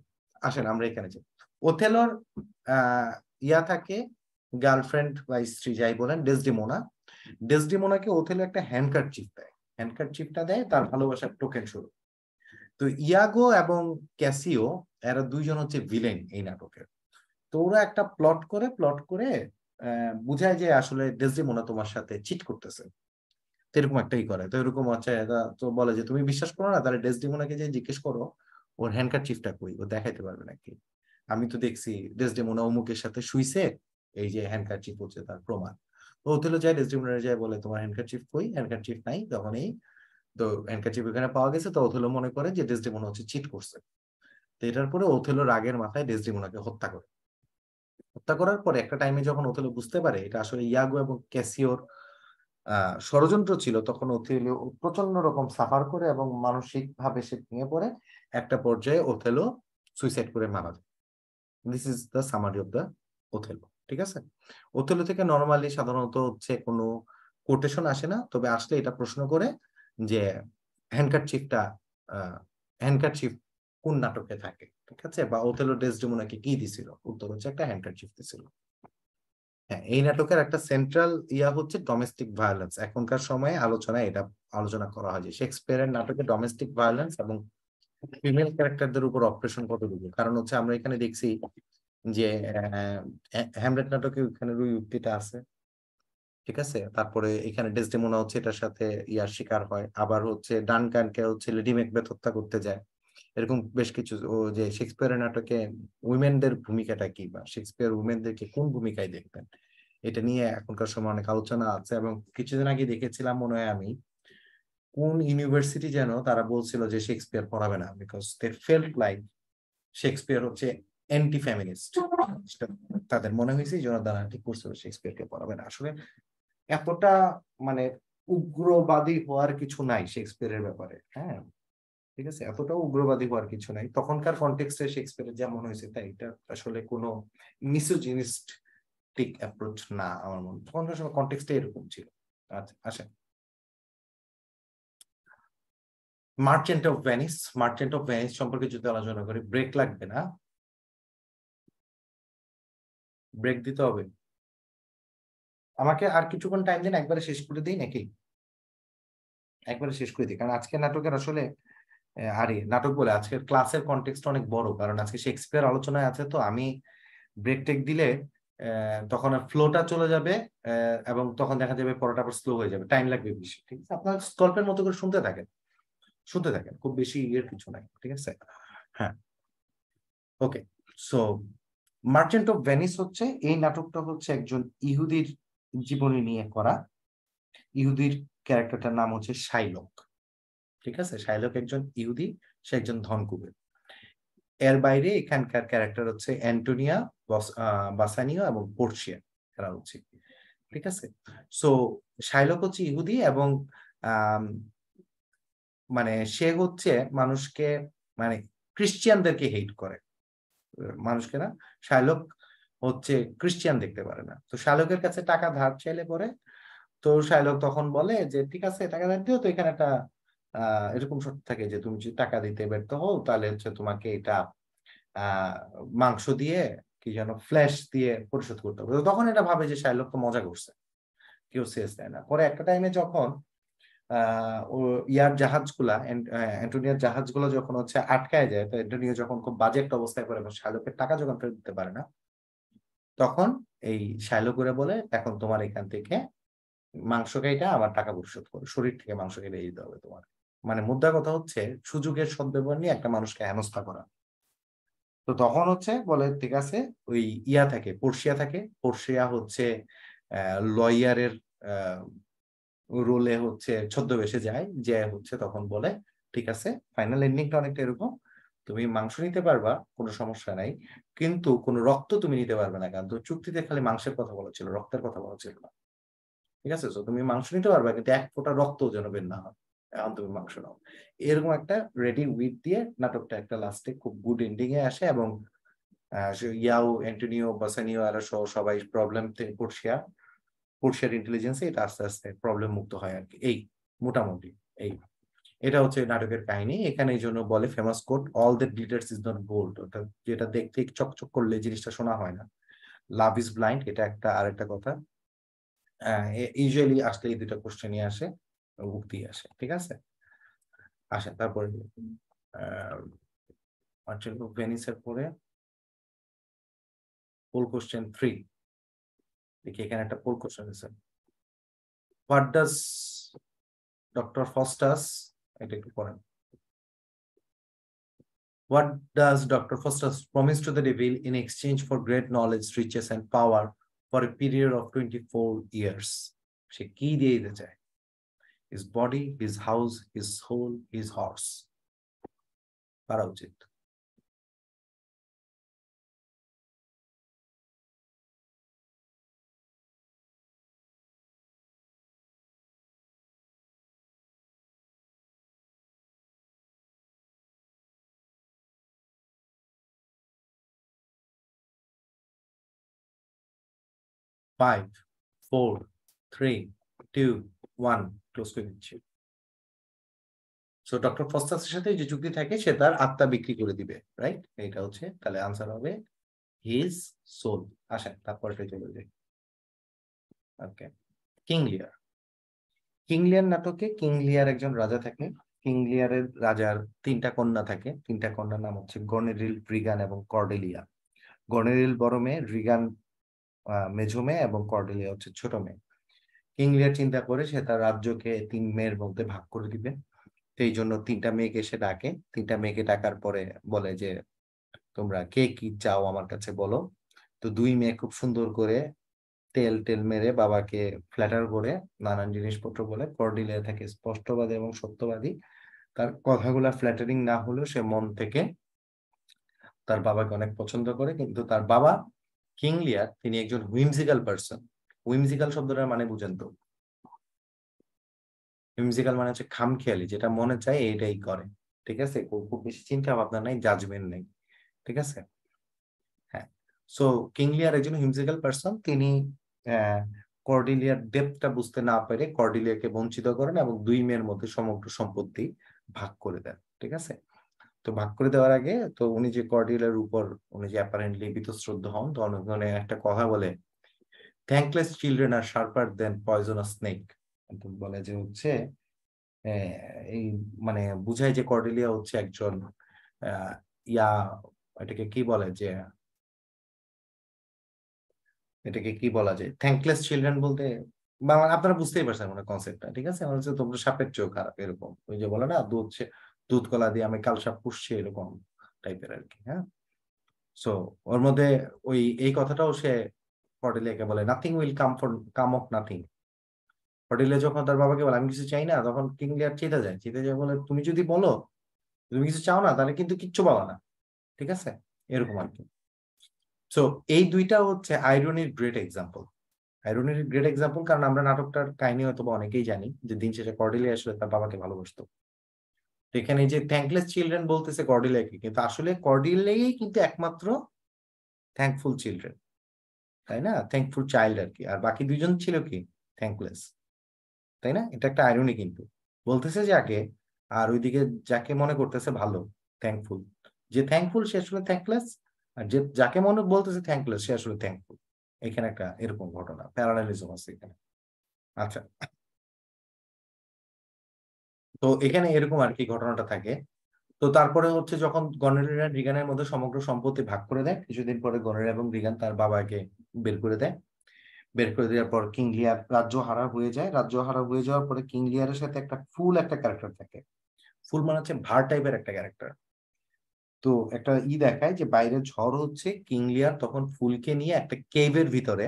আসেন আমরা এখানে যাই। ওথেলোর ইয়া থাকে, গার্লফ্রেন্ড বা স্ত্রী যাই বলেন, ডেসডেমোনা। ডেসডেমোনাকে ওথেলো একটা হ্যান্ডকারচিফ দেয়, হ্যান্ডকারচিফটা দেয় তার ভালোবাসার টোকেন স্বরূপ। তো ইয়াগো এবং ক্যাসিও, এরা দুইজন হচ্ছে ভিলেন এই নাটকের। তো ওরা একটা প্লট করে বুঝায় যে আসলে ডেসডেমোনা তোমার সাথে চিট করতেছে, তো এরকম একটাই করে। তো এরকম হচ্ছে তো বলে যে তুমি বিশ্বাস করো না, তাহলে ডেসডেমোনাকে যে জিজ্ঞেস করো ওর হ্যান্ডকারচিফটা কই, ও দেখাইতে পারবে নাকি। আমি তো দেখছি ডেসডেমোনা অমুকের সাথে শুইছে, এই যে হ্যান্ডকারচিফ হচ্ছে তার প্রমাণ। তো ওতেলো যায় ডেসডেমোনা যায় বলে তোমার হ্যান্ডকারচিফ কই, হ্যান্ডকারচিফ নাই, তখন এই তো হ্যান্ডকারচিফ এখানে পাওয়া গেছে। তো ওথেলো মনে করে যে ডেসডেমোনা হচ্ছে চিট করছে। তো এটার পরে ওথেলো রাগের মাথায় ডেসডেমোনাকে হত্যা করে। হত্যা করার পরে একটা টাইমে যখন ওথেলো বুঝতে পারে এটা আসলে ইয়াগো এবং ক্যাসিওর ষড়যন্ত্র ছিল, তখন ওথেলো প্রচন্ড রকম সাফার করে এবং মানসিক ভাবে সে ভেঙে পড়ে। একটা পর্যায়ে ওথেলো সুইসাইড করে মারা যায়। This is the summary of the Othello. ঠিক আছে, ওথেলো থেকে নর্মালি সাধারণত হচ্ছে কোনো কোটেশন আসে না, তবে আসলে এটা প্রশ্ন করে যে হ্যান্ডকারচিফটা হ্যান্ডকারচিফ কোন নাটকে থাকে, ঠিক আছে, বা ওথেলো ডেসডেমোনাকে কি দিছিল, উত্তর হচ্ছে একটা হ্যান্ডকারচিফ দিছিল। হ্যাঁ, এই নাটকের একটা সেন্ট্রাল ইয়া হচ্ছে ডোমেস্টিক ভায়োলেন্স। এখনকার সময়ে আলোচনায় এটা আলোচনা করা হয় যে শেক্সপিয়ারের নাটকে ডোমেস্টিক ভায়োলেন্স এবং ফিমেল ক্যারেক্টারদের উপর অপারেশন কতটুকু। কারণ হচ্ছে আমরা এখানে দেখছি যে হ্যামলেট নাটকে ওখানে ওই উক্তিটা আছে, ঠিক আছে। তারপরে এখানে ডেসডেমোনা হচ্ছে এটার সাথে ইয়ার শিকার হয়, আবার হচ্ছে ডানকানকে হচ্ছে লেডি ম্যাকবেথ হত্যা করতে যায়। এরকম বেশ কিছু ও যে শেক্সপিয়ারের নাটকে উইমেনদের ভূমিকাটা কি, বা শেক্সপিয়ার উইমেনদেরকে কোন ভূমিকায় দেখতেন, এটা নিয়ে এখনকার সময় অনেক আলোচনা আছে। এবং কিছুদিন আগে দেখেছিলাম মনে হয় আমি, কোন ইউনিভার্সিটি যেন তারা বলছিল যে শেক্সপিয়ার পড়াবে না, because they felt like Shakespeare হচ্ছে অ্যান্টি ফেমিনিস্ট। তাদের মনে হয়েছে এই জন্য তারা ঠিক করছিল শেক্সপিয়ারকে পড়াবে না। আসলে এতটা মানে উগ্রবাদী হওয়ার কিছু নাই শেক্সপিয়ারের ব্যাপারে, হ্যাঁ, ঠিক আছে, এতটাও উগ্রবাদী হওয়ার কিছু নাই। তখনকার কনটেক্সটে শেক্সপিয়ারের যেমন হয়েছে তাই, এটা আসলে কোনো মিসোজিনিস্টিক অ্যাপ্রোচ না আমার মনে হয়। তখনকার সময় কনটেক্সটে এরকম ছিল। আচ্ছা আসেন, merchant of Venice. Merchant of Venice সম্পর্কে যদি আলোচনা করি, ব্রেক লাগবে না, ব্রেক দিতে হবে আমাকে, আর কিছুক্ষণ টাইম দিন, একবারে শেষ করে দিই নাকি, একবারে শেষ করে দিই। কারণ আজকে নাটকের আসলে আরে নাটক বলে আজকের ক্লাসের কনটেক্সট অনেক বড়, কারণ আজকে শেক্সপিয়ার আলোচনায় আছে। তো আমি ব্রেক টেক দিলে তখন ফ্লোটা চলে যাবে, এবং তখন দেখা যাবে পড়াটা আবার স্লো হয়ে যাবে, টাইম লাগবে বেশি। ঠিক আছে, আপনার গল্পের মতো করে শুনতে থাকেন, শুনতে থাকেন, খুব বেশি ইয়ের কিছু নাই, ঠিক আছে। হ্যাঁ, ওকে। সো মার্চেন্ট অফ ভেনিস হচ্ছে, এই নাটকটা হচ্ছে একজন ইহুদির জীবনী নিয়ে করা। ইহুদির ক্যারেক্টারটার নাম হচ্ছে শাইলক। ঠিক আছে, শাইলক একজন ইহুদি, সে একজন ধনকুবের। এর বাইরে এখানকার ক্যারেক্টার হচ্ছে অ্যান্টোনিয়া, বাসানিও এবং পোর্শিয়া, এরা হচ্ছে, ঠিক আছে। সো শাইলক হচ্ছে ইহুদি এবং আম, মানে সে হচ্ছে মানুষকে, মানে ক্রিশ্চিয়ানদেরকে হেট করে, মানুষকে না। শাইলক হচ্ছে ক্রিশ্চিয়ান দেখতে পারে না। তো শাইলকের কাছে টাকা ধার চাইলে পরে, তো শাইলক তখন বলে যে ঠিক আছে টাকা ধার দিও, তো এখানে একটা এরকম শর্ত থাকে যে তুমি যদি টাকা দিতে ব্যর্থ হও তাহলে হচ্ছে তোমাকে এটা আহ মাংস দিয়ে, কি যেন ফ্ল্যাশ দিয়ে পরিশোধ করতে হবে। তো তখন এটা ভাবে যে শাইলক তো মজা করছে, কেউ শেষ দেয় না। পরে একটা টাইমে যখন ও ইয়ার জাহাজগুলা অ্যান্টোনিয়ার জাহাজগুলো যখন হচ্ছে আটকায় যায়, তো অ্যান্টোনিও যখন খুব বাজে একটা অবস্থায় পড়ে এবং শাইলকের টাকা যখন ফেরত দিতে পারে না, তখন এই শাইলক করে বলে এখন তোমার এখান থেকে মাংস খাইটা আমার টাকা পরিশোধ করো, শরীর থেকে মাংস কেটে দিতে হবে তোমার। মানে মুদ্রা কথা হচ্ছে সুযোগের সদ্ব্যবহার নিয়ে একটা মানুষকে হেনস্থা করা। তো তখন হচ্ছে বলে ঠিক আছে, ওই ইয়া থাকে, পোর্শিয়া থাকে, পোর্শিয়া হচ্ছে লয়ারের রোলে হচ্ছে ছদ্মবেশে যায়, যে হচ্ছে তখন বলে ঠিক আছে, ফাইনাল এন্ডিংটা অনেকটা এরকম, তুমি মাংস নিতে পারবা, কোনো সমস্যা নাই, কিন্তু কোনো রক্ত তুমি নিতে পারবে না, কারণ তো চুক্তিতে খালি মাংসের কথা বলা ছিল, রক্তের কথা বলা ছিল না। ঠিক আছে, তো তুমি মাংস নিতে পারবা, কিন্তু এক ফোঁটা রক্ত যেন বের না হয়, এখন তুমি মাংস নাও। এরকম একটা রেডি উইথ দিয়ে নাটকটা একটা লাস্টে খুব গুড এন্ডিং এ আসে। এবং ইয়াও অ্যান্টোনিও বাসানিও আর সহ সবাই প্রবলেম থেকে পোর্শিয়ার ইন্টেলিজেন্সে এটা আস্তে আস্তে প্রবলেম মুক্ত হয় আর কি। এই মোটামুটি এই, এটা হচ্ছে নাটকের কাহিনী। এখানে এই জন্য বলে famous quote, all that glitters is not gold, অর্থাৎ যেটা দেখতে চকচক করলে জিনিসটা শোনা হয় না, লাভ ইজ ব্লাইন্ড, এটা একটা। আরেকটা কথা, ইউজুয়ালি আসলে এই দুটো কোশ্চেনই আসে, উক্তি আসে, ঠিক আছে। আসে তারপরে মার্চেন্ট অফ ভেনিসের পরে ফুল কোশ্চেন 3, দেখি এখানে একটা পোল কোশ্চেন আছে। হোয়াট ডাজ ডক্টর ফস্টাস, এটা একটু পড়েন। What does Dr. Faustus promise to the devil in exchange for great knowledge, riches, and power for a period of 24 years? সে কি দিয়ে দিতে চায়? His body, his house, his soul, his horse. পারা উচিত। Five, 4, 3, 2, 1, ক্লোজ করে দিচ্ছি। সো ডক্টর ফস্টাসের সাথে যে চুক্তি থাকে সে তার আত্মা বিক্রি করে দিবে, রাইট? এইটা হচ্ছে, তাহলে আনসার হবে হিজ সোল। আসেন তারপরটা চলে যাই। ওকে, কিং লিয়ার। কিং লিয়ার নাটকে কিং লিয়ার একজন রাজা থাকে। কিং লিয়ারের রাজার 3টা কন্যা থাকে। 3টা কন্যার নাম হচ্ছে গনেরিল, রিগান এবং কর্ডেলিয়া। গনেরিল বড় মেয়ে, রিগান মেঝো মেয়ে এবং কর্ডেলিয়া হচ্ছে ছোট মেয়ে। কিং লিয়ার চিন্তা করে সে তার রাজ্যকে 3 মেয়ের মধ্যে ভাগ করে দিবে। এই জন্য 3টা মেয়েকে সে ডাকে। 3টা মেয়েকে ডাকার পরে বলে যে তোমরা কে কি চাও আমার কাছে বলো। তো 2 মেয়ে খুব সুন্দর করে তেল টেল মেরে বাবাকে ফ্ল্যাটার করে নানান জিনিসপত্র বলে। কর্ডিলিয়া থাকে স্পষ্টবাদী এবং সত্যবাদী। তার কথাগুলা ফ্ল্যাটারিং না হলেও সে মন থেকে তার বাবাকে অনেক পছন্দ করে। কিন্তু তার বাবা কিং লিয়ার তিনি একজন হুইমজিক্যাল পার্সন। হুইমজিক্যাল শব্দটার মানে বুঝেন তো? হুইমজিক্যাল মানে হচ্ছে খামখেয়ালি, যেটা মনে চায় এইটাই করে। ঠিক আছে, খুব বেশি চিন্তা ভাবনা নাই, জাজমেন্ট নেই। ঠিক আছে, হ্যাঁ। সো কিং লিয়ার একজন হুইমজিক্যাল পার্সন। তিনি কর্ডিলিয়ার ডেপথটা বুঝতে না পেরে কর্ডিলিয়াকে বঞ্চিত করেন এবং 2 মেয়ের মধ্যে সমগ্র সম্পত্তি ভাগ করে দেন। ঠিক আছে, তো ভাগ করে দেওয়ার আগে তো উনি যে কর্ডিলিয়ার উপর উনি যে অ্যাপারেন্টলি বীতশ্রদ্ধ হন, তখন উনি একটা কথা বলে, thankless children are sharper then poisonous snake. বলে যে হচ্ছে এই মানে বুঝায় যে কর্ডিলিয়া হচ্ছে একজন ইয়া, এটাকে কি বলে যে, এটাকে কি বলা যায়, থ্যাঙ্কলেস চিলড্রেন বলতে বাংলা আপনারা বুঝতেই পারছেন মানে কনসেপ্টটা। ঠিক আছে, মানে হচ্ছে তোমরা সাপের চেয়েও খারাপ, এরকম ওই যে বলে না দুধ কলা দিয়ে আমি কাল সাপ পুষছি, এরকম টাইপের আর কি। হ্যাঁ, সো ওর মধ্যে ওই এই কথাটাও সে কর্ডেলিয়াকে বলে, nothing will come of nothing. Cordelia যখন তার বাবাকে বলে আমি কিছু চাই না, তখন কিং লিয়ার চেতে যায় বলে তুমি যদি বলো তুমি কিছু চাও না তাহলে কিন্তু কিচ্ছু পাবা না। ঠিক আছে, এরকম আর কি। সো এই দুইটা হচ্ছে আইরনির গ্রেট এক্সাম্পল। আইরনির গ্রেট এক্সাম্পল কারণ আমরা নাটকটার কাহিনী হয়তো অনেকেই জানি যে দিন শেষে কর্ডেলিয়া আসলে তার বাবাকে ভালোবাসতো। এখানে যে থ্যাঙ্কলেস চিলড্রেন বলতেছে কর্ডেলিয়াকে, কিন্তু আসলে কর্ডেলিয়াই কিন্তু একমাত্র থ্যাঙ্কফুল চিলড্রেন, তাই না? থ্যাঙ্কফুল চাইল্ড আর কি, আর বাকি 2জন ছিল কি থ্যাঙ্কলেস, তাই না? এটা একটা আইরনি কিন্তু, বলতেছে যাকে আর ওইদিকে যাকে মনে করতেছে ভালো থ্যাঙ্কফুল, যে থ্যাঙ্কফুল সে আসলে থ্যাঙ্কলেস, আর যে যাকে মনে বলতেছে থ্যাঙ্কলেস সে আসলে থ্যাঙ্কফুল। এখানে একটা এরকম ঘটনা, প্যারালালিজম আছে এখানে। আচ্ছা, তো এখানে এরকম আর কি ঘটনাটা থাকে। তো তারপরে হচ্ছে যখন গনেরিয়া রিগানের মধ্যে সমগ্র সম্পত্তি ভাগ করে দেয়, কিছুদিন পরে গনেরিয়া এবং রিগান তার বাবাকে বের করে দেয়। বের করে দেওয়ার পর কিং লিয়ার রাজ্য হারা হয়ে যায়। রাজ্য হারা হয়ে যাওয়ার পরে কিং লিয়ারের সাথে একটা ক্যারেক্টার থাকে। ফুল মানে হচ্ছে ভার টাইপের একটা ক্যারেক্টার। তো একটা দেখায় যে বাইরে ঝড় হচ্ছে, কিং লিয়ার তখন ফুলকে নিয়ে একটা কেভের ভিতরে,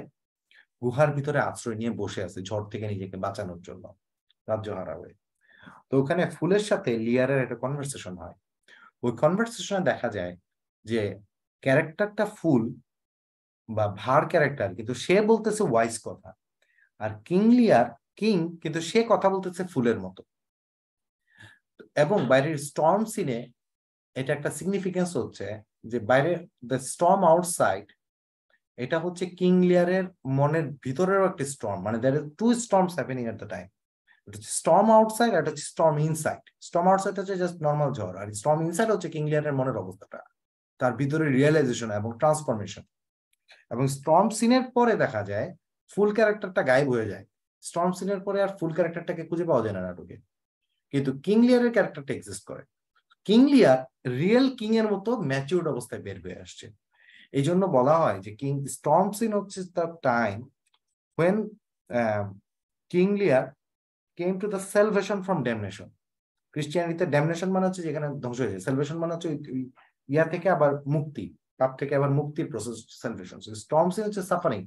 গুহার ভিতরে আশ্রয় নিয়ে বসে আছে ঝড় থেকে নিজেকে বাঁচানোর জন্য, রাজ্য হারা হয়ে। তো ওখানে ফুলের সাথে লিয়ারের একটা কনভারসেশন হয়। ওই কনভারসেশনে দেখা যায় যে ক্যারেক্টারটা ফুল বা ভার ক্যারেক্টার, কিন্তু সে বলতেছে ওয়াইজ কথা। আর কিং লিয়ার কিং, কিন্তু সে কথা বলতেছে ফুলের মতো। এবং বাইরের স্টর্ম সিনে এটা একটা সিগনিফিকেন্স হচ্ছে যে বাইরে দ্য স্টর্ম আউটসাইড, এটা হচ্ছে কিং লিয়ারের মনের ভিতরেরও একটা স্টর্ম, মানে there is two storms happening at the time. Storm outside আর হচ্ছে স্টর্ম ইনসাইড। স্টর্ম আউটসাইড হচ্ছে জাস্ট নর্মাল ঝড়, আর স্টর্ম ইনসাইড হচ্ছে কিং লিয়ারের মনের অবস্থাটা, তার ভিতরে রিয়েলাইজেশন এবং ট্রান্সফরমেশন। এবং স্টর্ম সিনের পরে দেখা যায় ফুল ক্যারেক্টারটা গায়েব হয়ে যায়। স্টর্ম সিনের পরে আর ফুল ক্যারেক্টারটাকে খুঁজে পাওয়া যায় না নাটকে, কিন্তু কিং লিয়ারের ক্যারেক্টারটা এক্সিস্ট করে। কিং লিয়ার রিয়েল কিং এর মতো ম্যাচিউরড অবস্থায় বের হয়ে আসছে। এই জন্য বলা হয় যে কিং স্টর্ম সিন হচ্ছে তার টাইম when কিং লিয়ার came to the salvation from damnation. ক্রিশ্চিয়ানিতে ড্যামনেশন মানে হচ্ছে যেখানে ধ্বংস হয়ে যায়, সালভেশন মানে হচ্ছে ইয়া থেকে আবার মুক্তি, পাপ থেকে আবার মুক্তির প্রসেস সালভেশন। স্টর্ম সিন হচ্ছে সাফারিং,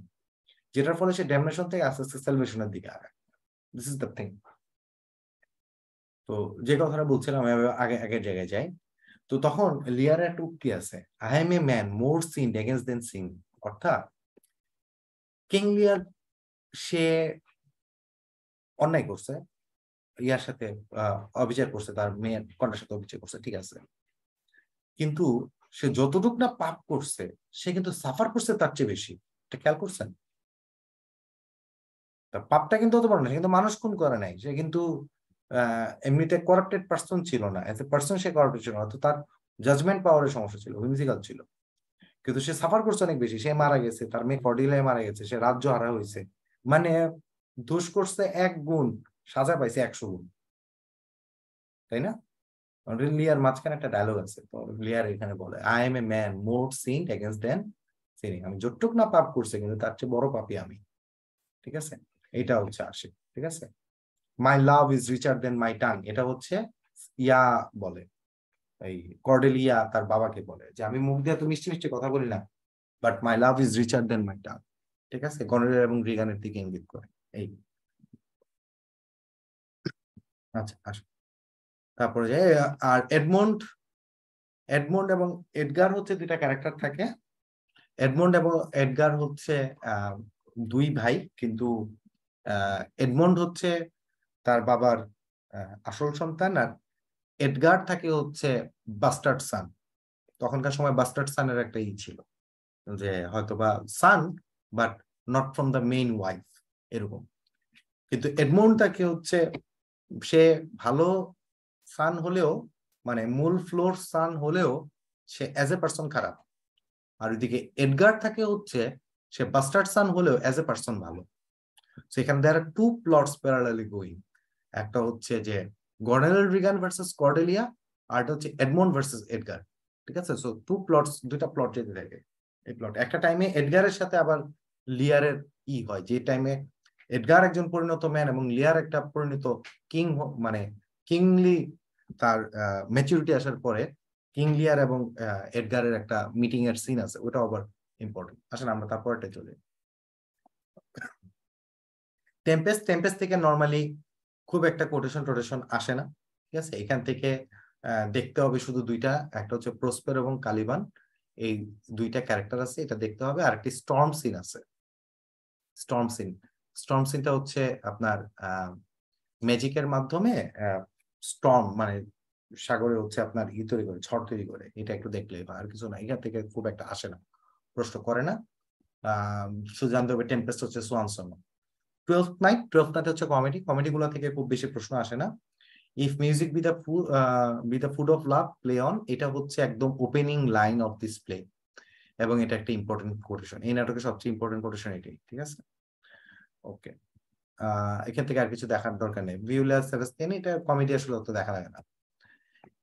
যেটার ফলে সে ড্যামনেশন থেকে আস্তে আস্তে সালভেশনের দিকে আগায়। This is the thing. তো যে কথাটা বলছিলাম আমি আগে আগের জায়গায় যাই। তো তখন লিয়ারের একটা উক্তি আছে, I am a man more sinned against than sin. অর্থাৎ কিং লিয়ার সে অন্যায় করছে, ইয়ার সাথে অবিচার করছে, তার মেয়ের কন্যার সাথে অবিচার করছে, ঠিক আছে, কিন্তু সে যতটুক না পাপ করছে সে কিন্তু সাফার করছে তার চেয়ে বেশি। এটা খেয়াল করছেন? পাপটা কিন্তু অত বড় না, সে কিন্তু মানুষ খুন করে নাই, সে কিন্তু এমনিতে করাপ্টেড পার্সন ছিল না, as a person say corrupted ছিল না, তো তার জাজমেন্ট পাওয়ারের সমস্যা ছিল, হুইমজিক্যাল ছিল, কিন্তু সে সাফার করছে অনেক বেশি। সে মারা গেছে, তার মেয়ে কর্ডিলায় মারা গেছে, সে রাজ্য হারা হয়েছে, মানে দোষ করছে 1 গুণ, সাজা পাইছে 100 গুণ, তাই না? লিয়ার মাঝখানে একটা ডায়লগ আছে, তো লিয়ার এখানে বলে I am a man more sinned against than sinning. আমি যতটুক না পাপ করছে কিন্তু তার চেয়ে বড় পাপী আমি, ঠিক আছে? এটা হচ্ছে আসে, ঠিক আছে? মাই love is richer than my tongue, এটা হচ্ছে ইয়া বলে, এই কর্ডেলিয়া তার বাবাকে বলে যে আমি মুখ দিয়ে তো মিষ্টি মিষ্টি কথা বলি না, but my love is richer than my tongue, ঠিক আছে? কর্ডেলিয়া এবং রিগানের দিকে ইঙ্গিত করে। এই আচ্ছা আসো তারপরে যে, আর এডমন্ড, এডমন্ড এবং এডগার হচ্ছে দুইটা ক্যারেক্টার থাকে। এডমন্ড এবং এডগার হচ্ছে আহ 2 ভাই, কিন্তু এডমন্ড হচ্ছে তার বাবার আসল সন্তান, আর এডগার থাকে হচ্ছে বাস্টার্ড সান। তখনকার সময় বাস্টার্ড সানের একটা ছিল যে হয়তোবা son but not from the main wife, এরকম। কিন্তু এডমন্ড তাকে হচ্ছে, সে ভালো সান হলেও, মানে মূল ফ্লোর সান হলেও সে অ্যাজ এ পার্সন খারাপ। আর ওইদিকে এডগার থাকে হচ্ছে সে বাস্টার্ড সান হলেও অ্যাজ এ পার্সন ভালো। সেখানে দেয়ার আর 2 প্লটস প্যারালালি গোয়িং। একটা হচ্ছে যে গর্ডেল রিগান ভার্সেস কর্ডেলিয়া, আর একটা হচ্ছে এডমন্ড ভার্সেস এডগার, ঠিক আছে? সো 2 প্লটস, 2টা প্লট যেতে থাকে। এই প্লট একটা টাইমে এডগারের সাথে আবার লিয়ারের হয়, যে টাইমে এডগার একজন পরিণত ম্যান এবং লিয়ার একটা পরিণত কিং, মানে কিংলি, তার ম্যাচুরিটি আসার পরে কিং লিয়ার এবং এডগারের একটা মিটিং এর সিন আছে, ওটা আবার ইম্পর্টেন্ট। আসলে আমরা তারপরটা চলে টেম্পেস্ট। টেম্পেস্ট থেকে নর্মালি খুব একটা কোটেশন টোটেশন আসে না, ঠিক আছে? এখান থেকে দেখতে হবে শুধু দুইটা, একটা হচ্ছে প্রসপের এবং কালিবান, এই 2টা ক্যারেক্টার আছে, এটা দেখতে হবে। আর একটি স্টর্ম সিন আছে, স্টর্ম সিন। স্টর্ম সিনটা হচ্ছে আপনার ম্যাজিকের মাধ্যমে স্টর্ম, মানে সাগরে হচ্ছে আপনার তৈরি করে, ঝড় তৈরি করে, এটা একটু দেখলে আর কিছু না, এখান থেকে খুব একটা আসে না, প্রশ্ন করে না। শুধু জানতে হবে টেম্পেস্ট হচ্ছে swan song. 12th night, 12th night হচ্ছে কমেডি, কমেডি গুলো থেকে খুব বেশি প্রশ্ন আসে না। If music be the food of love play on, এটা হচ্ছে একদম opening line of this play, এবং এটা একটা ইম্পর্টেন্ট কোটেশন, এই নাটকের সবচেয়ে ইম্পর্টেন্ট কোটেশন এটাই, ঠিক আছে? ওকে, এখান থেকে আর কিছু দেখার দরকার নেই। ভিউলা সেবাস্টিয়ান, এটা কমেডি আসলে অত দেখা লাগে না।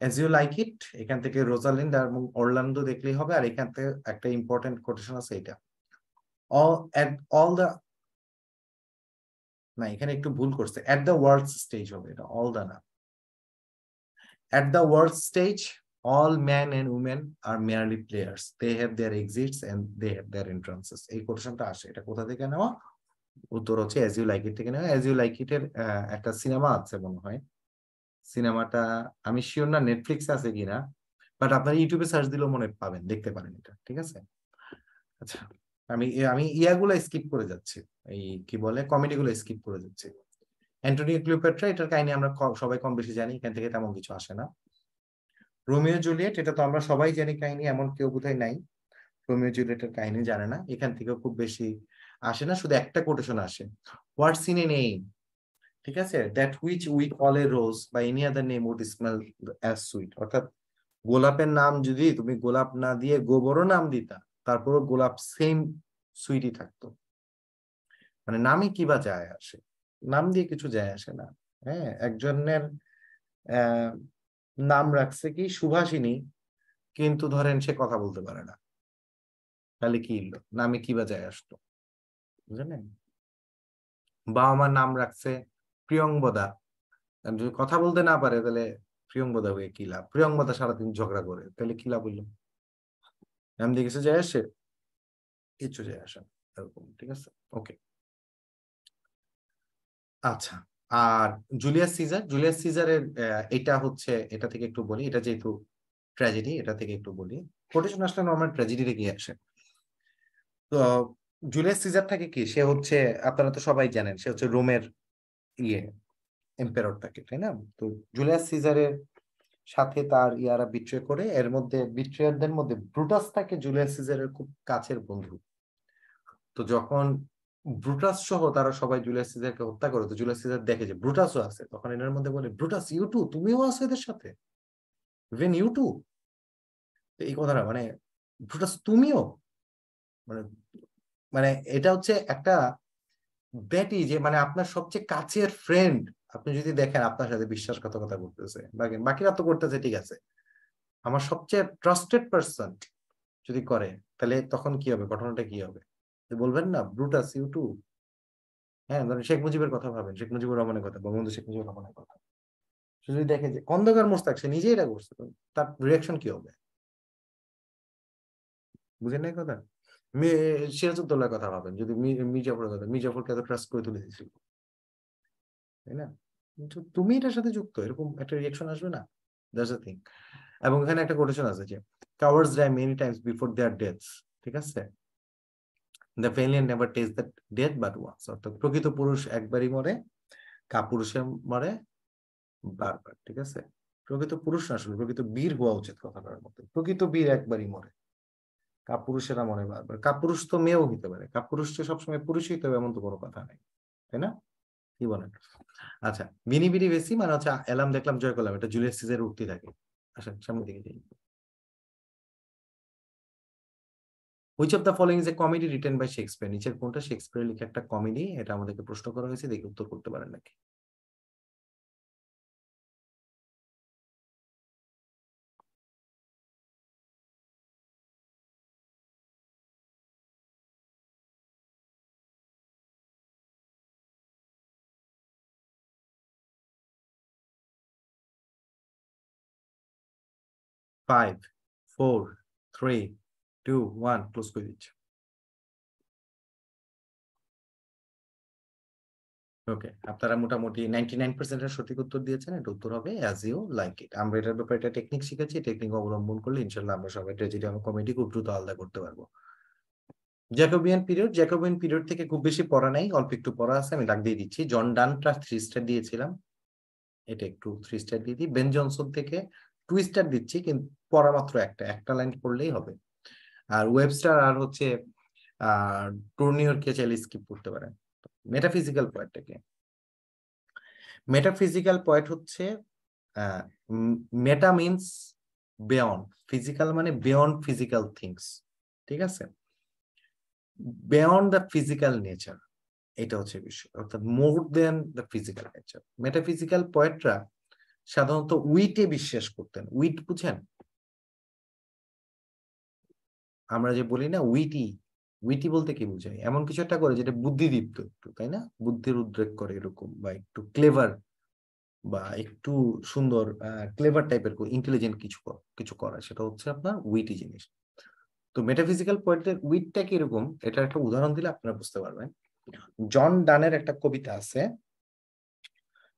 অ্যাজ ইউ লাইক ইট, এখান থেকে রোজালিন্ড এবং অরল্যান্ডো দেখলেই হবে। আর এখান থেকে একটা ইম্পর্টেন্ট কোটেশন আছে, এটা অল দ্য, না এখানে একটু ভুল করছে, এট দ্য ওয়ার্ল্ড স্টেজ হবে, এটা অল দ্য না। At the world stage all men and women are merely players, they have their exits and they have their entrances, এই কোটেশনটা আসে। এটা কোথা থেকে নেওয়া? উত্তর হচ্ছে অ্যাজ ইউ লাইক ইট থেকে নেওয়া। অ্যাজ ইউ লাইক ইট এর একটা সিনেমা আছে মনে হয়, সিনেমাটা আমি শিওর না নেটফ্লিক্স আছে কিনা, বাট আপনার ইউটিউবে সার্চ দিলেও মনে পাবেন, দেখতে পারেন এটা, ঠিক আছে? আচ্ছা, আমি আমি ইয়াগুলো স্কিপ করে যাচ্ছি, এই কি বলে কমেডি গুলো স্কিপ করে যাচ্ছি। অ্যান্টনিও ক্লিওপেট্রা, এটার কাহিনী আমরা সবাই কম বেশি জানি, এখান থেকে তেমন কিছু আসে না। রোমিও জুলিয়েট, এটা তো আমরা সবাই জানি কাহিনী, এমন কেউ বোধহয় নাই রোমিও জুলিয়েটের কাহিনী জানে না, এখান থেকে খুব বেশি আসে না, শুধু একটা কোটেশন আসে, হোয়াটস ইন এ নেম, ঠিক আছে? That which we call a rose by any other name would smell as sweet. অর্থাৎ গোলাপের নাম যদি তুমি গোলাপ না দিয়ে গোবরও নাম দিতা, তারপরও গোলাপ সেম সুইটই থাকতো। মানে নামে কি বা যায় আসে, নাম দিয়ে কিছু যায় আসে না। হ্যাঁ, একজনের নাম রাখছে কি সুভাষিনী, কিন্তু ধরেন সে কথা বলতে পারে না, তাহলে কি নামে কি বা যায় আসতো, বুঝলেন? বাবা মার নাম রাখছে প্রিয়ংবদা, যদি কথা বলতে না পারে তাহলে প্রিয়ংবদা হয়ে কি লাভ? প্রিয়ংবদা সারাদিন ঝগড়া করে, তাহলে কি লাভ হইলো? নাম দিয়ে কিছু যায় আসে? কিছু যায় আসে না। এরকম, ঠিক আছে, ওকে। আচ্ছা, আর জুলিয়াস সিজার, জুলিয়াস সিজারের এটা হচ্ছে, এটা থেকে একটু বলি, এটা যেহেতু ট্র্যাজেডি, এটা থেকে একটু বলি। কোটেশন আসলে নর্মাল ট্র্যাজেডিতে গিয়ে আসে। তো জুলিয়াস সিজার থাকে কি, সে হচ্ছে, আপনারা তো সবাই জানেন, সে হচ্ছে রোমের ইয়ে এম্পায়ার থাকে, তাই না? তো জুলিয়াস সিজারের সাথে তার ইয়ারা বিট্রে করে, এর মধ্যে বিট্রেয়ারদের মধ্যে ব্রুটাস থাকে জুলিয়াস সিজারের খুব কাছের বন্ধু। তো যখন ব্রুটাস সহ তারা সবাই জুলিয়াস সিজারকে হত্যা করে, তো জুলিয়াস সিজার দেখে যে ব্রুটাসও আছে, তখন এর মধ্যে বলে, ব্রুটাস ইউ টু, তুমিও আছো এদের সাথে, ইভেন ইউ টু। এই কথাটা মানে, ব্রুটাস তুমিও, মানে, মানে এটা হচ্ছে একটা ব্যাটি, যে মানে আপনার সবচেয়ে কাছের ফ্রেন্ড, আপনি যদি দেখেন আপনার সাথে বিশ্বাসঘাতকতা করতেছে, বাকিরা তো করতেছে ঠিক আছে, আমার সবচেয়ে ট্রাস্টেড পারসন যদি করে, তাহলে তখন কি হবে, ঘটনাটা কি হবে? বলবেন না ব্রুটাস ইউ টু। হ্যাঁ, ধরেন শেখ মুজিবের কথা ভাবেন, শেখ মুজিবুর রহমানের কথা, বঙ্গবন্ধু শেখ মুজিবুর রহমানের কথা, সে যদি দেখে যে খন্দকার মোশতাক সে নিজেই এটা করছে, তো তার রিয়াকশন কি হবে? বুঝেন না এই কথা? সিরাজউদ্দৌলার কথা ভাবেন, যদি মির্জাফরের কথা, মির্জাফরকে এত ট্রাস্ট করে তুলে দিয়েছিল, তাই না? কিন্তু তুমি এটার সাথে যুক্ত, এরকম একটা রিয়াকশন আসবে না? That's the thing. এবং এখানে একটা কোটেশন আছে যে cowards die many times before their deaths, ঠিক আছে? The valiant never taste the death but once, অর্থাৎ প্রকৃত পুরুষ একবারই মরে, কাপুরুষে মরে বারবার, ঠিক আছে? প্রকৃত পুরুষ না, আসলে প্রকৃত বীর হওয়া উচিত কথাটার মধ্যে, প্রকৃত বীর একবারই মরে, কাপুরুষেরা মরে বারবার। কাপুরুষ তো মেয়েও হইতে পারে, কাপুরুষ তো সবসময় পুরুষই হইতে হবে এমন তো কোনো কথা নেই, তাই না? কি বলেন? আচ্ছা, বিনি বিনি বেশি মানে হচ্ছে এলাম দেখলাম জয় করলাম, এটা জুলিয়াস সিজারের উক্তি থাকে। আসেন সামনের দিকে যাই। Which of the following is a comedy written by Shakespeare, নিচের কোনটা শেক্সপিয়ার লিখে একটা কমেডি? এটা আমাদেরকে প্রশ্ন করা হয়েছে, দেখি উত্তর করতে পারেন নাকি। Five, four, three, two, one, close করে দিচ্ছি। ওকে, আপনারা মোটামুটি 99% এর সঠিক উত্তর দিয়েছেন। এটা উত্তর হবে অ্যাজ ইউ লাইক ইট। আমরা এটার ব্যাপারে একটা টেকনিক শিখেছি, টেকনিক অবলম্বন করলে ইনশাল্লাহ আমরা সবাই ট্র্যাজেডি এবং কমেডি খুব দ্রুত আলাদা করতে পারবো। জ্যাকোবিয়ান পিরিয়ড, জ্যাকোবিয়ান পিরিয়ড থেকে খুব বেশি পড়া নাই, অল্প একটু পড়া আছে, আমি দাগ দিয়ে দিচ্ছি। জন ডানটা 3 স্টার দিয়েছিলাম, এটা একটু 3 স্টার দিয়ে দিই। বেন জনসন থেকে 2 স্টার দিচ্ছি, কিন্তু পড়া মাত্র একটা লাইন পড়লেই হবে। আর ওয়েবস্টার আর হচ্ছে টুর্নিয়রকে চাইলে স্কিপ করতে পারেন। মেটাফিজিক্যাল পয়েন্টটাকে, মেটাফিজিক্যাল পয়েন্ট হচ্ছে মেটা মিনস বিয়ন্ড, ফিজিক্যাল মানে বিয়ন্ড ফিজিক্যাল থিংস, ঠিক আছে? বিয়ন্ড দ্য ফিজিক্যাল নেচার, এটা হচ্ছে বিষয়, অর্থাৎ মোর দেন দ্য ফিজিক্যাল নেচার। মেটাফিজিক্যাল পয়েন্টরা সাধারণত উইটে বিশ্বাস করতেন। উইট বুঝেন? আমরা যে বলি না উইটি, উইটি বলতে কি বুঝাই? এমন কিছু একটা করে যেটা বুদ্ধিদীপ্ত একটু, তাই না? বুদ্ধির উদ্রেক করে এরকম, বা একটু ক্লেভার, বা একটু সুন্দর, ক্লেভার টাইপের ইন্টেলিজেন্ট কিছু কিছু করা, সেটা হচ্ছে আপনার উইটি জিনিস। তো মেটাফিজিক্যাল পয়েন্টের উইটটা কি এরকম, এটা একটা উদাহরণ দিলে আপনারা বুঝতে পারবেন। জন ডানের একটা কবিতা আছে,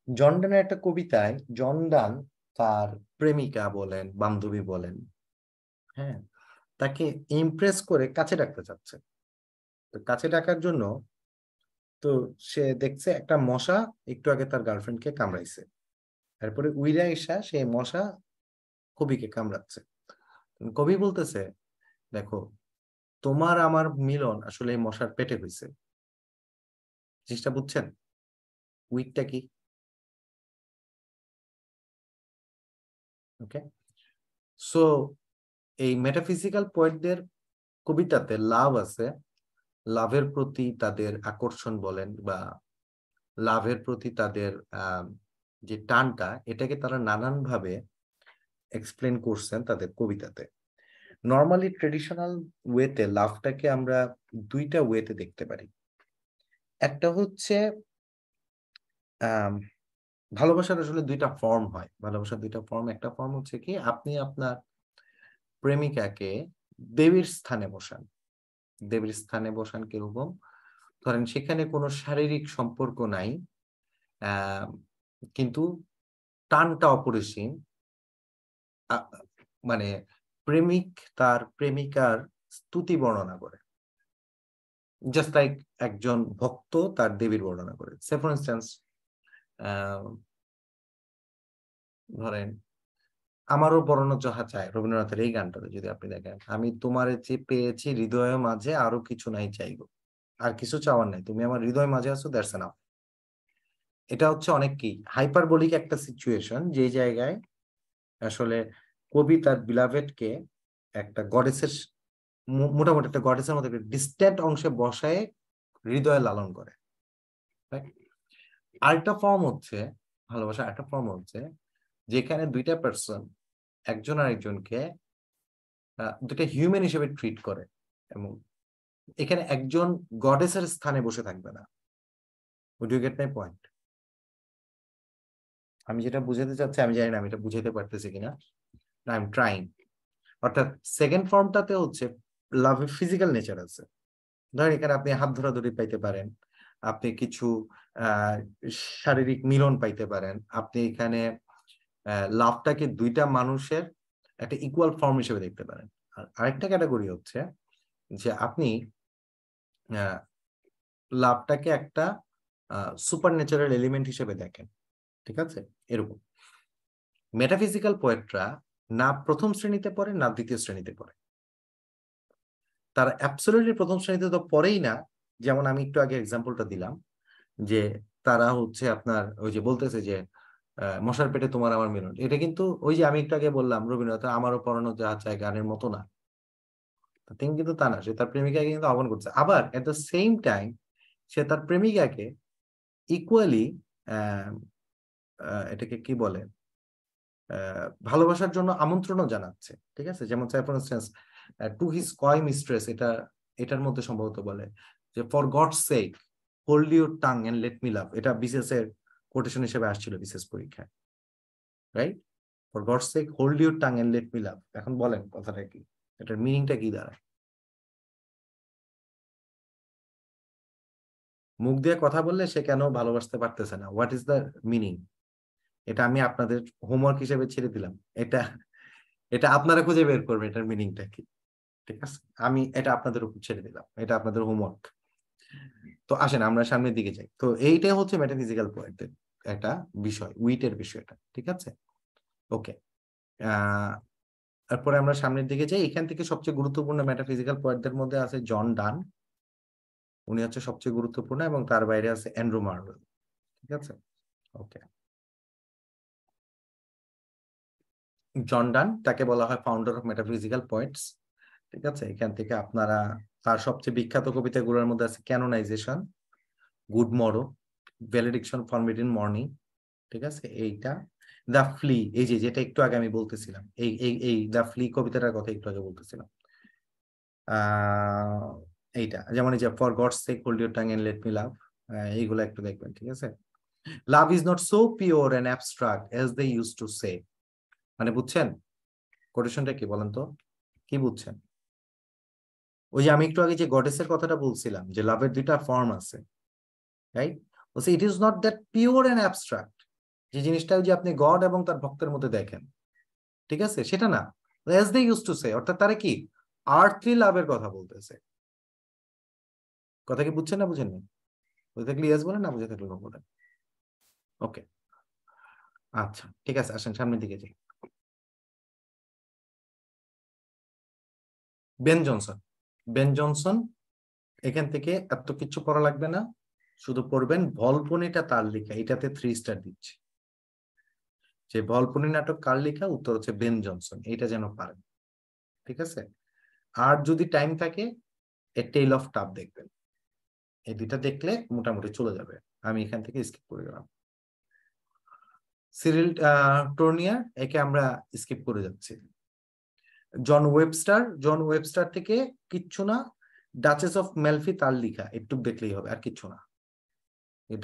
জন ডানের একটা কবিতায় জন ডান তার প্রেমিকা বলেন, বান্ধবী বলেন, হ্যাঁ, তাকে ইমপ্রেস করে কাছে ডাকতে চাচ্ছে। তো কাছে ডাকার জন্য, তো সে দেখছে একটা মশা একটু আগে তার গার্লফ্রেন্ডকে কামড়াইছে, তারপরে উইরা এসা সেই মশা কবিকে কামড়াচ্ছে। কবি বলতেছে, দেখো, তোমার আমার মিলন আসলে এই মশার পেটে হয়েছে। জিনিসটা বুঝছেন? উইকটা কি? ওকে, সো এই মেটাফিজিক্যাল পয়েন্টদের কবিতাতে লাভ আছে, লাভের প্রতি তাদের আকর্ষণ বলেন, বা লাভের প্রতি তাদের যে টানটা, এটাকে তারা নানান ভাবে এক্সপ্লেন করছেন তাদের কবিতাতে। নর্মালি ট্রেডিশনাল ওয়েতে লাভটাকে আমরা দুইটা ওয়েতে দেখতে পারি। একটা হচ্ছে আম, ভালোবাসার আসলে দুইটা ফর্ম হয়, ভালোবাসার দুইটা ফর্ম। একটা ফর্ম হচ্ছে কি, আপনি আপনার প্রেমিকাকে দেবীর স্থানে বসান। দেবীর স্থানে বসান কিরকম? ধরেন সেখানে কোনো শারীরিক সম্পর্ক নাই, আহ কিন্তু টানটা অপরিসীম। মানে প্রেমিক তার প্রেমিকার স্তুতি বর্ণনা করে, জাস্ট লাইক একজন ভক্ত তার দেবীর বর্ণনা করে। সে ফর ইনস্ট্যান্স, ধরেন আমারও পরানো যাহা চায়, রবীন্দ্রনাথের এই গানটাতে যদি আপনি দেখেন, আমি তোমারে যে পেয়েছি হৃদয়ের মাঝে, আরো কিছু নাই চাইবো, আর কিছু চাওয়ার নাই, তুমি আমার হৃদয় মাঝে আছো, দ্যাটস এনাফ। এটা হচ্ছে অনেক কি হাইপারবোলিক একটা সিচুয়েশন, যে জায়গায় আসলে কবি তার বিলাভেডকে একটা গডেসের, মোটামুটি একটা গডেসের মধ্যে ডিস্ট্যান্ট অংশে বসায় হৃদয়ে লালন করে। আরেকটা ফর্ম হচ্ছে ভালোবাসা, একটা ফর্ম হচ্ছে যেখানে দুইটা পার্সন একজন আরেকজনকে দুটা হিউম্যান হিসেবে ট্রিট করে, এবং এখানে একজন গডেসের স্থানে বসে থাকবে না। Would you get my point? আমি যেটা বুঝাতে চাচ্ছি, আমি জানি না আমি এটা বুঝাতে পারতেছি কিনা, আই এম ট্রাইং। অর্থাৎ সেকেন্ড ফর্মটাতে হচ্ছে লাভের ফিজিক্যাল নেচার আছে। ধরেন এখানে আপনি হাত ধরাধরি পাইতে পারেন, আপনি কিছু আহ শারীরিক মিলন পাইতে পারেন, আপনি এখানে লাভটাকে দুইটা মানুষের একটা ইকুয়াল ফর্ম হিসেবে দেখতে পারেন। আর আরেকটা ক্যাটাগরি হচ্ছে যে আপনি লাভটাকে একটা সুপার ন্যাচারাল এলিমেন্ট হিসেবে দেখেন। ঠিক আছে? এরকম মেটাফিজিক্যাল পোয়েটরা না প্রথম শ্রেণীতে পড়ে না দ্বিতীয় শ্রেণীতে পড়ে, তারা অ্যাবসলিউটলি প্রথম শ্রেণীতে তো পড়েই না। যেমন আমি একটু আগে এক্সাম্পলটা দিলাম, যে তারা হচ্ছে আপনার ওই যে বলতেছে যে মশার পেটে তোমার আমার মিলন, এটা কিন্তু ওই যে আমি একটু আগে বললাম রবীন্দ্রনাথ আমারও পড়ানো যাহা চায় গানের মতো না। তিনি কিন্তু তা না, সে তার প্রেমিকাকে কিন্তু আহ্বান করছে, আবার এট দ্য সেম টাইম সে তার প্রেমিকাকে ইকুয়ালি এটাকে কি বলে, ভালোবাসার জন্য আমন্ত্রণও জানাচ্ছে। ঠিক আছে? যেমন for instance to his coy mistress, এটার মধ্যে সম্ভবত বলে যে for God's sake hold your tongue and let me love. এটা বিসিএস এর কোটেশন হিসেবে আসছিল বিসিএস পরীক্ষায়, right? For God's sake hold your tongue and let me love. এখন বলেন কথাটা কি, এটার মিনিংটা কি দাঁড়ায়? মুখ দিয়ে কথা বললে সে কেন ভালোবাসতে পারতেছে না, হোয়াট ইজ দ্য মিনিং? এটা আমি আপনাদের হোমওয়ার্ক হিসেবে ছেড়ে দিলাম। এটা এটা আপনারা খুঁজে বের করবেন এটার মিনিংটা কি। ঠিক আছে? আমি এটা আপনাদের উপর ছেড়ে দিলাম, এটা আপনাদের হোমওয়ার্ক। তো আসেন আমরা সামনের দিকে যাই। তো এইটাই হচ্ছে মেটাফিজিক্যাল পয়েন্টের একটা বিষয়, উইটের বিষয়টা। ঠিক আছে? ওকে, তারপরে আমরা সামনের দিকে যাই। এখান থেকে সবচেয়ে গুরুত্বপূর্ণ মেটাফিজিক্যাল পয়েন্টদের মধ্যে আছে জন ডান, উনি হচ্ছে সবচেয়ে গুরুত্বপূর্ণ, এবং তার বাইরে আছে অ্যান্ড্রু মার্ভেল। ঠিক আছে? ওকে, জন ডান, তাকে বলা হয় ফাউন্ডার অফ মেটাফিজিক্যাল পয়েন্টস। ঠিক আছে? এখান থেকে আপনারা তার সবচেয়ে বিখ্যাত কবিতাগুলোর মধ্যে আছে canonization, good morrow, valediction forbidding mourning. ঠিক আছে? এইটা দ্য ফ্লি, এই যে যেটা একটু আগে আমি বলতেছিলাম, এই এই এই দ্য ফ্লি কবিতাটার কথা একটু আগে বলতেছিলাম। আহ এইটা যেমন এই যে for God's sake hold your tongue and let me love, এইগুলো একটু দেখবেন। ঠিক আছে? Love is not so pure and abstract as they use to say. মানে বুঝছেন কোটেশনটা কি বলেন তো, কি বুঝছেন? ওই যে আমি একটু আগে যে গডেসের কথাটা বলছিলাম, যে লাভের দুইটা ফর্ম আছে, রাইট? বলছে it is not that pure and abstract, যে জিনিসটা ওই যে আপনি গড এবং তার ভক্তের মধ্যে দেখেন, ঠিক আছে, সেটা না। As they use to say, অর্থাৎ তারা কি আর্থলি লাভের কথা বলতেছে। কথা কি বুঝছেন না বুঝেননি? বুঝে থাকলে ইয়েস বলেন, না বুঝে থাকলে নো বলেন। ওকে, আচ্ছা ঠিক আছে, আসেন সামনের দিকে যাই। বেন জনসন, বেন জনসন, এখান থেকে এত কিছু পড়া লাগবে না, শুধু পড়বেন ভলপনিটা তার লেখা, এটাতে 3 স্টার দিচ্ছে। যে ভলপনি নাটক কার লেখা, উত্তর হচ্ছে বেন জনসন, এটা যেন পারেন। ঠিক আছে? আর যদি টাইম থাকে এ টেল অফ টাপ দেখবেন, এই দুইটা দেখলে মোটামুটি চলে যাবে। আমি এখান থেকে স্কিপ করে গেলাম। সিরিল টোর্নিয়ার, একে আমরা স্কিপ করে যাচ্ছি। জন ওয়েবস্টার, জন ওয়েবস্টার থেকে কিচ্ছু না, ডাচেস অফ মেলফি তার লেখা, একটু দেখলেই হবে, আর কিচ্ছু না।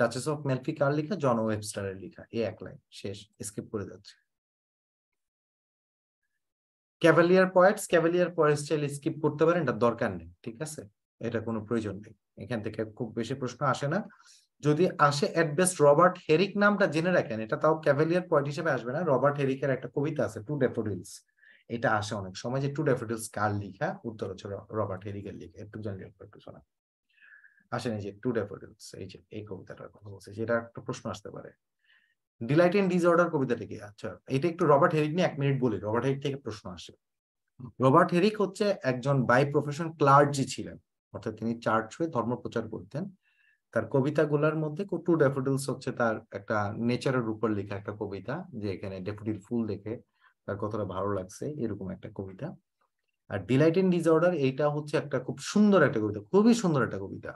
ডাচেস অফ মেলফি কার লেখা? জন ওয়েবস্টারের লেখা। এই এক লাইন, শেষ, স্কিপ করে যাচ্ছে। ক্যাভালিয়ার পয়েটস চাইলে স্কিপ করতে পারেন, এটা দরকার নেই, ঠিক আছে, এটা কোনো প্রয়োজন নেই, এখান থেকে খুব বেশি প্রশ্ন আসে না। যদি আসে এট বেস্ট রবার্ট হেরিক নামটা জেনে রাখেন, এটা তাও ক্যাভালিয়ার পয়েট হিসেবে আসবে না। রবার্ট হেরিকের একটা কবিতা আছে টু ড্যাফোডিলস, এটা আসে অনেক সময় যে টু ড্যাফোডিলস কার লেখা, উত্তর হচ্ছে রবার্ট হেরিকের লেখা। একটু জানলে একটু শোনা আসেন, এই যে টু ড্যাফোডিলস, এই যে এই কবিতাটার কথা বলছে, সেটা একটা প্রশ্ন আসতে পারে। ডিলাইট এন্ড ডিসঅর্ডার কবিতাটা কি? আচ্ছা, এটা একটু রবার্ট হেরিক নিয়ে 1 মিনিট বলি, রবার্ট হেরিক থেকে প্রশ্ন আসে। রবার্ট হেরিক হচ্ছে একজন বাই প্রফেশন ক্লার্জি ছিলেন, অর্থাৎ তিনি চার্চ হয়ে ধর্ম প্রচার করতেন। তার কবিতাগুলোর মধ্যে টু ড্যাফোডিলস হচ্ছে তার একটা নেচারের উপর লেখা একটা কবিতা, যে এখানে ড্যাফোডিল ফুল দেখে তার কতটা ভালো লাগছে, এরকম একটা কবিতা। আর ডিলাইট ইন ডিসঅর্ডার এইটা হচ্ছে একটা খুব সুন্দর একটা কবিতা, খুবই সুন্দর একটা কবিতা।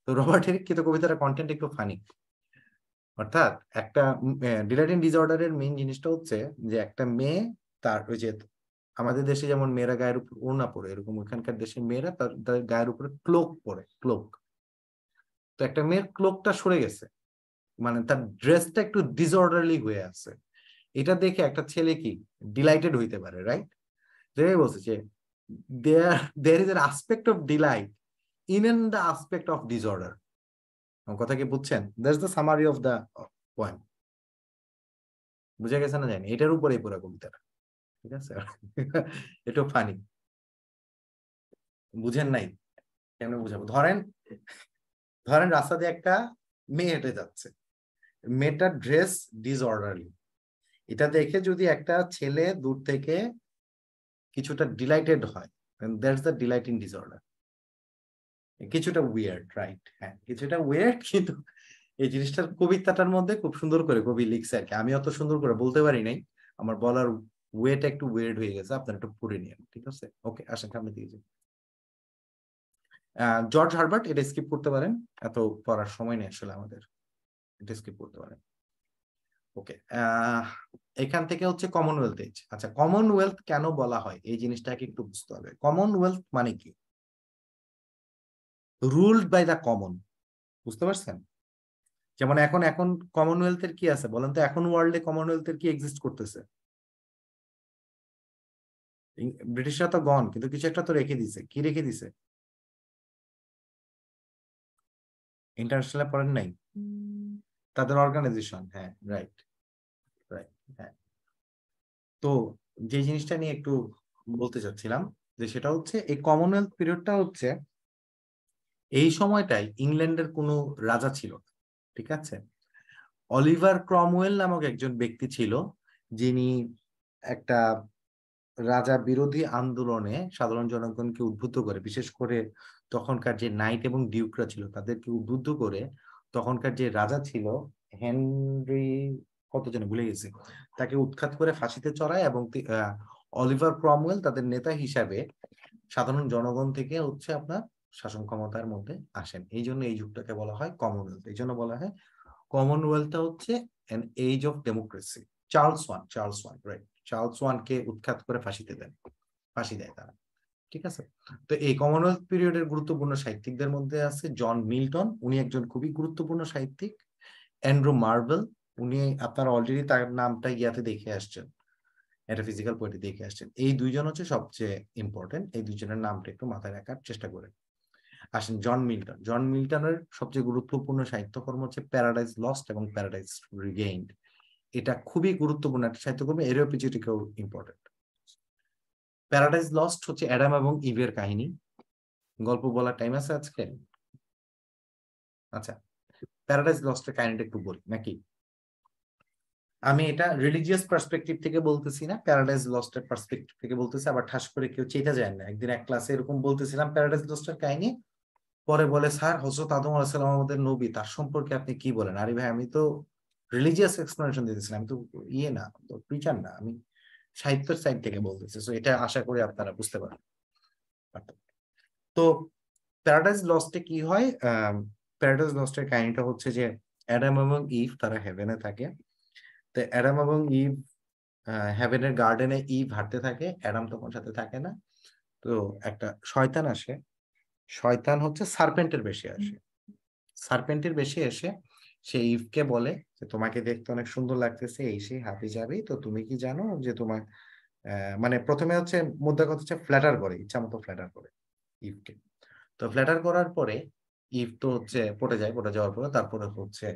তো রবার্ট হেরিক কিন্তু কবিতার কন্টেন্ট একটু ফানি, অর্থাৎ একটা ডিলাইট ইন ডিসঅর্ডারের মেইন জিনিসটা হচ্ছে যে একটা মেয়ে, তার ওই যে আমাদের দেশে যেমন মেয়েরা গায়ের উপর ওড়না পরে, এরকম ওখানকার দেশের মেয়েরা তার গায়ের উপরে ক্লোক পরে, ক্লোক। তো একটা মেয়ের ক্লোকটা সরে গেছে, মানে তার ড্রেসটা একটু ডিসঅর্ডারলি হয়ে আছে। এটা দেখে একটা ছেলে কি ডিলাইটেড হইতে পারে, রাইট? যেটাই বলছে যে there is an aspect of delight in the aspect of disorder. আমার কথা কি বুঝছেন? That's the summary of the point. বুঝে গেছে না? জানি এটার উপরেই পুরো কবিতাটা, ঠিক আছে? একটু ফানি, বুঝেন নাই? কেন বুঝাবো? ধরেন ধরেন রাস্তা দিয়ে একটা মেয়ে হেঁটে যাচ্ছে, মেয়েটার ড্রেস ডিসঅর্ডারলি, এটা দেখে যদি একটা ছেলে দূর থেকে কিছুটা ডিলাইটেড হয়, that's the delight in disorder. কিছুটা উইয়ার্ড, রাইট? হ্যাঁ, কিছুটা উইয়ার্ড, কিন্তু এই জিনিসটার কবিতাটার মধ্যে খুব সুন্দর করে কবি লিখছে আর কি। আমি অত সুন্দর করে বলতে পারি নাই, আমার বলার ওয়েটা একটু উইয়ার্ড হয়ে গেছে, আপনার একটু পড়ে নিন, ঠিক আছে? ওকে, আসেন সামনে দিয়ে যাই। জর্জ হারবার্ট, এটা স্কিপ করতে পারেন, এত পড়ার সময় নেই আসলে আমাদের, এটা স্কিপ করতে পারেন। ওকে, এখান থেকে হচ্ছে কমনওয়েলথ এজ। আচ্ছা, কমনওয়েলথ কেন বলা হয় এই জিনিসটাকে একটু বুঝতে হবে। কমনওয়েলথ মানে কি? রুলড বাই দ্য কমন, বুঝতে পারছেন? যেমন এখন এখন কমনওয়েলথের কি আছে বলেন তো? এখন ওয়ার্ল্ডে কমনওয়েলথের কি এক্সিস্ট করতেছে? ব্রিটিশরা তো গন, কিন্তু কিছু একটা তো রেখে দিছে। কি রেখে দিছে? ইন্টারন্যাশনাল পড়েন নাই? তাদের অর্গানাইজেশন, হ্যাঁ, রাইট, রাইট, হ্যাঁ। তো যে জিনিসটা নিয়ে একটু বলতে চাচ্ছিলাম, যে সেটা হচ্ছে এই কমনওয়েলথ পিরিয়ডটা হচ্ছে এই সময়টাই ইংল্যান্ডের কোনো রাজা ছিল না, ঠিক আছে? অলিভার ক্রমওয়েল নামক একজন ব্যক্তি ছিল, যিনি একটা রাজা বিরোধী আন্দোলনে সাধারণ জনগণকে উদ্বুদ্ধ করে, বিশেষ করে তখনকার যে নাইট এবং ডিউকরা ছিল তাদেরকে উদ্বুদ্ধ করে, তখনকার যে রাজা ছিল হেনরি কত জন ভুলে গেছি, তাকে উৎখাত করে ফাঁসিতে চড়ায়। এবং অলিভার ক্রমওয়েল তাদের নেতা হিসাবে সাধারণ জনগণ থেকে হচ্ছে আপনার শাসন ক্ষমতার মধ্যে আসেন। এই জন্য এই যুগটাকে বলা হয় কমনওয়েলথ। এই জন্য বলা হয় কমনওয়েলথটা হচ্ছে an age of democracy. Charles one, right, Charles ওয়ানকে উৎখাত করে ফাঁসি দেয় তারা, ঠিক আছে? তো এই কমনওয়েলথ পিরিয়ডের গুরুত্বপূর্ণ সাহিত্যিকদের মধ্যে আছে জন মিল্টন, উনি একজন খুবই গুরুত্বপূর্ণ সাহিত্যিক। অ্যান্ড্রু মার্ভেল, উনি আপনারা অলরেডি তার নামটা ইয়াতে দেখে আসছেন, একটা ফিজিক্যাল পোয়েটে দেখে আসছেন। এই দুইজন হচ্ছে সবচেয়ে ইম্পর্টেন্ট, এই দুইজনের নামটা একটু মাথায় রাখার চেষ্টা করেন। আসেন জন মিল্টনের সবচেয়ে গুরুত্বপূর্ণ সাহিত্যকর্ম হচ্ছে প্যারাডাইস লস্ট এবং প্যারাডাইস রিগেইনড। এটা খুবই গুরুত্বপূর্ণ একটা সাহিত্যকর্ম, এরিওপিজিটিকেও ইম্পর্টেন্ট। প্যারাডাইস লস্ট হচ্ছে অ্যাডাম এবং ইভের কাহিনী। গল্প বলার টাইম আছে আজকে? আচ্ছা, প্যারাডাইস লস্টের কাহিনীটা একটু বলি নাকি? আমি এটা রিলিজিয়াস পার্সপেক্টিভ থেকে বলতেছি না, প্যারাডাইস লস্টের পার্সপেক্টিভ থেকে বলতেছি। আবার ঠাস করে কেউ চেতা যায় না। একদিন এক ক্লাসে এরকম বলতেছিলাম প্যারাডাইস লস্টের কাহিনী, পরে বলে স্যার হযরত আদম আলাইহিস সালাম আমাদের নবী, তার সম্পর্কে আপনি কি বলেন? আরে ভাই, আমি তো রিলিজিয়াস এক্সপ্লেনেশন দিতেছিলাম, আমি তো ইয়ে না, তো প্রিচার না, আমি সাহিত্যের সাইড থেকে বলতেছি। সো এটা আশা করি আপনারা বুঝতে পারবেন। তো প্যারাডাইস লস্টে কি হয়? প্যারাডাইস লস্টের কাহিনীটা হচ্ছে যে অ্যাডাম এবং ইভ তারা হেভেনে থাকে। তো অ্যাডাম এবং ইভ হেভেনের গার্ডেনে, ইভ হাঁটতে থাকে, অ্যাডাম তখন সাথে থাকে না। তো একটা শয়তান আসে, শয়তান হচ্ছে সার্পেন্টের বেশে আসে, সার্পেন্টের বেশে এসে সে ইভকে বলে যে তোমাকে দেখতে অনেক সুন্দর লাগতেছে, এই সেই হাবি যাবি, তো তুমি কি জানো যে তোমার মানে প্রথমে হচ্ছে মুদ্রা কথা হচ্ছে ফ্ল্যাটার করে, ইচ্ছা মতো ফ্ল্যাটার করে ইভকে। তো ফ্ল্যাটার করার পরে ইভ তো হচ্ছে পড়ে যায়, পড়ে যাওয়ার পরে তারপরে হচ্ছে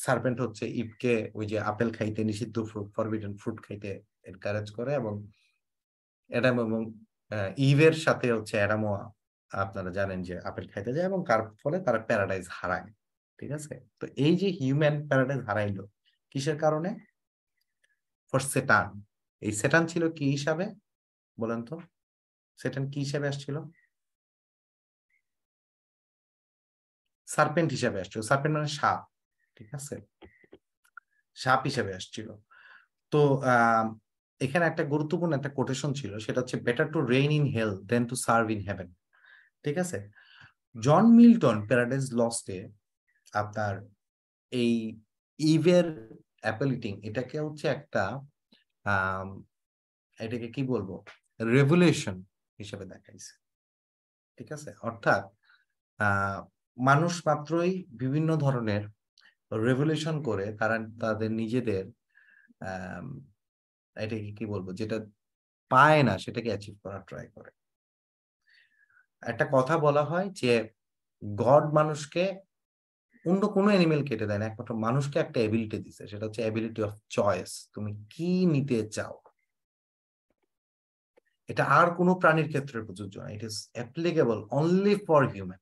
সার্পেন্ট হচ্ছে ইভকে ওই যে আপেল খাইতে, নিষিদ্ধ ফ্রুট, ফরবিডেন ফ্রুট খাইতে এনকারেজ করে, এবং অ্যাডাম এবং ইভের সাথে হচ্ছে অ্যাডামও আপনারা জানেন যে আপেল খাইতে যায়, এবং তার ফলে তারা প্যারাডাইজ হারায়। ঠিক আছে, তো এই যে হিউম্যান প্যারাডাইজ হারাইলো কিসের কারণে? ফর সেটান। এই সেটান ছিল কি হিসাবে বলেন তো? সেটান কি হিসাবে আসছিল? সার্পেন্ট হিসাবে আসছিল। সার্পেন্ট মানে সাপ। ঠিক আছে, সাপ হিসাবে আসছিল। তো এখানে একটা গুরুত্বপূর্ণ একটা কোটেশন ছিল, সেটা হচ্ছে better to reign in hell than to serve in heaven. ঠিক আছে, জন মিল্টন প্যারাডাইজ লস্টে আপনার এই ইভের অ্যাপেল ইটিং এটাকে হচ্ছে একটা এটাকে কি বলবো, রেভলিউশন হিসেবে দেখাইছে। ঠিক আছে, অর্থাৎ আহ মানুষ মাত্রই বিভিন্ন ধরনের রেভলিউশন করে তারা তাদের নিজেদের এটাকে কি বলবো, যেটা পায় না সেটাকে অ্যাচিভ করার ট্রাই করে। একটা কথা বলা হয় যে গড মানুষকে অন্য কোনো অ্যানিমেল কেটে দেয় না, একমাত্র মানুষকে একটা এবিলিটি দিছে, সেটা হচ্ছে এবিলিটি অফ চয়েস। তুমি কি নিতে চাও, এটা আর কোনো প্রাণীর ক্ষেত্রে প্রযোজ্য না। It is applicable only for human.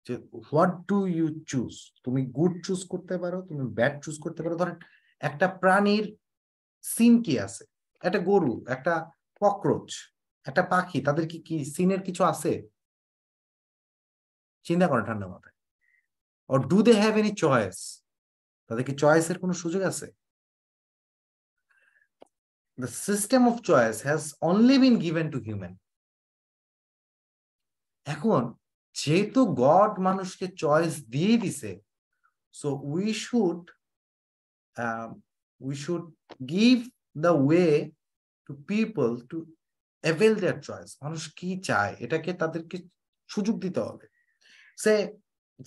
যে হোয়াট ডু ইউ চুজ, তুমি গুড চুজ করতে পারো, তুমি ব্যাড চুজ করতে পারো। ধরেন একটা প্রাণীর সিন কি আছে, একটা গরু, একটা ককরোচ, একটা পাখি, তাদের কি কি সিনের কিছু আছে? চিন্তা করেন ঠান্ডা মাথায়। Or do they have any choice? তাদের কি চয়েসের কোনো সুযোগ আছে? The system of choice has only been given to human. এখন যেহেতু গড মানুষকে চয়েস দিয়ে দিছে, so we should give the way to people to avail their choice. মানুষ কি চায় এটাকে তাদেরকে সুযোগ দিতে হবে। সে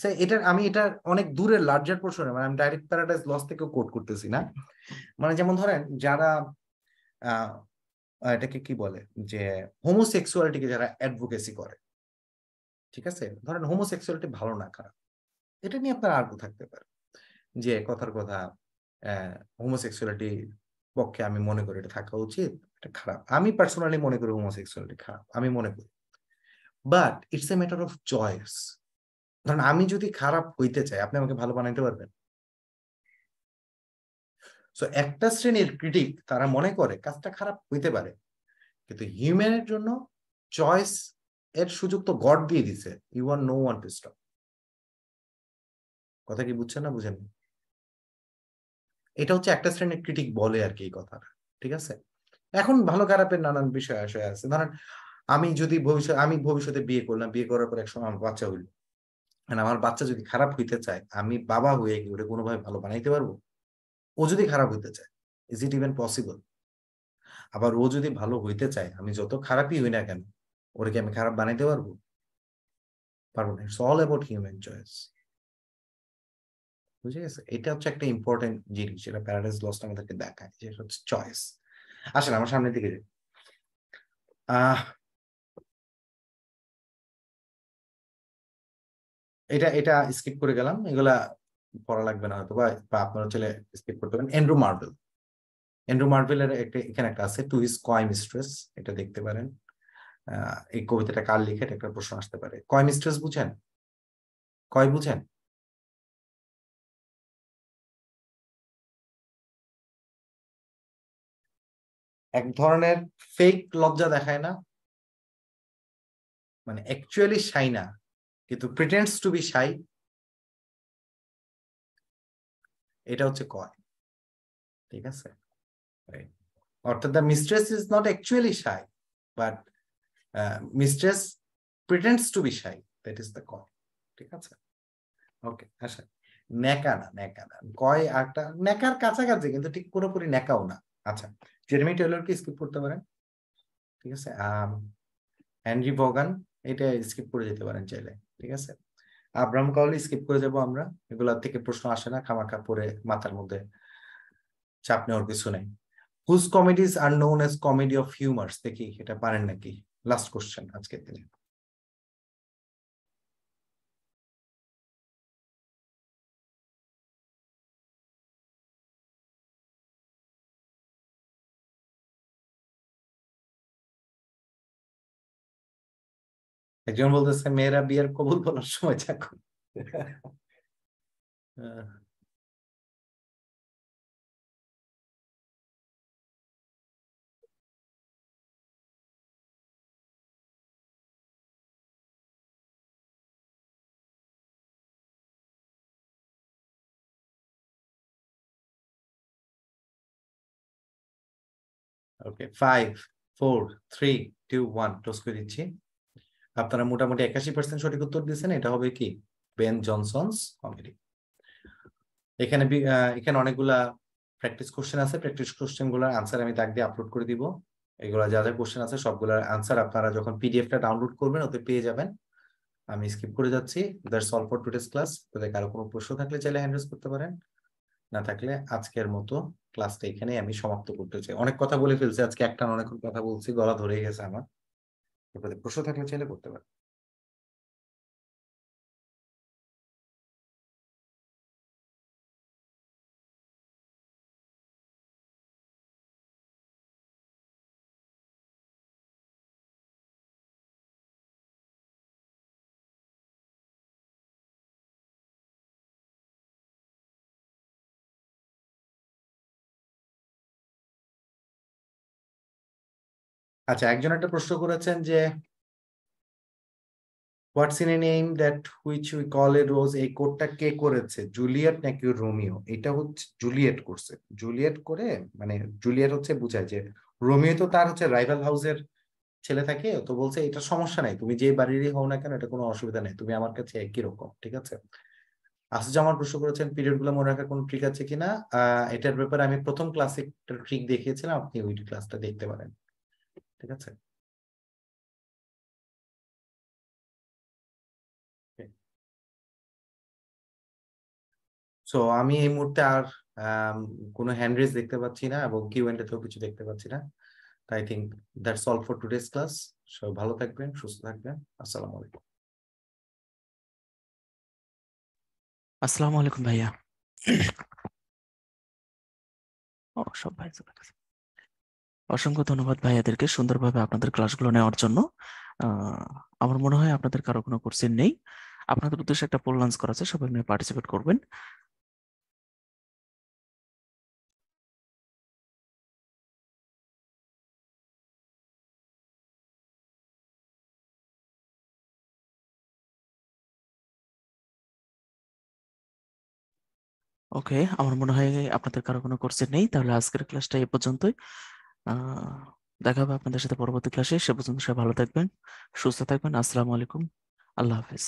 সে এটা আমি এটা অনেক দূরের লার্জার পোর্শনে, মানে আমি ডাইরেক্ট প্যারাডাইজ লস থেকে কোট করতেছি না। মানে যেমন ধরেন যারা এটাকে কি বলে, যে হোমোসেক্সুয়ালিটিকে যারা অ্যাডভোকেসি করে, ঠিক আছে, ধরেন হোমোসেক্সুয়ালিটি ভালো না খারাপ, এটা নিয়ে আপনার আগ্রহ থাকতে পারে, যে কথার কথা হোমোসেক্সুয়ালিটি পক্ষে আমি মনে করি এটা থাকা উচিত, এটা খারাপ। আমি পার্সোনালি মনে করি হোমোসেক্সুয়ালিটি খারাপ, আমি মনে করি। But it's a matter of choice. ধরেন আমি যদি খারাপ হইতে চাই, আপনি আমাকে ভালো বানাইতে পারবেন? সো একটা শ্রেণীর ক্রিটিক তারা মনে করে কাজটা খারাপ হইতে পারে, কিন্তু হিউম্যানের জন্য চয়েস এর সুযোগ তো গড দিয়ে দিছে। You are no one to stop. কথা কি বুঝছেন না বুঝেন? এটা হচ্ছে একটা শ্রেণীর ক্রিটিক বলে আর কি এই কথাটা। ঠিক আছে, এখন ভালো খারাপের নানান বিষয় আশয় আছে। ধরেন আমি ভবিষ্যতে বিয়ে করলাম, বিয়ে করার পর একসময় আমার বাচ্চা হইলো, আমার বাচ্চা যদি খারাপ হইতে চায়, আমি বাবা হয়ে কি ওটা কোনোভাবে ভালো বানাইতে পারবো? ও যদি খারাপ হইতে চায়, ইজ ইট ইভেন পসিবল? আবার ও যদি ভালো হইতে চায়, আমি যত খারাপই হই না কেন, ওরে কি আমি খারাপ বানাইতে পারবো? পারবো না। It's all about human choice. বুঝে গেছে? এটা হচ্ছে একটা ইম্পর্টেন্ট জিনিস, যেটা প্যারাডাইস লস্ট আমাদেরকে দেখায়, যেটা হচ্ছে চয়েস। আসেন আমার সামনের দিকে যাই। আহ এটা এটা স্কিপ করে গেলাম, এগুলা পড়া লাগবে না হয়তো, বা আপনারা চলে স্কিপ করতে পারেন। এন্ড্রু মার্ভেলের একটা এখানে একটা আছে, টু হিজ কয় মিস্ট্রেস, এটা দেখতে পারেন। এই কবিতাটা কার লিখে, এটা একটা প্রশ্ন আসতে পারে। কয় মিস্ট্রেস বুঝেন? কয় বুঝেন? এক ধরনের ফেক লজ্জা দেখায় না, মানে অ্যাকচুয়ালি শাই না, কিন্তু প্রিটেন্ডস টু বি শাই, এটা হচ্ছে কয়। ঠিক আছে, Right. অর্থাৎ the mistress is not actually shy, but mistress pretends to be shy, that is the coy. ঠিক আছে, ওকে। আচ্ছা, নেকা না, নেকা না, কয় একটা নেকার কাছাকাছি, কিন্তু ঠিক পুরোপুরি নেকাও না। আচ্ছা, জেরেমি টেলরকে স্কিপ করতে পারেন। ঠিক আছে, হেনরি ভগান, এটা স্কিপ করে যেতে পারেন চাইলে। ঠিক আছে, আব্রাহাম কাউলি স্কিপ করে যাব আমরা, এগুলা থেকে প্রশ্ন আসে না, খামাখা পরে মাথার মধ্যে চাপ নেওয়ার কিছু নেই। Whose comedies are known as comedy of humours, দেখি এটা পারেন নাকি। লাস্ট কোশ্চেন আজকের দিনে। একজন বলতেছে মেয়েরা বিয়ের কবুল বলার সময় চাকু। ওকে, 5 4 3 2 1 ক্লোজ করে দিচ্ছি। আপনারা মোটামুটি 81% সঠিক উত্তর দিয়েছেন। এটা হবে কি বেন জনসনস কমেডি। এখানে এখানে অনেকগুলা প্র্যাকটিস কোশ্চেন আছে, প্র্যাকটিস কোশ্চেন গুলোর আনসার আমি দাগ দিয়ে আপলোড করে দিব। এগুলা যা যা কোশ্চেন আছে সবগুলোর আনসার আপনারা যখন পিডিএফটা ডাউনলোড করবেন ওতে পেয়ে যাবেন। আমি স্কিপ করে যাচ্ছি। That's all for today's class. যদি কারো কোনো প্রশ্ন থাকলে চাইলে হ্যান্ড রেজ করতে পারেন, না থাকলে আজকের মতো ক্লাসটা এখানেই আমি সমাপ্ত করতে চাই। অনেক কথা বলে ফেলছি আজকে, একটা অনেকক্ষণ কথা বলছি, গলা ধরে গেছে আমার। এরপরে প্রশ্ন থাকলে চাইলে করতে পারেন। আচ্ছা, একজন একটা প্রশ্ন করেছেন যে what's in a name that which we call a rose, এই কোডটা কে করেছে, জুলিয়েট নাকি রোমিও? এটা হচ্ছে জুলিয়েট করছে। জুলিয়েট করে মানে জুলিয়েট হচ্ছে বুঝায় যে রোমিও তো তার হচ্ছে রাইভাল হাউসের ছেলে থাকে, তো বলছে এটা সমস্যা নাই, তুমি যে বাড়িরই হও না কেন এটা কোনো অসুবিধা নেই, তুমি আমার কাছে একই রকম, ঠিক আছে। আসুজ্জামান প্রশ্ন করেছেন পিরিয়ড গুলো মনে রাখার কোনো ট্রিক আছে কিনা। এটার ব্যাপারে আমি প্রথম ক্লাসে একটা ট্রিক দেখিয়েছিলাম, আপনি ওই ক্লাসটা দেখতে পারেন, ঠিক আছে। সো আমি এই মুহূর্তে আর কোনো হ্যান্ড রেজ দেখতে পাচ্ছি না এবং কিউএনএ তেও কিছু দেখতে পাচ্ছি না। তাই think that's all for today's class. সবাই ভালো থাকবেন, সুস্থ থাকবেন। আসসালামু আলাইকুম। আসসালামু আলাইকুম ভাইয়া। ও সব ভাই চলে গেছে। অসংখ্য ধন্যবাদ ভাইয়াদেরকে সুন্দরভাবে আপনাদের ক্লাসগুলো নেওয়ার জন্য। আমার মনে হয় আপনাদের কারো কোনো কোশ্চেন নেই। আপনাদের উদ্দেশ্যে একটা পোল লঞ্চ করা আছে, সবাই মিলে পার্টিসিপেট করবেন। ওকে, আমার মনে হয় আপনাদের কারো কোনো কোশ্চেন নেই, তাহলে আজকের ক্লাসটা এই পর্যন্তই। আহ দেখা হবে আপনাদের সাথে পরবর্তী ক্লাসে। সে পর্যন্ত সবাই ভালো থাকবেন, সুস্থ থাকবেন। আসসালামু আলাইকুম, আল্লাহ হাফিজ।